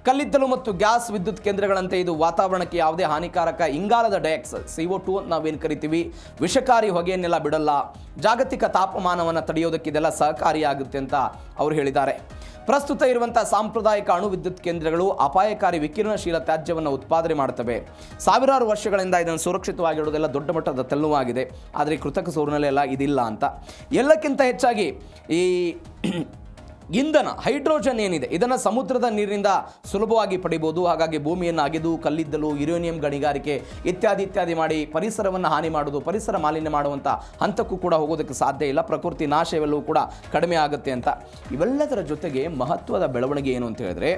ಕಲ್ಲಿದ್ದಲು ಮತ್ತು ಗ್ಯಾಸ್ ವಿದ್ಯುತ್ ಕೇಂದ್ರಗಳಂತೆ ಇದು ವಾತಾವರಣಕ್ಕೆ ಯಾವುದೇ ಹಾನಿಕಾರಕ ಇಂಗಾಲದ ಡೈಆಕ್ಸೈಡ್ CO2 ಅಂತ ನಾವೇನು ಕರಿತೀವಿ ವಿಷಕಾರಿ ಹೊಗೆಯನ್ನೆಲ್ಲ ಬಿಡಲ್ಲ. ಜಾಗತಿಕ ತಾಪಮಾನವನ್ನು ತಡೆಯೋದಕ್ಕೆ ಇದೆಲ್ಲ ಸಹಕಾರಿಯಾಗುತ್ತೆ ಅಂತ ಅವರು ಹೇಳಿದ್ದಾರೆ. ಪ್ರಸ್ತುತ ಇರುವಂಥ ಸಾಂಪ್ರದಾಯಿಕ ಅಣು ವಿದ್ಯುತ್ ಕೇಂದ್ರಗಳು ಅಪಾಯಕಾರಿ ವಿಕಿರಣಶೀಲ ತ್ಯಾಜ್ಯವನ್ನು ಉತ್ಪಾದನೆ ಮಾಡ್ತವೆ. ಸಾವಿರಾರು ವರ್ಷಗಳಿಂದ ಇದನ್ನು ಸುರಕ್ಷಿತವಾಗಿಡೋದೆಲ್ಲ ದೊಡ್ಡ ಮಟ್ಟದ ತೆಲ್ಲುವಾಗಿದೆ. ಆದರೆ ಕೃತಕ ಸೂರಿನಲ್ಲೆಲ್ಲ ಇದಿಲ್ಲ ಅಂತ. ಎಲ್ಲಕ್ಕಿಂತ ಹೆಚ್ಚಾಗಿ ಈ ಇಂಧನ ಹೈಡ್ರೋಜನ್ ಏನಿದೆ ಇದನ್ನು ಸಮುದ್ರದ ನೀರಿನಿಂದ ಸುಲಭವಾಗಿ ಪಡಿಬೋದು. ಹಾಗಾಗಿ ಭೂಮಿಯನ್ನು ಅಗೆದು ಕಲ್ಲಿದ್ದಲು ಯುರೇನಿಯಂ ಗಣಿಗಾರಿಕೆ ಇತ್ಯಾದಿ ಮಾಡಿ ಪರಿಸರವನ್ನು ಹಾನಿ ಮಾಡೋದು, ಪರಿಸರ ಮಾಲಿನ್ಯ ಮಾಡುವಂಥ ಹಂತಕ್ಕೂ ಕೂಡ ಹೋಗೋದಕ್ಕೆ ಸಾಧ್ಯ ಇಲ್ಲ. ಪ್ರಕೃತಿ ನಾಶ ಇವೆಲ್ಲವೂ ಕೂಡ ಕಡಿಮೆ ಆಗುತ್ತೆ ಅಂತ. ಇವೆಲ್ಲದರ ಜೊತೆಗೆ ಮಹತ್ವದ ಬೆಳವಣಿಗೆ ಏನು ಅಂತ ಹೇಳಿದ್ರೆ,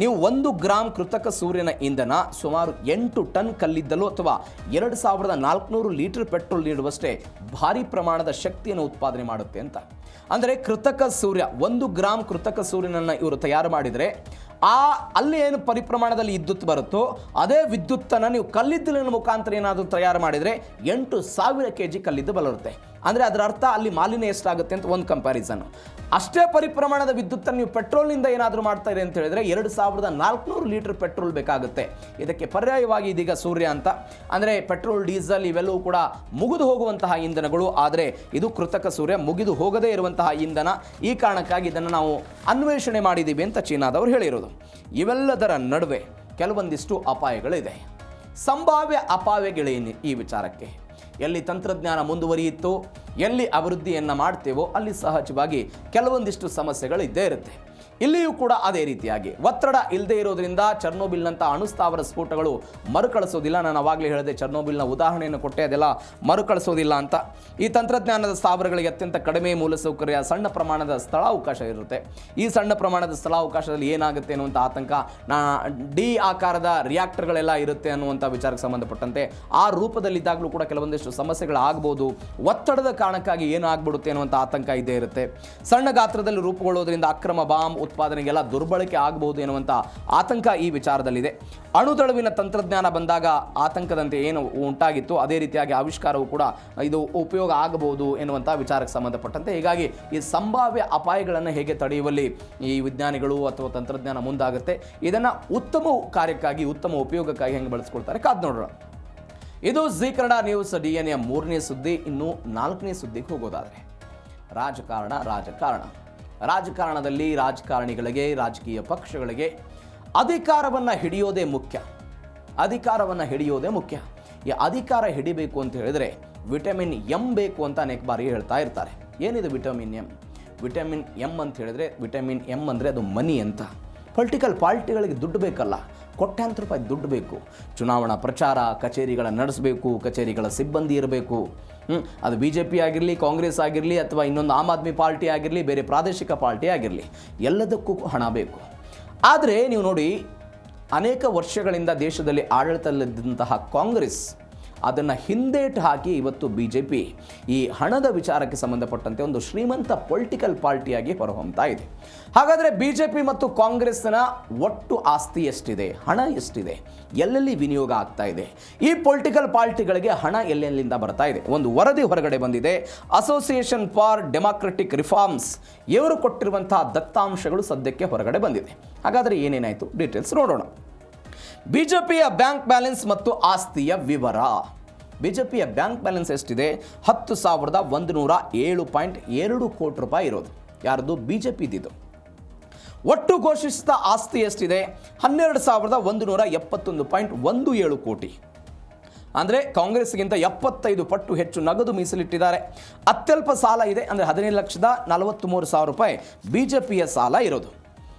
ನೀವು 1 ಗ್ರಾಂ ಕೃತಕ ಸೂರ್ಯನ ಇಂಧನ ಸುಮಾರು 8 ಟನ್ ಕಲ್ಲಿದ್ದಲು ಅಥವಾ 2400 ಲೀಟರ್ ಪೆಟ್ರೋಲ್ ನೀಡುವಷ್ಟೇ ಭಾರಿ ಪ್ರಮಾಣದ ಶಕ್ತಿಯನ್ನು ಉತ್ಪಾದನೆ ಮಾಡುತ್ತೆ ಅಂತ. ಅಂದರೆ ಕೃತಕ ಸೂರ್ಯ 1 ಗ್ರಾಂ ಕೃತಕ ಸೂರ್ಯನನ್ನು ಇವರು ತಯಾರು ಮಾಡಿದರೆ ಅಲ್ಲಿ ಏನು ಪರಿಪ್ರಮಾಣದಲ್ಲಿ ವಿದ್ಯುತ್ ಬರುತ್ತೋ ಅದೇ ವಿದ್ಯುತ್ತನ್ನು ನೀವು ಕಲ್ಲಿದ್ದಲಿನ ಮುಖಾಂತರ ಏನಾದರೂ ತಯಾರು ಮಾಡಿದರೆ 8000 kg ಕಲ್ಲಿದ್ದು ಬರುತ್ತೆ. ಅಂದರೆ ಅದರ ಅರ್ಥ ಅಲ್ಲಿ ಮಾಲಿನ್ಯ ಎಷ್ಟಾಗುತ್ತೆ ಅಂತ ಒಂದು ಕಂಪ್ಯಾರಿಸನ್. ಅಷ್ಟೇ ಪರಿಪ್ರಮಾಣದ ವಿದ್ಯುತ್ತನ್ನು ನೀವು ಪೆಟ್ರೋಲ್ನಿಂದ ಏನಾದರೂ ಮಾಡ್ತಾರೆ ಅಂತ ಹೇಳಿದರೆ 2400 ಲೀಟರ್ ಪೆಟ್ರೋಲ್ ಬೇಕಾಗುತ್ತೆ. ಇದಕ್ಕೆ ಪರ್ಯಾಯವಾಗಿ ಇದೀಗ ಸೂರ್ಯ ಅಂತ. ಅಂದರೆ ಪೆಟ್ರೋಲ್, ಡೀಸೆಲ್ ಇವೆಲ್ಲವೂ ಕೂಡ ಮುಗಿದು ಹೋಗುವಂತಹ ಇಂಧನಗಳು. ಆದರೆ ಇದು ಕೃತಕ ಸೂರ್ಯ ಮುಗಿದು ಹೋಗದೇ ಇರುವಂತಹ ಇಂಧನ. ಈ ಕಾರಣಕ್ಕಾಗಿ ಇದನ್ನು ನಾವು ಅನ್ವೇಷಣೆ ಮಾಡಿದ್ದೀವಿ ಅಂತ ಚೀನಾದವರು ಹೇಳಿರೋದು. ಇವೆಲ್ಲದರ ನಡುವೆ ಕೆಲವೊಂದಿಷ್ಟು ಅಪಾಯಗಳಿದೆ. ಸಂಭಾವ್ಯ ಅಪಾಯಗಳೇನು ಈ ವಿಚಾರಕ್ಕೆ? ಎಲ್ಲಿ ತಂತ್ರಜ್ಞಾನ ಮುಂದುವರಿಯಿತು, ಎಲ್ಲಿ ಅಭಿವೃದ್ಧಿಯನ್ನು ಮಾಡ್ತೇವೋ ಅಲ್ಲಿ ಸಹಜವಾಗಿ ಕೆಲವೊಂದಿಷ್ಟು ಸಮಸ್ಯೆಗಳು ಇದ್ದೇ ಇರುತ್ತೆ. ಇಲ್ಲಿಯೂ ಕೂಡ ಅದೇ ರೀತಿಯಾಗಿ ಒತ್ತಡ ಇಲ್ಲದೆ ಇರೋದ್ರಿಂದ ಚರ್ನೋಬಿಲ್ನಂಥ ಅಣುಸ್ಥಾವರ ಸ್ಫೋಟಗಳು ಮರುಕಳಿಸೋದಿಲ್ಲ. ನಾನು ಆವಾಗಲೇ ಹೇಳಿದೆ, ಚರ್ನೋಬಿಲ್ನ ಉದಾಹರಣೆಯನ್ನು ಕೊಟ್ಟೆ, ಅದೆಲ್ಲ ಮರುಕಳಿಸೋದಿಲ್ಲ ಅಂತ. ಈ ತಂತ್ರಜ್ಞಾನದ ಸ್ಥಾವರಗಳಿಗೆ ಅತ್ಯಂತ ಕಡಿಮೆ ಮೂಲಸೌಕರ್ಯ, ಸಣ್ಣ ಪ್ರಮಾಣದ ಸ್ಥಳಾವಕಾಶ ಇರುತ್ತೆ. ಈ ಸಣ್ಣ ಪ್ರಮಾಣದ ಸ್ಥಳಾವಕಾಶದಲ್ಲಿ ಏನಾಗುತ್ತೆ ಅನ್ನುವಂಥ ಆತಂಕ, ಡಿ ಆಕಾರದ ರಿಯಾಕ್ಟರ್ಗಳೆಲ್ಲ ಇರುತ್ತೆ ಅನ್ನುವಂಥ ವಿಚಾರಕ್ಕೆ ಸಂಬಂಧಪಟ್ಟಂತೆ ಆ ರೂಪದಲ್ಲಿದ್ದಾಗಲೂ ಕೂಡ ಕೆಲವೊಂದಿಷ್ಟು ಸಮಸ್ಯೆಗಳಾಗ್ಬೋದು. ಒತ್ತಡದ ಕಾರಣಕ್ಕಾಗಿ ಏನಾಗ್ಬಿಡುತ್ತೆ ಅನ್ನುವಂಥ ಆತಂಕ ಇದ್ದೇ ಇರುತ್ತೆ. ಸಣ್ಣ ಗಾತ್ರದಲ್ಲಿ ರೂಪುಗೊಳ್ಳೋದ್ರಿಂದ ಅಕ್ರಮ ಬಾಂಬ್ ಉತ್ಪಾದನೆಗೆಲ್ಲ ದುರ್ಬಳಕೆ ಆಗಬಹುದು ಎನ್ನುವಂಥ ಆತಂಕ ಈ ವಿಚಾರದಲ್ಲಿದೆ. ಅಣುದಳುವಿನ ತಂತ್ರಜ್ಞಾನ ಬಂದಾಗ ಆತಂಕದಂತೆ ಏನು ಉಂಟಾಗಿತ್ತು ಅದೇ ರೀತಿಯಾಗಿ ಆವಿಷ್ಕಾರವು ಕೂಡ ಇದು ಉಪಯೋಗ ಆಗಬಹುದು ಎನ್ನುವಂಥ ವಿಚಾರಕ್ಕೆ ಸಂಬಂಧಪಟ್ಟಂತೆ. ಹೀಗಾಗಿ ಈ ಸಂಭಾವ್ಯ ಅಪಾಯಗಳನ್ನು ಹೇಗೆ ತಡೆಯುವಲ್ಲಿ ಈ ವಿಜ್ಞಾನಿಗಳು ಅಥವಾ ತಂತ್ರಜ್ಞಾನ ಮುಂದಾಗುತ್ತೆ, ಇದನ್ನು ಉತ್ತಮ ಕಾರ್ಯಕ್ಕಾಗಿ, ಉತ್ತಮ ಉಪಯೋಗಕ್ಕಾಗಿ ಹೆಂಗೆ ಬಳಸ್ಕೊಳ್ತಾರೆ ಕಾದು ನೋಡೋಣ. ಇದು ಜೀ ಕನ್ನಡ ನ್ಯೂಸ್ DNA 3ನೇ ಸುದ್ದಿ. ಇನ್ನು 4ನೇ ಸುದ್ದಿಗೆ ಹೋಗೋದಾದರೆ ರಾಜಕಾರಣದಲ್ಲಿ ರಾಜಕಾರಣಿಗಳಿಗೆ, ರಾಜಕೀಯ ಪಕ್ಷಗಳಿಗೆ ಅಧಿಕಾರವನ್ನು ಹಿಡಿಯೋದೇ ಮುಖ್ಯ. ಈ ಅಧಿಕಾರ ಹಿಡಿಬೇಕು ಅಂತ ಹೇಳಿದರೆ ವಿಟಮಿನ್ ಎಂ ಬೇಕು ಅಂತ ಅನೇಕ ಬಾರಿ ಹೇಳ್ತಾ ಇರ್ತಾರೆ. ಏನಿದೆ ವಿಟಮಿನ್ ಎಂ? ವಿಟಮಿನ್ ಎಂ ಅಂತ ಹೇಳಿದರೆ, ವಿಟಮಿನ್ ಎಂ ಅಂದರೆ ಅದು ಮನಿ ಅಂತ. ಪೊಲಿಟಿಕಲ್ ಪಾರ್ಟಿಗಳಿಗೆ ದುಡ್ಡು ಬೇಕಲ್ಲ, ಕೋಟ್ಯಾಂತರ ರೂಪಾಯಿ ದುಡ್ಡು ಬೇಕು. ಚುನಾವಣಾ ಪ್ರಚಾರ, ಕಚೇರಿಗಳ ನಡೆಸಬೇಕು, ಕಚೇರಿಗಳ ಸಿಬ್ಬಂದಿ ಇರಬೇಕು. ಅದು BJP ಆಗಿರಲಿ, ಕಾಂಗ್ರೆಸ್ ಆಗಿರಲಿ, ಅಥವಾ ಇನ್ನೊಂದು ಆಮ್ ಆದ್ಮಿ ಪಾರ್ಟಿ ಆಗಿರಲಿ, ಬೇರೆ ಪ್ರಾದೇಶಿಕ ಪಾರ್ಟಿ ಆಗಿರಲಿ, ಎಲ್ಲದಕ್ಕೂ ಹಣ ಬೇಕು. ಆದರೆ ನೀವು ನೋಡಿ, ಅನೇಕ ವರ್ಷಗಳಿಂದ ದೇಶದಲ್ಲಿ ಆಡಳಿತದಲ್ಲಿದ್ದಂತಹ ಕಾಂಗ್ರೆಸ್ ಅದನ್ನು ಹಿಂದೇಟು ಹಾಕಿ ಇವತ್ತು BJP ಈ ಹಣದ ವಿಚಾರಕ್ಕೆ ಸಂಬಂಧಪಟ್ಟಂತೆ ಒಂದು ಶ್ರೀಮಂತ ಪೊಲಿಟಿಕಲ್ ಪಾರ್ಟಿಯಾಗಿ ಹೊರಹೊಮ್ಮತಾ ಇದೆ. ಹಾಗಾದರೆ BJP ಮತ್ತು ಕಾಂಗ್ರೆಸ್ನ ಒಟ್ಟು ಆಸ್ತಿ ಎಷ್ಟಿದೆ, ಹಣ ಎಷ್ಟಿದೆ, ಎಲ್ಲೆಲ್ಲಿ ವಿನಿಯೋಗ ಆಗ್ತಾ ಇದೆ, ಈ ಪೊಲಿಟಿಕಲ್ ಪಾರ್ಟಿಗಳಿಗೆ ಹಣ ಎಲ್ಲೆಲ್ಲಿಂದ ಬರ್ತಾ ಇದೆ? ಒಂದು ವರದಿ ಹೊರಗಡೆ ಬಂದಿದೆ. ಅಸೋಸಿಯೇಷನ್ ಫಾರ್ ಡೆಮಾಕ್ರೆಟಿಕ್ ರಿಫಾರ್ಮ್ಸ್ ಇವರು ಕೊಟ್ಟಿರುವಂತಹ ದತ್ತಾಂಶಗಳು ಸದ್ಯಕ್ಕೆ ಹೊರಗಡೆ ಬಂದಿದೆ. ಹಾಗಾದರೆ ಏನೇನಾಯಿತು ಡೀಟೇಲ್ಸ್ ನೋಡೋಣ. BJPಯ ಬ್ಯಾಂಕ್ ಬ್ಯಾಲೆನ್ಸ್ ಮತ್ತು ಆಸ್ತಿಯ ವಿವರ. BJPಯ ಬ್ಯಾಂಕ್ ಬ್ಯಾಲೆನ್ಸ್ ಎಷ್ಟಿದೆ? 10,107.2 ಕೋಟಿ ರೂಪಾಯಿ ಇರೋದು. ಯಾರ್ದು? BJPದಿದು. ಒಟ್ಟು ಘೋಷಿಸಿದ ಆಸ್ತಿ ಎಷ್ಟಿದೆ? 12,171.17 ಕೋಟಿ. ಅಂದರೆ ಕಾಂಗ್ರೆಸ್ಗಿಂತ 75 ಪಟ್ಟು ಹೆಚ್ಚು ನಗದು ಮೀಸಲಿಟ್ಟಿದ್ದಾರೆ. ಅತ್ಯಲ್ಪ ಸಾಲ ಇದೆ, ಅಂದರೆ 17,43,000 ರೂಪಾಯಿ BJPಯ ಸಾಲ ಇರೋದು.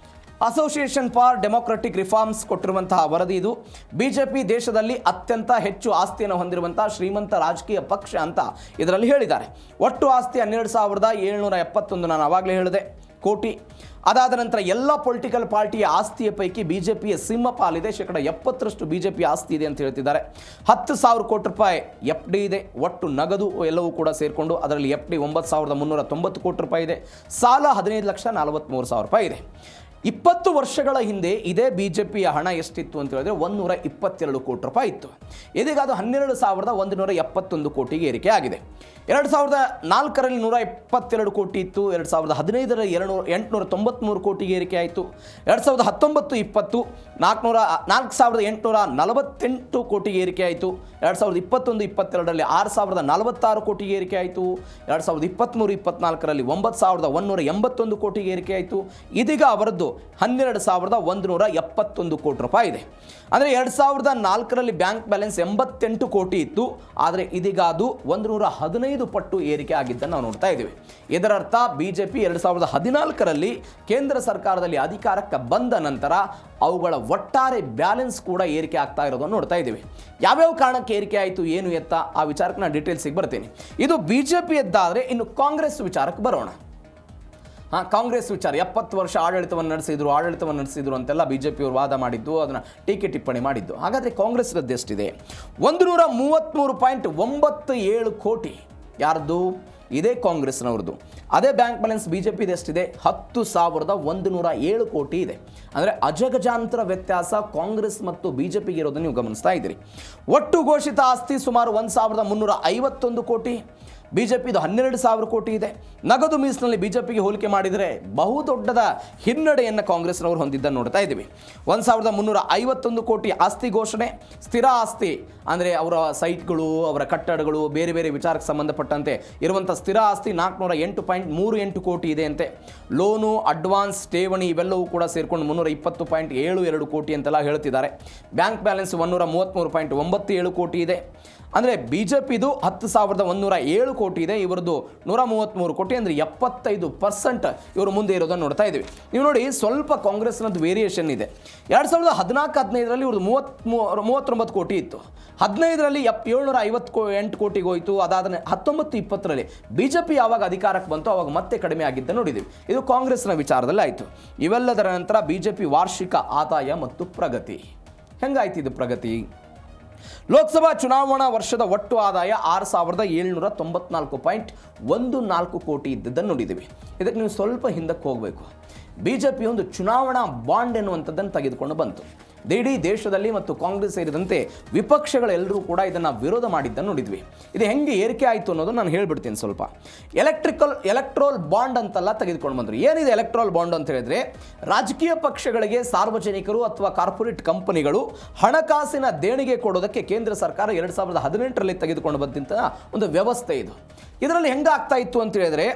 ಅಸೋಸಿಯೇಷನ್ ಫಾರ್ ಡೆಮಾಕ್ರೆಟಿಕ್ ರಿಫಾರ್ಮ್ಸ್ ಕೊಟ್ಟಿರುವಂತಹ ವರದಿ ಇದು. BJP ದೇಶದಲ್ಲಿ ಅತ್ಯಂತ ಹೆಚ್ಚು ಆಸ್ತಿಯನ್ನು ಹೊಂದಿರುವಂತಹ ಶ್ರೀಮಂತ ರಾಜಕೀಯ ಪಕ್ಷ ಅಂತ ಇದರಲ್ಲಿ ಹೇಳಿದ್ದಾರೆ. ಒಟ್ಟು ಆಸ್ತಿ 12,771 ನಾನು ಆವಾಗಲೇ ಹೇಳಿದೆ ಕೋಟಿ. ಅದಾದ ನಂತರ ಎಲ್ಲ ಪೊಲಿಟಿಕಲ್ ಪಾರ್ಟಿಯ ಆಸ್ತಿಯ ಪೈಕಿ BJPಯ ಸಿಂಹ ಪಾಲಿದೆ. 70% BJP ಆಸ್ತಿ ಇದೆ ಅಂತ ಹೇಳ್ತಿದ್ದಾರೆ. 10,000 ಕೋಟಿ ರೂಪಾಯಿ FD ಇದೆ. ಒಟ್ಟು ನಗದು ಎಲ್ಲವೂ ಕೂಡ ಸೇರಿಕೊಂಡು ಅದರಲ್ಲಿ FD 9,390 ಕೋಟಿ ರೂಪಾಯಿ ಇದೆ. ಸಾಲ 15,43,000 ರೂಪಾಯಿ ಇದೆ. 20 ವರ್ಷಗಳ ಹಿಂದೆ ಇದೇ BJPಯ ಹಣ ಎಷ್ಟಿತ್ತು ಅಂತ ಹೇಳಿದ್ರೆ 122 ಕೋಟಿ ರೂಪಾಯಿ ಇತ್ತು. ಇದೀಗ ಅದು 12,171 ಕೋಟಿಗೆ ಏರಿಕೆ ಆಗಿದೆ. 2004ರಲ್ಲಿ 122 ಕೋಟಿ ಇತ್ತು. 2015ರಲ್ಲಿ 893 ಕೋಟಿಗೆ ಏರಿಕೆ ಆಯಿತು. 2019-20 4,848 ಕೋಟಿಗೆ ಏರಿಕೆ ಆಯಿತು. 2021-22ರಲ್ಲಿ 6,046 ಕೋಟಿಗೆ ಏರಿಕೆ ಆಯಿತು. 2023-24ರಲ್ಲಿ 9,181 ಕೋಟಿಗೆ ಏರಿಕೆ ಆಯಿತು. ಇದೀಗ ಅವರದ್ದು 12,171 ಕೋಟಿ ರೂಪಾಯಿ ಇದೆ. ಅಂದರೆ 2004ರಲ್ಲಿ ಬ್ಯಾಂಕ್ ಬ್ಯಾಲೆನ್ಸ್ 88 ಕೋಟಿ ಇತ್ತು. ಆದರೆ ಇದೀಗ ಅದು 115 ಪಟ್ಟು ಏರಿಕೆ ಆಗಿದ್ದನ್ನು ನಾವು ನೋಡ್ತಾ ಇದ್ದೀವಿ. ಇದರರ್ಥ BJP 2014ರಲ್ಲಿ ಕೇಂದ್ರ ಸರ್ಕಾರದಲ್ಲಿ ಅಧಿಕಾರಕ್ಕೆ ಬಂದ ನಂತರ ಅವುಗಳ ಒಟ್ಟಾರೆ ಬ್ಯಾಲೆನ್ಸ್ ಕೂಡ ಏರಿಕೆ ಆಗ್ತಾ ಇರೋದನ್ನು ನೋಡ್ತಾ ಇದ್ದೀವಿ. ಯಾವ್ಯಾವ ಕಾರಣಕ್ಕೆ ಏರಿಕೆ ಆಯಿತು, ಏನು ಎತ್ತ, ಆ ವಿಚಾರಕ್ಕೆ ನಾನು ಡೀಟೇಲ್ಸಿಗೆ ಬರ್ತೀನಿ. ಇದು BJP ಎದ್ದಾದರೆ ಇನ್ನು ಕಾಂಗ್ರೆಸ್ ವಿಚಾರಕ್ಕೆ ಬರೋಣ. ಕಾಂಗ್ರೆಸ್ ವಿಚಾರ 70 ವರ್ಷ ಆಡಳಿತವನ್ನು ನಡೆಸಿದ್ರು ಅಂತೆಲ್ಲ BJPಯವರು ವಾದ ಮಾಡಿದ್ದು, ಅದನ್ನು ಟೀಕೆ ಟಿಪ್ಪಣಿ ಮಾಡಿದ್ದು. ಹಾಗಾದರೆ ಕಾಂಗ್ರೆಸ್ರದ್ದು ಎಷ್ಟಿದೆ? 133.97 ಕೋಟಿ. ಯಾರ್ದು? ಇದೇ ಕಾಂಗ್ರೆಸ್ನವ್ರದ್ದು. ಅದೇ ಬ್ಯಾಂಕ್ ಬ್ಯಾಲೆನ್ಸ್ BJPದು ಎಷ್ಟಿದೆ? 10,107 ಕೋಟಿ ಇದೆ. ಅಂದರೆ ಅಜಗಜಾಂತರ ವ್ಯತ್ಯಾಸ ಕಾಂಗ್ರೆಸ್ ಮತ್ತು BJPಗೆ ಇರೋದನ್ನು ನೀವು ಗಮನಿಸ್ತಾ ಇದ್ದೀರಿ. ಒಟ್ಟು ಘೋಷಿತ ಆಸ್ತಿ ಸುಮಾರು 1,351 ಕೋಟಿ. BJPದು 12,000 ಕೋಟಿ ಇದೆ. ನಗದು ಮೀಸಿನಲ್ಲಿ BJPಗೆ ಹೋಲಿಕೆ ಮಾಡಿದರೆ ಬಹುದೊಡ್ಡದ ಹಿನ್ನಡೆಯನ್ನು ಕಾಂಗ್ರೆಸ್ನವರು ಹೊಂದಿದ್ದನ್ನು ನೋಡ್ತಾ ಇದ್ದೀವಿ. 1,351 ಕೋಟಿ ಆಸ್ತಿ ಘೋಷಣೆ. ಸ್ಥಿರ ಆಸ್ತಿ ಅಂದರೆ ಅವರ ಸೈಟ್ಗಳು, ಅವರ ಕಟ್ಟಡಗಳು, ಬೇರೆ ಬೇರೆ ವಿಚಾರಕ್ಕೆ ಸಂಬಂಧಪಟ್ಟಂತೆ ಇರುವಂಥ ಸ್ಥಿರ ಆಸ್ತಿ 408.38 ಕೋಟಿ ಇದೆ ಅಂತೆ. ಲೋನು, ಅಡ್ವಾನ್ಸ್, ಠೇವಣಿ ಇವೆಲ್ಲವೂ ಕೂಡ ಸೇರಿಕೊಂಡು 320.72 ಕೋಟಿ ಅಂತೆಲ್ಲ ಹೇಳ್ತಿದ್ದಾರೆ. ಬ್ಯಾಂಕ್ ಬ್ಯಾಲೆನ್ಸ್ 133.97 ಕೋಟಿ ಇದೆ. ಅಂದರೆ BJPದು 10,107 ಕೋಟಿ ಇದೆ, ಇವರದು 133 ಕೋಟಿ. ಅಂದರೆ 75% ಇವರು ಮುಂದೆ ಇರೋದನ್ನು ನೋಡ್ತಾ ಇದ್ದೀವಿ. ನೀವು ನೋಡಿ, ಸ್ವಲ್ಪ ಕಾಂಗ್ರೆಸ್ನದ್ದು ವೇರಿಯೇಷನ್ ಇದೆ. 2014-15ರಲ್ಲಿ ಇವ್ರದ್ದು 39 ಕೋಟಿ ಇತ್ತು. 15ರಲ್ಲಿ 758 ಕೋಟಿಗೆ ಹೋಯಿತು. ಅದಾದ 19-20ರಲ್ಲಿ BJP ಯಾವಾಗ ಅಧಿಕಾರಕ್ಕೆ ಬಂತು ಅವಾಗ ಮತ್ತೆ ಕಡಿಮೆ ಆಗಿದ್ದ ನೋಡಿದ್ದೀವಿ. ಇದು ಕಾಂಗ್ರೆಸ್ನ ವಿಚಾರದಲ್ಲಿ ಆಯಿತು. ಇವೆಲ್ಲದರ ನಂತರ BJP ವಾರ್ಷಿಕ ಆದಾಯ ಮತ್ತು ಪ್ರಗತಿ ಹೆಂಗಾಯ್ತು? ಇದು ಪ್ರಗತಿ ಲೋಕಸಭಾ ಚುನಾವಣಾ ವರ್ಷದ ಒಟ್ಟು ಆದಾಯ 6,794.14 ಕೋಟಿ ಇದ್ದದ್ದನ್ನು ನೋಡಿದ್ದೀವಿ. ಇದಕ್ಕೆ ನೀವು ಸ್ವಲ್ಪ ಹಿಂದಕ್ಕೆ ಹೋಗಬೇಕು. BJP ಒಂದು ಚುನಾವಣಾ ಬಾಂಡ್ ಎನ್ನುವಂಥದ್ದನ್ನು ತೆಗೆದುಕೊಂಡು ಬಂತು. ಇಡೀ ದೇಶದಲ್ಲಿ ಮತ್ತು ಕಾಂಗ್ರೆಸ್ ಸೇರಿದಂತೆ ವಿಪಕ್ಷಗಳೆಲ್ಲರೂ ಕೂಡ ಇದನ್ನು ವಿರೋಧ ಮಾಡಿದ್ದನ್ನು ನೋಡಿದ್ವಿ. ಇದು ಹೆಂಗೆ ಏರಿಕೆ ಆಯಿತು ಅನ್ನೋದು ನಾನು ಹೇಳ್ಬಿಡ್ತೀನಿ ಸ್ವಲ್ಪ. ಎಲೆಕ್ಟ್ರೋಲ್ ಬಾಂಡ್ ಅಂತೆಲ್ಲ ತೆಗೆದುಕೊಂಡು ಬಂದರು. ಏನಿದೆ ಎಲೆಕ್ಟ್ರೋಲ್ ಬಾಂಡ್ ಅಂತ ಹೇಳಿದ್ರೆ, ರಾಜಕೀಯ ಪಕ್ಷಗಳಿಗೆ ಸಾರ್ವಜನಿಕರು ಅಥವಾ ಕಾರ್ಪೊರೇಟ್ ಕಂಪನಿಗಳು ಹಣಕಾಸಿನ ದೇಣಿಗೆ ಕೊಡೋದಕ್ಕೆ ಕೇಂದ್ರ ಸರ್ಕಾರ 2018ರಲ್ಲಿ ತೆಗೆದುಕೊಂಡು ಬಂದಂಥ ಒಂದು ವ್ಯವಸ್ಥೆ ಇದು. ಇದರಲ್ಲಿ ಹೆಂಗಾಗ್ತಾ ಇತ್ತು ಅಂತ ಹೇಳಿದ್ರೆ,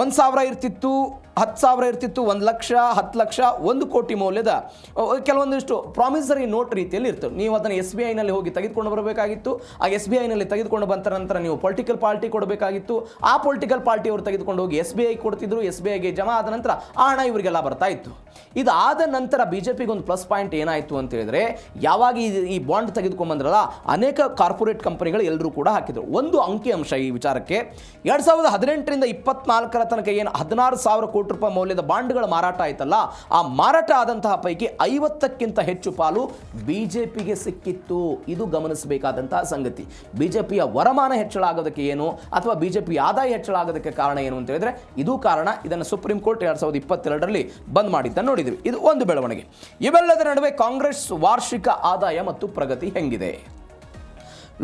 1,000 ಇರ್ತಿತ್ತು, 10,000 ಇರ್ತಿತ್ತು, 1 ಲಕ್ಷ, 10 ಲಕ್ಷ, 1 ಕೋಟಿ ಮೌಲ್ಯದ ಕೆಲವೊಂದಿಷ್ಟು ಪ್ರಾಮಿಸರಿ ನೋಟ್ ರೀತಿಯಲ್ಲಿ ಇರ್ತವೆ. ನೀವು ಅದನ್ನು SBIನಲ್ಲಿ ಹೋಗಿ ತೆಗೆದುಕೊಂಡು ಬರಬೇಕಾಗಿತ್ತು. ಆ SBIನಲ್ಲಿ ತೆಗೆದುಕೊಂಡು ಬಂದ ನಂತರ ನೀವು ಪೊಲಿಟಿಕಲ್ ಪಾರ್ಟಿ ಕೊಡಬೇಕಾಗಿತ್ತು. ಆ ಪೊಲಿಟಿಕಲ್ ಪಾರ್ಟಿಯವರು ತೆಗೆದುಕೊಂಡು ಹೋಗಿ SBI ಕೊಡ್ತಿದ್ರು. SBIಗೆ ಜಮಾ ಆದ ನಂತರ ಆ ಹಣ ಇವರಿಗೆಲ್ಲ ಬರ್ತಾ ಇತ್ತು. ಇದಾದ ನಂತರ BJPಗೆ ಒಂದು ಪ್ಲಸ್ ಪಾಯಿಂಟ್ ಏನಾಯಿತು ಅಂತ ಹೇಳಿದ್ರೆ, ಯಾವಾಗ ಈ ಬಾಂಡ್ ತೆಗೆದುಕೊಂಡು ಬಂದ್ರಲ್ಲ, ಅನೇಕ ಕಾರ್ಪೊರೇಟ್ ಕಂಪನಿಗಳು ಎಲ್ಲರೂ ಕೂಡ ಹಾಕಿದ್ರು. ಒಂದು ಅಂಕಿಅಂಶ ಈ ವಿಚಾರಕ್ಕೆ, 2018ರಿಂದ 24ರ ತನಕ ಏನು 16,000 ಕೋಟಿ ರೂಪಾಯಿ ಮೌಲ್ಯದ ಬಾಂಡ್ಗಳ ಮಾರಾಟ ಆಯ್ತಲ್ಲ, ಆ ಮಾರಾಟ ಆದಂತಹ ಪೈಕಿ 50ಕ್ಕಿಂತ ಹೆಚ್ಚು ಪಾಲು BJPಗೆ ಸಿಕ್ಕಿತ್ತು. ಇದು ಗಮನಿಸಬೇಕಾದಂತಹ ಸಂಗತಿ. BJPಯ ವರಮಾನ ಹೆಚ್ಚಳ ಆಗೋದಕ್ಕೆ ಏನು ಅಥವಾ BJP ಆದಾಯ ಹೆಚ್ಚಳ ಆಗೋದಕ್ಕೆ ಕಾರಣ ಏನು ಅಂತ ಹೇಳಿದ್ರೆ, ಇದು ಕಾರಣ. ಇದನ್ನು ಸುಪ್ರೀಂ ಕೋರ್ಟ್ 2022ರಲ್ಲಿ ಬಂದ್ ಮಾಡಿದ್ದನ್ನು ನೋಡಿದ್ವಿ. ಇದು ಒಂದು ಬೆಳವಣಿಗೆ. ಇವೆಲ್ಲದರ ನಡುವೆ ಕಾಂಗ್ರೆಸ್ ವಾರ್ಷಿಕ ಆದಾಯ ಮತ್ತು ಪ್ರಗತಿ ಹೆಂಗಿದೆ?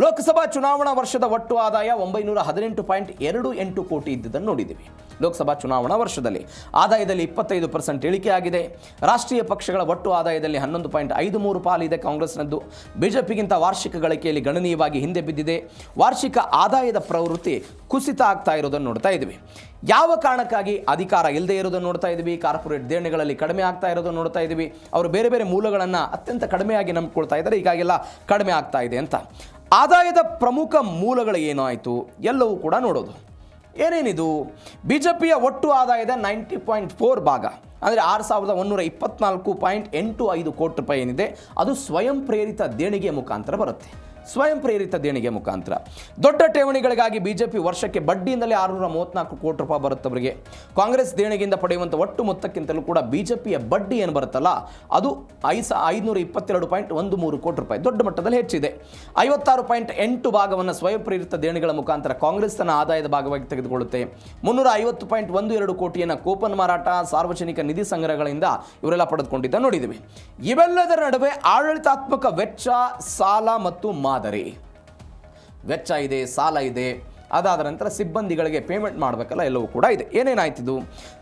ಲೋಕಸಭಾ ಚುನಾವಣಾ ವರ್ಷದ ಒಟ್ಟು ಆದಾಯ 918.28 ಕೋಟಿ ಇದ್ದದನ್ನು ನೋಡಿದ್ದೀವಿ. ಲೋಕಸಭಾ ಚುನಾವಣಾ ವರ್ಷದಲ್ಲಿ ಆದಾಯದಲ್ಲಿ 25% ಇಳಿಕೆ ಆಗಿದೆ. ರಾಷ್ಟ್ರೀಯ ಪಕ್ಷಗಳ ಒಟ್ಟು ಆದಾಯದಲ್ಲಿ 11.53 ಪಾಲಿದೆ ಕಾಂಗ್ರೆಸ್ನದ್ದು. BJPಗಿಂತ ವಾರ್ಷಿಕ ಗಳಿಕೆಯಲ್ಲಿ ಗಣನೀಯವಾಗಿ ಹಿಂದೆ ಬಿದ್ದಿದೆ. ವಾರ್ಷಿಕ ಆದಾಯದ ಪ್ರವೃತ್ತಿ ಕುಸಿತ ಆಗ್ತಾ ಇರೋದನ್ನು ನೋಡ್ತಾ ಇದ್ದೀವಿ. ಯಾವ ಕಾರಣಕ್ಕಾಗಿ? ಅಧಿಕಾರ ಇಲ್ಲದೆ ಇರೋದನ್ನು ನೋಡ್ತಾ ಇದ್ದೀವಿ. ಕಾರ್ಪೊರೇಟ್ ದೇಣಿಗಳಲ್ಲಿ ಕಡಿಮೆ ಆಗ್ತಾ ಇರೋದನ್ನು ನೋಡ್ತಾ ಇದ್ದೀವಿ. ಅವರು ಬೇರೆ ಬೇರೆ ಮೂಲಗಳನ್ನು ಅತ್ಯಂತ ಕಡಿಮೆಯಾಗಿ ನಂಬಿಕೊಳ್ತಾ ಇದ್ದಾರೆ. ಹೀಗಾಗೆಲ್ಲ ಕಡಿಮೆ ಆಗ್ತಾ ಇದೆ ಅಂತ. ಆದಾಯದ ಪ್ರಮುಖ ಮೂಲಗಳು ಏನಾಯಿತು ಎಲ್ಲವೂ ಕೂಡ ನೋಡೋದು. ಏನೇನಿದು? BJPಯ ಒಟ್ಟು ಆದಾಯದ 90.4 ಭಾಗ ಅಂದರೆ 6,124.85 ಕೋಟಿ ರೂಪಾಯಿ ಏನಿದೆ, ಅದು ಸ್ವಯಂ ಪ್ರೇರಿತ ದೇಣಿಗೆ ಮುಖಾಂತರ ಬರುತ್ತೆ. ಸ್ವಯಂ ಪ್ರೇರಿತ ದೇಣಿಗೆ ಮುಖಾಂತರ. ದೊಡ್ಡ ಠೇವಣಿಗಳಿಗಾಗಿ ಬಿಜೆಪಿ ವರ್ಷಕ್ಕೆ ಬಡ್ಡಿಯಿಂದಲೇ 634 ಕೋಟಿ ರೂಪಾಯಿ ಬರುತ್ತವರಿಗೆ. ಕಾಂಗ್ರೆಸ್ ದೇಣಿಗೆಯಿಂದ ಪಡೆಯುವಂಥ ಒಟ್ಟು ಮೊತ್ತಕ್ಕಿಂತಲೂ ಕೂಡ ಬಿಜೆಪಿಯ ಬಡ್ಡಿ ಏನು ಬರುತ್ತಲ್ಲ ಅದು 522.13 ಕೋಟಿ ರೂಪಾಯಿ ದೊಡ್ಡ ಮಟ್ಟದಲ್ಲಿ ಹೆಚ್ಚಿದೆ. 56.8 ಭಾಗವನ್ನು ಸ್ವಯಂ ಪ್ರೇರಿತ ದೇಣಿಗೆಗಳ ಮುಖಾಂತರ ಕಾಂಗ್ರೆಸ್ ತನ್ನ ಆದಾಯದ ಭಾಗವಾಗಿ ತೆಗೆದುಕೊಳ್ಳುತ್ತೆ. 350.12 ಕೋಟಿಯನ್ನು ಕೂಪನ್ ಮಾರಾಟ, ಸಾರ್ವಜನಿಕ ನಿಧಿ ಸಂಗ್ರಹಗಳಿಂದ ಇವರೆಲ್ಲ ಪಡೆದುಕೊಂಡಿದ್ದ ನೋಡಿದ್ದೀವಿ. ಇವೆಲ್ಲದರ ನಡುವೆ ಆಡಳಿತಾತ್ಮಕ ವೆಚ್ಚ, ಸಾಲ ಮತ್ತು ಮಾದರಿ. ವೆಚ್ಚ ಇದೆ, ಸಾಲ ಇದೆ, ಅದಾದ ನಂತರ ಸಿಬ್ಬಂದಿಗಳಿಗೆ ಪೇಮೆಂಟ್ ಮಾಡಬೇಕಲ್ಲ, ಎಲ್ಲವೂ ಕೂಡ ಇದೆ. ಏನೇನಾಯ್ತಿದು?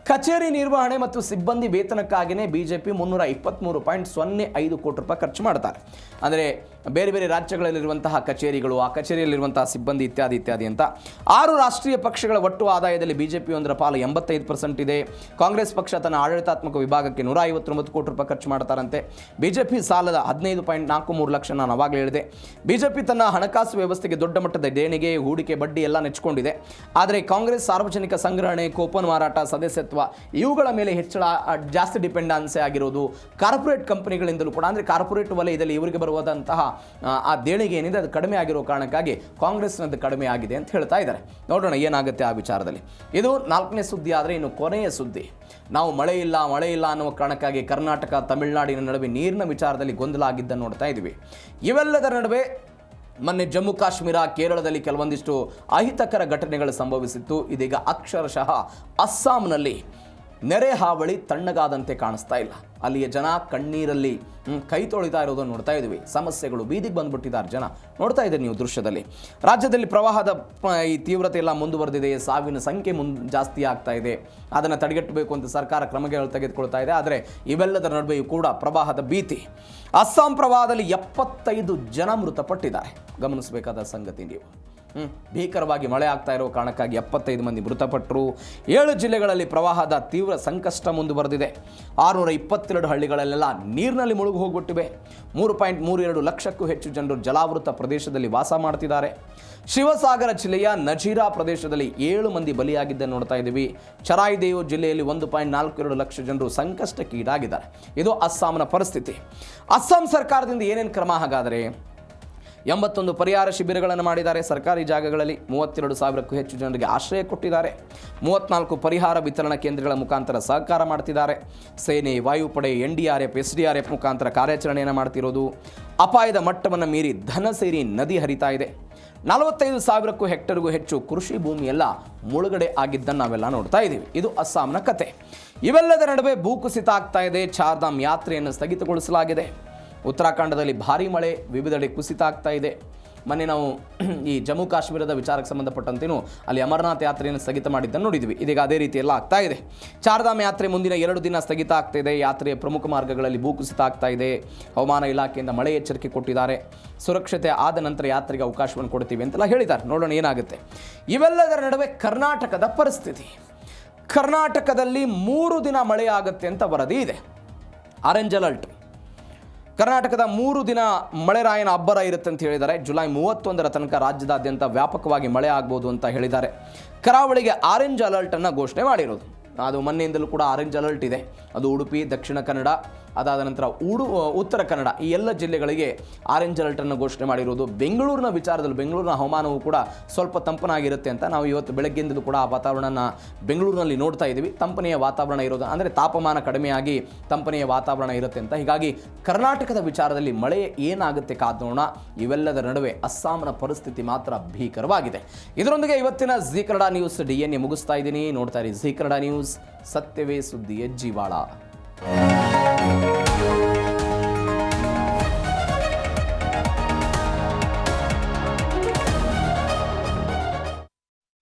ಕಚೇರಿ ನಿರ್ವಹಣೆ ಮತ್ತು ಸಿಬ್ಬಂದಿ ವೇತನಕ್ಕಾಗಿಯೇ ಬಿಜೆಪಿ 323.05 ಕೋಟಿ ರೂಪಾಯಿ ಖರ್ಚು ಮಾಡ್ತಾರೆ. ಅಂದರೆ ಬೇರೆ ಬೇರೆ ರಾಜ್ಯಗಳಲ್ಲಿರುವಂತಹ ಕಚೇರಿಗಳು, ಆ ಕಚೇರಿಯಲ್ಲಿರುವಂತಹ ಸಿಬ್ಬಂದಿ ಇತ್ಯಾದಿ ಇತ್ಯಾದಿ ಅಂತ 6 ರಾಷ್ಟ್ರೀಯ ಪಕ್ಷಗಳ ಒಟ್ಟು ಆದಾಯದಲ್ಲಿ ಬಿಜೆಪಿ ಒಂದರ ಪಾಲು 85% ಇದೆ. ಕಾಂಗ್ರೆಸ್ ಪಕ್ಷ ತನ್ನ ಆಡಳಿತಾತ್ಮಕ ವಿಭಾಗಕ್ಕೆ 159 ಕೋಟಿ ರೂಪಾಯಿ ಖರ್ಚು ಮಾಡ್ತಾರಂತೆ. ಬಿಜೆಪಿ ಸಾಲದ 15.43 ಲಕ್ಷ ನಾನು ಅವಾಗಲೇ ಹೇಳಿದೆ. ಬಿಜೆಪಿ ತನ್ನ ಹಣಕಾಸು ವ್ಯವಸ್ಥೆಗೆ ದೊಡ್ಡ ಮಟ್ಟದ ದೇಣಿಗೆ, ಹೂಡಿಕೆ, ಬಡ್ಡಿ ಎಲ್ಲ ನೆಚ್ಚಿಕೊಂಡಿದೆ. ಆದರೆ ಕಾಂಗ್ರೆಸ್ ಸಾರ್ವಜನಿಕ ಸಂಗ್ರಹಣೆ, ಕೂಪನ್ ಮಾರಾಟ, ಸದಸ್ಯತ್ವ ಇವುಗಳ ಮೇಲೆ ಹೆಚ್ಚಳ ಜಾಸ್ತಿ ಡಿಪೆಂಡೆನ್ಸಿ ಆಗಿರೋದು ಕಾರ್ಪೊರೇಟ್ ಕಂಪನಿಗಳಿಂದಲೂ ಕೂಡ. ಅಂದರೆ ಕಾರ್ಪೊರೇಟ್ ವಲಯದಲ್ಲಿ ಇವರಿಗೆ ಬರುವಂತಹ ಆ ದೇಣಿಗೆ ಏನಿದೆ ಅದು ಕಡಿಮೆ ಆಗಿರೋ ಕಾರಣಕ್ಕಾಗಿ ಕಾಂಗ್ರೆಸ್ನದ್ದು ಕಡಿಮೆ ಆಗಿದೆ ಅಂತ ಹೇಳ್ತಾ ಇದ್ದಾರೆ. ನೋಡೋಣ ಏನಾಗುತ್ತೆ ಆ ವಿಚಾರದಲ್ಲಿ. ಇದು 4ನೇ ಸುದ್ದಿ. ಆದರೆ ಇನ್ನು ಕೊನೆಯ ಸುದ್ದಿ, ನಾವು ಮಳೆ ಇಲ್ಲ ಅನ್ನುವ ಕಾರಣಕ್ಕಾಗಿ ಕರ್ನಾಟಕ ತಮಿಳುನಾಡಿನ ನಡುವೆ ನೀರಿನ ವಿಚಾರದಲ್ಲಿ ಗೊಂದಲ ಆಗಿದ್ದನ್ನು ನೋಡ್ತಾ ಇದ್ದೀವಿ. ಇವೆಲ್ಲದರ ನಡುವೆ ಮೊನ್ನೆ ಜಮ್ಮು ಕಾಶ್ಮೀರ, ಕೇರಳದಲ್ಲಿ ಕೆಲವೊಂದಿಷ್ಟು ಅಹಿತಕರ ಘಟನೆಗಳು ಸಂಭವಿಸಿತ್ತು. ಇದೀಗ ಅಕ್ಷರಶಃ ಅಸ್ಸಾಂನಲ್ಲಿ ನೆರೆ ಹಾವಳಿ ತಣ್ಣಗಾದಂತೆ ಕಾಣಿಸ್ತಾ ಇಲ್ಲ. ಅಲ್ಲಿಯ ಜನ ಕಣ್ಣೀರಲ್ಲಿ ಕೈ ತೊಳಿತಾ ಇರೋದನ್ನು ನೋಡ್ತಾ ಇದ್ದೀವಿ. ಸಮಸ್ಯೆಗಳು, ಬೀದಿಗೆ ಬಂದುಬಿಟ್ಟಿದ್ದಾರೆ ಜನ, ನೋಡ್ತಾ ಇದ್ದೀರಿ ನೀವು ದೃಶ್ಯದಲ್ಲಿ. ರಾಜ್ಯದಲ್ಲಿ ಪ್ರವಾಹದ ಈ ತೀವ್ರತೆ ಎಲ್ಲ ಮುಂದುವರೆದಿದೆ. ಸಾವಿನ ಸಂಖ್ಯೆ ಜಾಸ್ತಿ ಆಗ್ತಾ ಇದೆ. ಅದನ್ನು ತಡೆಗಟ್ಟಬೇಕು ಅಂತ ಸರ್ಕಾರ ಕ್ರಮಗಳು ತೆಗೆದುಕೊಳ್ತಾ ಇದೆ. ಆದರೆ ಇವೆಲ್ಲದರ ನಡುವೆಯೂ ಕೂಡ ಪ್ರವಾಹದ ಭೀತಿ. ಅಸ್ಸಾಂ ಪ್ರವಾಹದಲ್ಲಿ 75 ಜನ ಮೃತಪಟ್ಟಿದ್ದಾರೆ. ಗಮನಿಸಬೇಕಾದ ಸಂಗತಿ ನೀವು. ಭೀಕರವಾಗಿ ಮಳೆ ಆಗ್ತಾ ಇರೋ ಕಾರಣಕ್ಕಾಗಿ 75 ಮಂದಿ ಮೃತಪಟ್ಟರು. 7 ಜಿಲ್ಲೆಗಳಲ್ಲಿ ಪ್ರವಾಹದ ತೀವ್ರ ಸಂಕಷ್ಟ ಮುಂದುವರೆದಿದೆ. 622 ಹಳ್ಳಿಗಳಲ್ಲೆಲ್ಲ ನೀರಿನಲ್ಲಿ ಮುಳುಗು ಹೋಗ್ಬಿಟ್ಟಿವೆ. 3.32 ಲಕ್ಷಕ್ಕೂ ಹೆಚ್ಚು ಜನರು ಜಲಾವೃತ ಪ್ರದೇಶದಲ್ಲಿ ವಾಸ ಮಾಡ್ತಿದ್ದಾರೆ. ಶಿವಸಾಗರ ಜಿಲ್ಲೆಯ ನಜೀರಾ ಪ್ರದೇಶದಲ್ಲಿ 7 ಮಂದಿ ಬಲಿಯಾಗಿದ್ದನ್ನು ನೋಡ್ತಾ ಇದ್ದೀವಿ. ಚರಾಯ್ದೇವ್ ಜಿಲ್ಲೆಯಲ್ಲಿ 1.42 ಲಕ್ಷ ಜನರು ಸಂಕಷ್ಟಕ್ಕೀಡಾಗಿದ್ದಾರೆ. ಇದು ಅಸ್ಸಾಂನ ಪರಿಸ್ಥಿತಿ. ಅಸ್ಸಾಂ ಸರ್ಕಾರದಿಂದ ಏನೇನು ಕ್ರಮ? ಹಾಗಾದರೆ 81 ಪರಿಹಾರ ಶಿಬಿರಗಳನ್ನು ಮಾಡಿದ್ದಾರೆ ಸರ್ಕಾರಿ ಜಾಗಗಳಲ್ಲಿ. 32,000ಕ್ಕೂ ಹೆಚ್ಚು ಜನರಿಗೆ ಆಶ್ರಯ ಕೊಟ್ಟಿದ್ದಾರೆ. 34 ಪರಿಹಾರ ವಿತರಣಾ ಕೇಂದ್ರಗಳ ಮುಖಾಂತರ ಸಹಕಾರ ಮಾಡ್ತಿದ್ದಾರೆ. ಸೇನೆ, ವಾಯುಪಡೆ, NDRF, SDRF ಮುಖಾಂತರ ಕಾರ್ಯಾಚರಣೆಯನ್ನು ಮಾಡ್ತಿರೋದು. ಅಪಾಯದ ಮಟ್ಟವನ್ನು ಮೀರಿ ಧನಸೇರಿ ನದಿ ಹರಿತಾ ಇದೆ. 45,000ಕ್ಕೂ ಹೆಕ್ಟರ್ಗೂ ಹೆಚ್ಚು ಕೃಷಿ ಭೂಮಿಯೆಲ್ಲ ಮುಳುಗಡೆ ಆಗಿದ್ದನ್ನು ನಾವೆಲ್ಲ ನೋಡ್ತಾ ಇದ್ದೀವಿ. ಇದು ಅಸ್ಸಾಂನ ಕತೆ. ಇವೆಲ್ಲದರ ನಡುವೆ ಭೂಕುಸಿತ ಆಗ್ತಾ ಇದೆ. ಚಾರ್ಧಾಮ್ ಯಾತ್ರೆಯನ್ನು ಸ್ಥಗಿತಗೊಳಿಸಲಾಗಿದೆ. ಉತ್ತರಾಖಂಡದಲ್ಲಿ ಭಾರೀ ಮಳೆ, ವಿವಿಧೆಡೆ ಕುಸಿತ ಆಗ್ತಾ ಇದೆ. ಮೊನ್ನೆ ನಾವು ಈ ಜಮ್ಮು ಕಾಶ್ಮೀರದ ವಿಚಾರಕ್ಕೆ ಸಂಬಂಧಪಟ್ಟಂತೆಯೂ ಅಲ್ಲಿ ಅಮರನಾಥ್ ಯಾತ್ರೆಯನ್ನು ಸ್ಥಗಿತ ಮಾಡಿದ್ದನ್ನು ನೋಡಿದ್ವಿ. ಇದೀಗ ಅದೇ ರೀತಿ ಎಲ್ಲ ಆಗ್ತಾ ಇದೆ. ಚಾರ್ಧಾಮ್ ಯಾತ್ರೆ ಮುಂದಿನ 2 ದಿನ ಸ್ಥಗಿತ ಆಗ್ತಾ ಇದೆ. ಯಾತ್ರೆಯ ಪ್ರಮುಖ ಮಾರ್ಗಗಳಲ್ಲಿ ಭೂಕುಸಿತ ಆಗ್ತಾ ಇದೆ. ಹವಾಮಾನ ಇಲಾಖೆಯಿಂದ ಮಳೆ ಎಚ್ಚರಿಕೆ ಕೊಟ್ಟಿದ್ದಾರೆ. ಸುರಕ್ಷತೆ ಆದ ನಂತರ ಯಾತ್ರೆಗೆ ಅವಕಾಶವನ್ನು ಕೊಡ್ತೀವಿ ಅಂತೆಲ್ಲ ಹೇಳಿದ್ದಾರೆ. ನೋಡೋಣ ಏನಾಗುತ್ತೆ. ಇವೆಲ್ಲದರ ನಡುವೆ ಕರ್ನಾಟಕದ ಪರಿಸ್ಥಿತಿ. ಕರ್ನಾಟಕದಲ್ಲಿ 3 ದಿನ ಮಳೆ ಆಗುತ್ತೆ ಅಂತ ವರದಿ ಇದೆ. Orange alert. ಕರ್ನಾಟಕದ 3 ದಿನ ಮಳೆರಾಯನ ಅಬ್ಬರ ಇರುತ್ತೆ ಅಂತ ಹೇಳಿದ್ದಾರೆ. ಜುಲೈ 31ರ ತನಕ ರಾಜ್ಯದಾದ್ಯಂತ ವ್ಯಾಪಕವಾಗಿ ಮಳೆ ಆಗ್ಬೋದು ಅಂತ ಹೇಳಿದ್ದಾರೆ. ಕರಾವಳಿಗೆ ಆರೆಂಜ್ ಅಲರ್ಟನ್ನು ಘೋಷಣೆ ಮಾಡಿರೋದು. ಅದು ಮೊನ್ನೆಯಿಂದಲೂ ಕೂಡ ಆರೆಂಜ್ ಅಲರ್ಟ್ ಇದೆ. ಅದು ಉಡುಪಿ, ದಕ್ಷಿಣ ಕನ್ನಡ, ಅದಾದ ನಂತರ ಉತ್ತರ ಕನ್ನಡ ಈ ಎಲ್ಲ ಜಿಲ್ಲೆಗಳಿಗೆ ಆರೆಂಜ್ ಅಲರ್ಟನ್ನು ಘೋಷಣೆ ಮಾಡಿರೋದು. ಬೆಂಗಳೂರಿನ ವಿಚಾರದಲ್ಲಿ ಬೆಂಗಳೂರಿನ ಹವಾಮಾನವು ಕೂಡ ಸ್ವಲ್ಪ ತಂಪನಾಗಿರುತ್ತೆ ಅಂತ ನಾವು ಇವತ್ತು ಬೆಳಗ್ಗೆಯಿಂದಲೂ ಕೂಡ ಆ ವಾತಾವರಣನ ಬೆಂಗಳೂರಿನಲ್ಲಿ ನೋಡ್ತಾ ಇದ್ದೀವಿ. ತಂಪನೆಯ ವಾತಾವರಣ ಇರೋದು, ಅಂದರೆ ತಾಪಮಾನ ಕಡಿಮೆಯಾಗಿ ತಂಪನೆಯ ವಾತಾವರಣ ಇರುತ್ತೆ ಅಂತ. ಹೀಗಾಗಿ ಕರ್ನಾಟಕದ ವಿಚಾರದಲ್ಲಿ ಮಳೆ ಏನಾಗುತ್ತೆ ಕಾದೋಣ. ಇವೆಲ್ಲದರ ನಡುವೆ ಅಸ್ಸಾಂನ ಪರಿಸ್ಥಿತಿ ಮಾತ್ರ ಭೀಕರವಾಗಿದೆ. ಇದರೊಂದಿಗೆ ಇವತ್ತಿನ ಜೀ ಕನ್ನಡ ನ್ಯೂಸ್ DNA ಮುಗಿಸ್ತಾ ಇದ್ದೀನಿ. ನೋಡ್ತಾ ಇರಿ ಜೀ ಕನ್ನಡ ನ್ಯೂಸ್, ಸತ್ಯವೇ ಸುದ್ದಿಯ ಜೀವಾಳ.